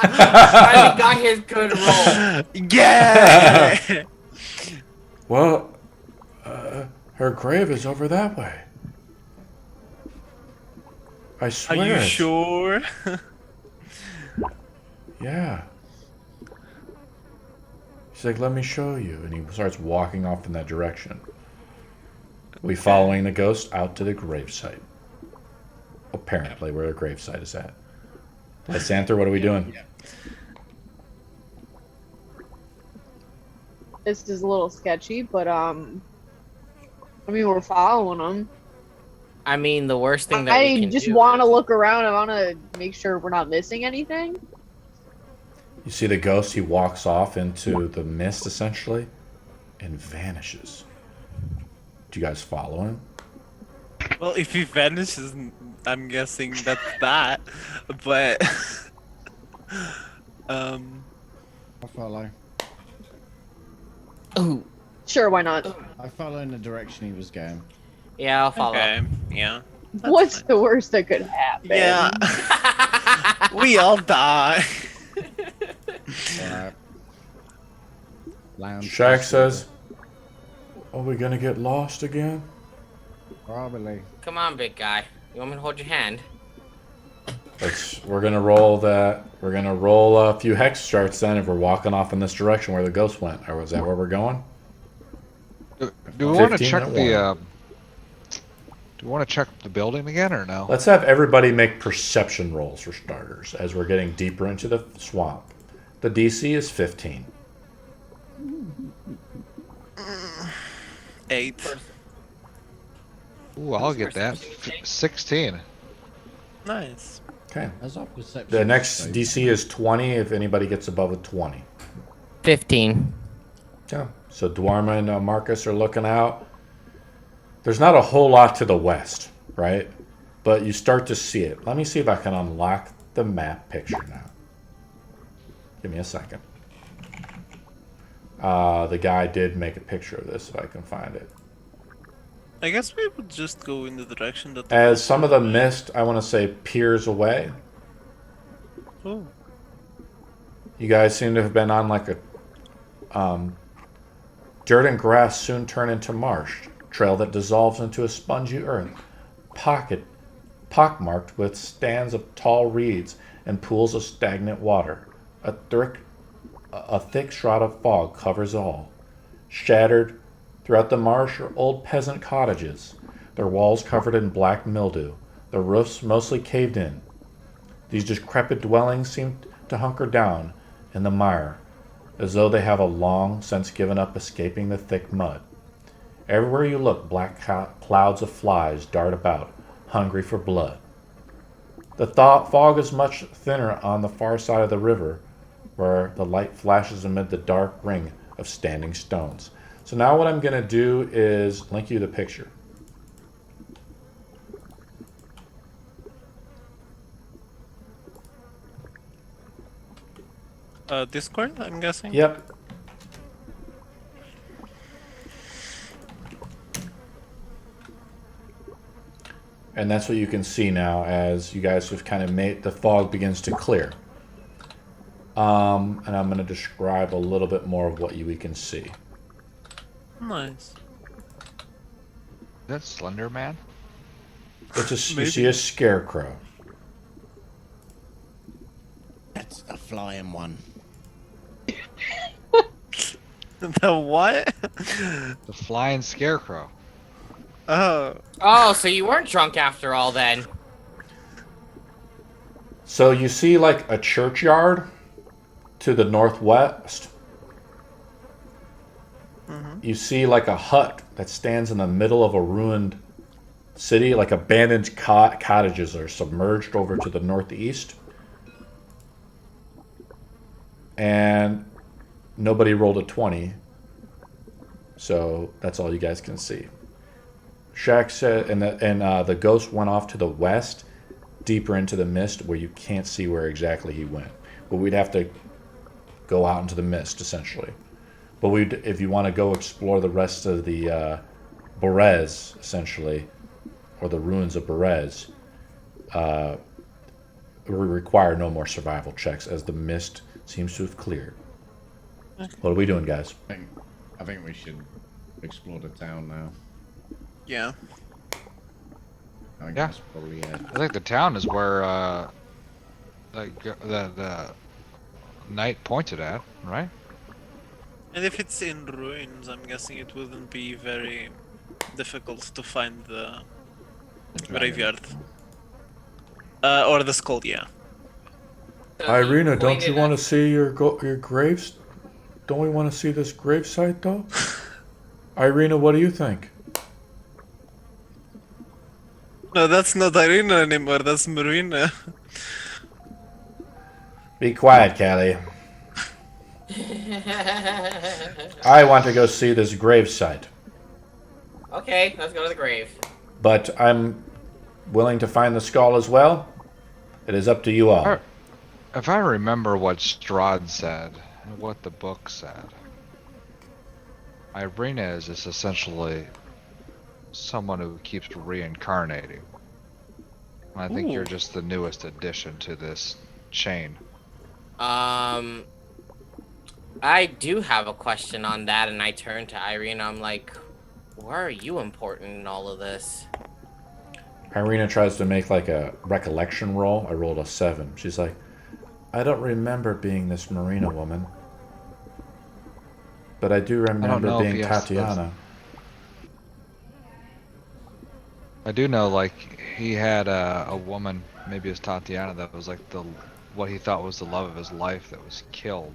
I got his good roll. Yeah. Well, her grave is over that way. I Are swear. you it. sure? Yeah. He's like, let me show you. And he starts walking off in that direction. We following the ghost out to the gravesite. Apparently, where the gravesite is at. Lysanther, what are we doing? This is a little sketchy, but I mean, we're following them. I mean, the worst thing that we I can just do want to is- look around. I want to make sure we're not missing anything. You see the ghost, he walks off into the mist, essentially, and vanishes. Do you guys follow him? Well, if he vanishes, I'm guessing that's that. But I'll follow. Ooh, Sure, why not? I follow in the direction he was going. yeah, I'll follow. okay, yeah. That's What's fine. the worst that could happen? Yeah. We all die. Alright. Lounge. Shaq past says, are we going to get lost again? the- Probably. Come on, big guy. You want me to hold your hand? We're going to roll that. We're going to roll a few hex charts then if we're walking off in this direction where the ghost went. Or was that where we're going? Do we want to 15 check at the? Do we want to check the building again or no? Let's have everybody make perception rolls for starters as we're getting deeper into the swamp. The DC is 15. 8. Ooh, I'll get that. 16. Nice. Okay. As our perception. The next so DC is 20 if anybody gets above a 20. 15. Yeah. So Daerma and Marcus are looking out. There's not a whole lot to the west, right? But you start to see it. Let me see if I can unlock the map picture now. Give me a second. The guy did make a picture of this if I can find it. I guess we would just go in the direction that. As some of the mist, I want to say, peers away. Oh. You guys seem to have been on like a dirt and grass soon turn into marsh, trail that dissolves into a spongy earth, pockmarked with stands of tall reeds and pools of stagnant water. A thick shroud of fog covers all. Shattered throughout the marsh are old peasant cottages, their walls covered in black mildew, the roofs mostly caved in. These decrepit dwellings seem to hunker down in the mire, as though they have a long since given up escaping the thick mud. Everywhere you look, black clouds of flies dart about, hungry for blood. The fog is much thinner on the far side of the river, where the light flashes amid the dark ring of standing stones. So now what I'm going to do is link you the picture. Discord, I'm guessing. Yep. And that's what you can see now as you guys have kind of made the fog begins to clear. And I'm going to describe a little bit more of what we can see. Nice. Is that Slender Man? It's you Maybe. see a scarecrow. That's a flying one. The what? The flying scarecrow. Oh. Oh, so you weren't drunk after all then? So you see like a churchyard to the northwest. You see like a hut that stands in the middle of a ruined city, like abandoned cottages are submerged over to the northeast. And nobody rolled a 20. So that's all you guys can see. Shaq said, and the ghost went off to the west, deeper into the mist, where you can't see where exactly he went. But we'd have to go out into the mist, essentially. But if you want to go explore the rest of the Berez, essentially, or the ruins of Berez, we require no more survival checks, as the mist seems to have cleared. What are we doing, guys? I think we should explore the town now. Yeah. I think Yeah. that's probably it. I think the town is where the knight pointed at, right? And if it's in ruins, I'm guessing it wouldn't be very difficult to find the graveyard. Or the skull, yeah. So Irina, don't pointed you at- want to see your graves? Don't we want to see this gravesite, though? Irina, what do you think? No, that's not Irina anymore, that's Marina. Be quiet, Callie. I want to go see this gravesite, Okay, let's go to the grave. but I'm willing to find the skull as well. It is up to you all. If I remember what Strahd said, and what the book said, Irina is just essentially someone who keeps reincarnating. I think you're just the newest addition to this chain. I do have a question on that, and I turn to Irina. I'm like, why are you important in all of this? Irina tries to make like a recollection roll. I rolled a 7. She's like, I don't remember being this Marina woman, but I do remember know if being he has Tatiana. I do know, like, he had a woman, maybe it was Tatiana, that was like what he thought was the love of his life that was killed,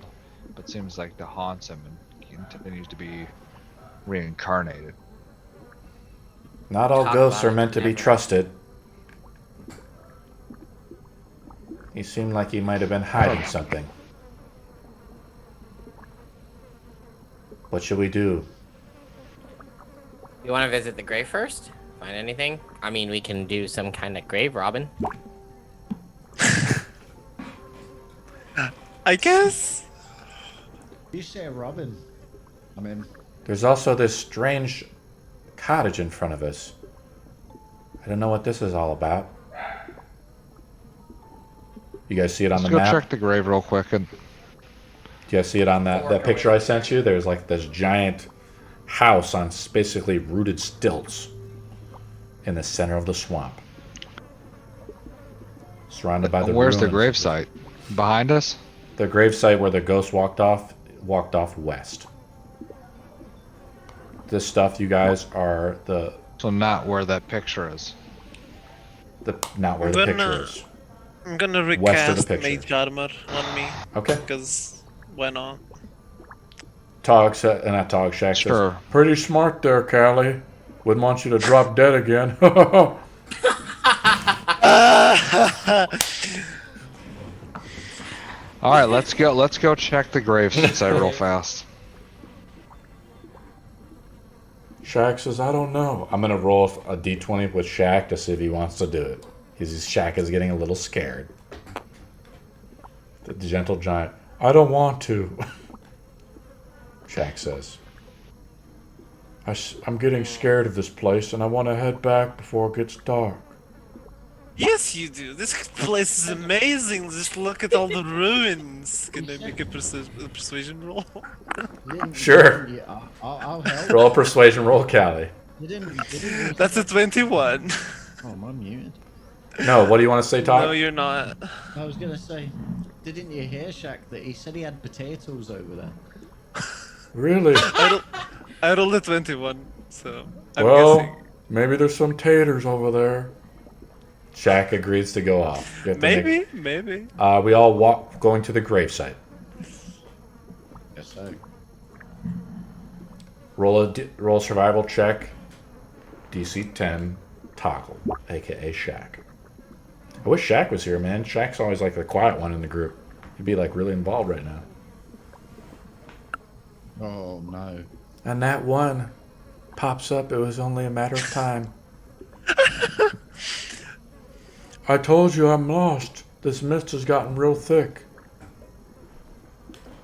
but seems like that haunts him and continues to be reincarnated. Not all Talk ghosts about are it, meant to be never. trusted. He seemed like he might have been hiding something. What should we do? You want to visit the grave first? Find anything? I mean, we can do some kind of grave robbing. I guess? You say Robin. I mean, There's also this strange cottage in front of us. I don't know what this is all about. You guys see it on Let's the go map? check the grave real quick. And Do you guys see it on that picture I sent you? There's like this giant house on basically rooted stilts in the center of the swamp. Surrounded by the where's the ruins. gravesite? Behind us? The gravesite where the ghost walked off west. This stuff, you guys, are So not where that picture is. not where the picture is. I'm gonna West of the recast picture. mage armor on me, Okay. because why not? Tog said, and not Tog, Shaq Sure. says, pretty smart there, Callie. Wouldn't want you to drop dead again. All right, let's go check the gravesite real fast. Shaq says, I don't know. I'm going to roll a d20 with Shaq to see if he wants to do it. Shaq is getting a little scared. The gentle giant, I don't want to. Shaq says, I'm getting scared of this place and I want to head back before it gets dark. Yes, you do. This place is amazing. Just look at all the ruins. Can I make a persuasion roll? Sure. I'll help. Roll a persuasion roll, Callie. You didn't That's a 21. Oh, am I muted? No, what do you want to say, Todd? No, you're not. I was gonna say, didn't you hear Shaq that he said he had potatoes over there? Really? I rolled a 21, so I'm Well, guessing. maybe there's some taters over there. Shaq agrees to go off. You have to Maybe, maybe. we all walk going to the gravesite. Yes, so. Roll a survival check. DC 10. Toggle, aka Shaq. I wish Shaq was here, man. Shaq's always like the quiet one in the group. He'd be like really involved right now. Oh no. And that one pops up. It was only a matter of time. I told you I'm lost. This mist has gotten real thick.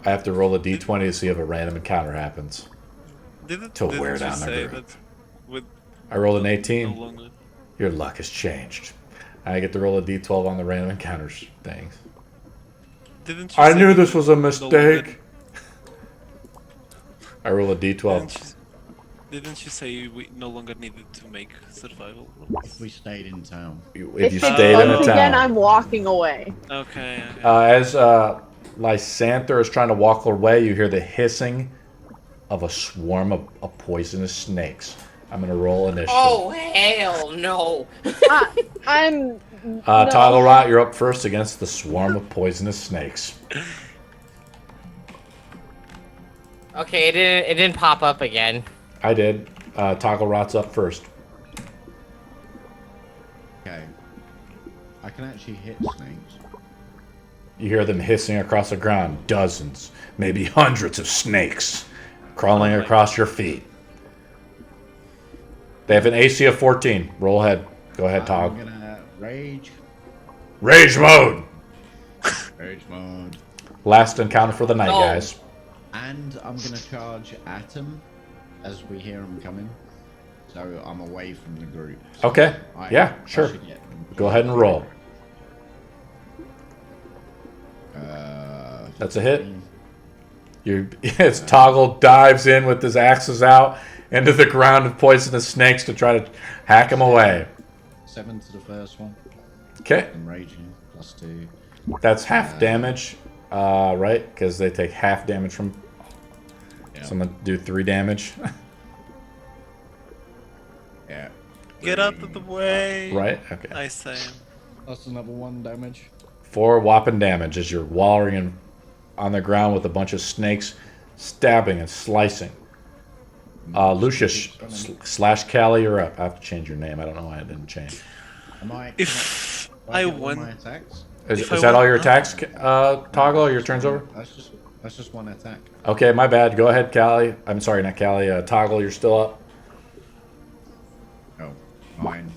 I have to roll a d20 to see if a random encounter happens. Didn't wear you down the say group. that with I rolled an no 18. longer? Your luck has changed. I get to roll a d12 on the random encounters things. Didn't you I say knew this was a no mistake. I roll a d12. Didn't you say we no longer needed to make survival rolls? We stayed in town. If you it stayed in a bugs again, town. I'm walking away. Okay. As Lysanther is trying to walk away, you hear the hissing of a swarm of poisonous snakes. I'm going to roll initiative. Oh hell no! I'm. Toggle Rot, you're up first against the swarm of poisonous snakes. Okay, it didn't pop up again. I did. Toggle Rot's up first. Okay. I can actually hit snakes. You hear them hissing across the ground. Dozens, maybe hundreds of snakes crawling across your feet. They have an AC of 14. Roll ahead. Go ahead, Tog. I'm gonna rage. Rage mode! Rage mode. Last encounter for the night, No. guys. And I'm gonna charge at him as we hear him coming. So I'm away from the group. So Okay. Yeah, sure. should get him. Go ahead and roll. That's a hit. It's Toggle dives in with his axes out into the ground of poisonous snakes to try to hack him away. 7 to the first one. Okay. And raging +2. That's half damage, right? Because they take half damage from... Yeah. Someone do 3 damage. Yeah. Get out of the way. Right? Okay. I say. That's another 1 damage. 4 whopping damage as you're wallowing on the ground with a bunch of snakes stabbing and slicing. Lucius slash Callie, you're up. I have to change your name. I don't know why I didn't change. Am I? If do I get all won, my attacks? Is If I that all want- your attacks, Toggle? Your turn's over? That's just 1 attack. Okay, my bad. Go ahead, Callie. I'm sorry, not Callie. Toggle, you're still up. Oh, mine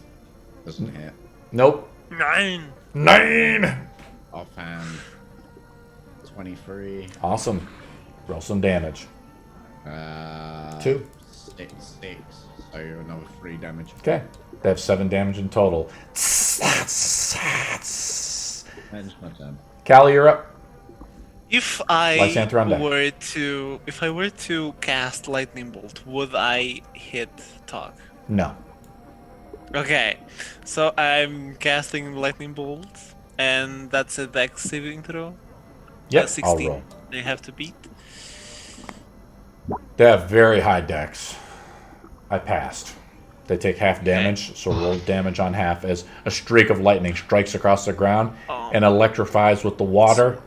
doesn't hit. Nope. 9. 9! Offhand. 23. Awesome. Roll some damage. 2. 6. So another 3 damage. Okay. They have 7 damage in total. Ends my turn. Callie, you're up. If I Lysanther on deck. were to cast lightning bolt, would I hit Tog? No. Okay, so I'm casting lightning bolt, and that's a dex saving throw. Yep, I'll 16. roll. They have to beat. They have very high dex. I passed. They take half damage, so roll damage on half as a streak of lightning strikes across the ground and electrifies with the water.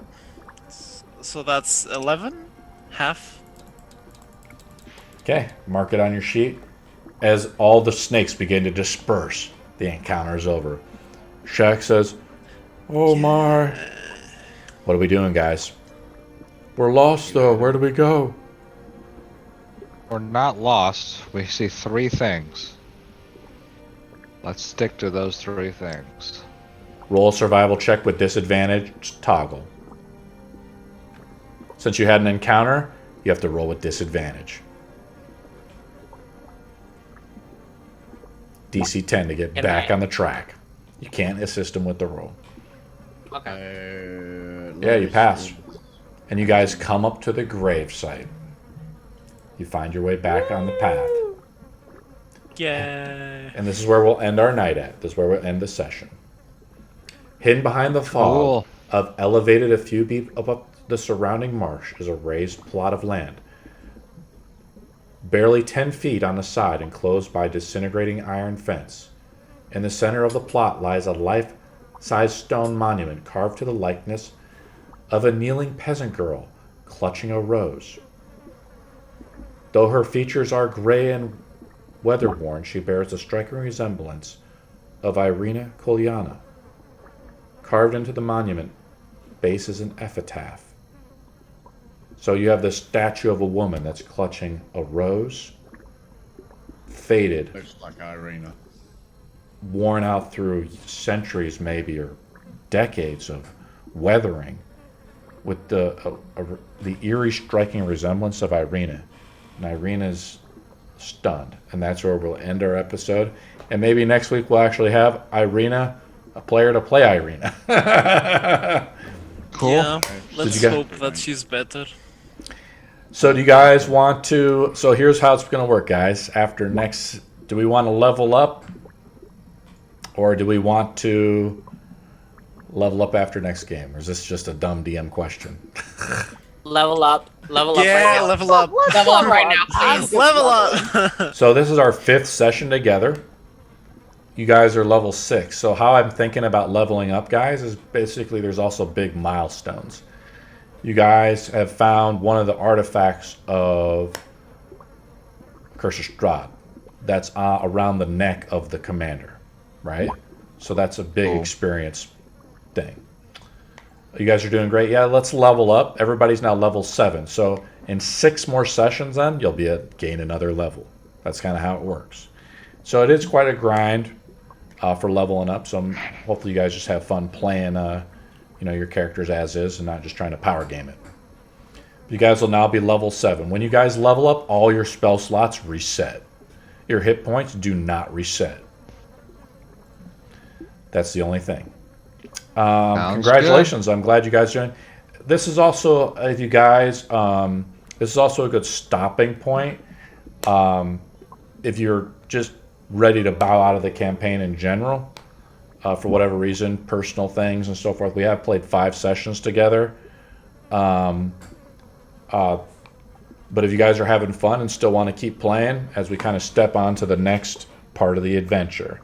So that's 11, half. Okay, mark it on your sheet. As all the snakes begin to disperse, the encounter is over. Shaq says, "Oh my. What are we doing, guys? We're lost, though. Where do we go?" We're not lost. We see 3 things. Let's stick to those 3 things. Roll a survival check with disadvantage. Toggle. Since you had an encounter, you have to roll with disadvantage. DC 10 to get And back I- on the track. You can't assist him with the roll. Okay. Yeah, you pass. And you guys come up to the gravesite. You find your way back on the path. Yeah. And this is where we'll end our night at. This is where we'll end the session. Hidden behind the fog Cool. of elevated a few feet above the surrounding marsh is a raised plot of land. Barely 10 feet on the side, enclosed by a disintegrating iron fence. In the center of the plot lies a life-size stone monument carved to the likeness of a kneeling peasant girl clutching a rose. Though her features are gray and weather-worn, she bears a striking resemblance of Irina Kolyana. Carved into the monument base is an epitaph. So you have this statue of a woman that's clutching a rose, faded, Looks like Irina. worn out through centuries maybe, or decades of weathering, with the eerie striking resemblance of Irina. And Irina's stunned. And that's where we'll end our episode. And maybe next week we'll actually have Irina, a player to play Irina. Cool. Yeah, let's you guys- hope that she's better. So do you guys want to... So here's how it's going to work, guys. After next... Do we want to level up? Or do we want to level up after next game? Or is this just a dumb DM question? Level up. Level up right Yeah, now. level up. Let's Level up right level now, up. I'm please. good Level leveling. up. So this is our 5th session together. You guys are level 6. So how I'm thinking about leveling up, guys, is basically there's also big milestones. You guys have found one of the artifacts of Curse of Strahd that's around the neck of the commander, right? So that's a big Cool. experience thing. You guys are doing great. Yeah, let's level up. Everybody's now level 7. So in 6 more sessions then, you'll be gain another level. That's kind of how it works. So it is quite a grind for leveling up. So hopefully you guys just have fun playing your characters as is and not just trying to power game it. You guys will now be level 7. When you guys level up, all your spell slots reset. Your hit points do not reset. That's the only thing. Congratulations. I'm glad you guys joined. This is also, if you guys, this is also a good stopping point. If you're just ready to bow out of the campaign in general, for whatever reason, personal things and so forth. We have played 5 sessions together. But if you guys are having fun and still want to keep playing as we kind of step on to the next part of the adventure,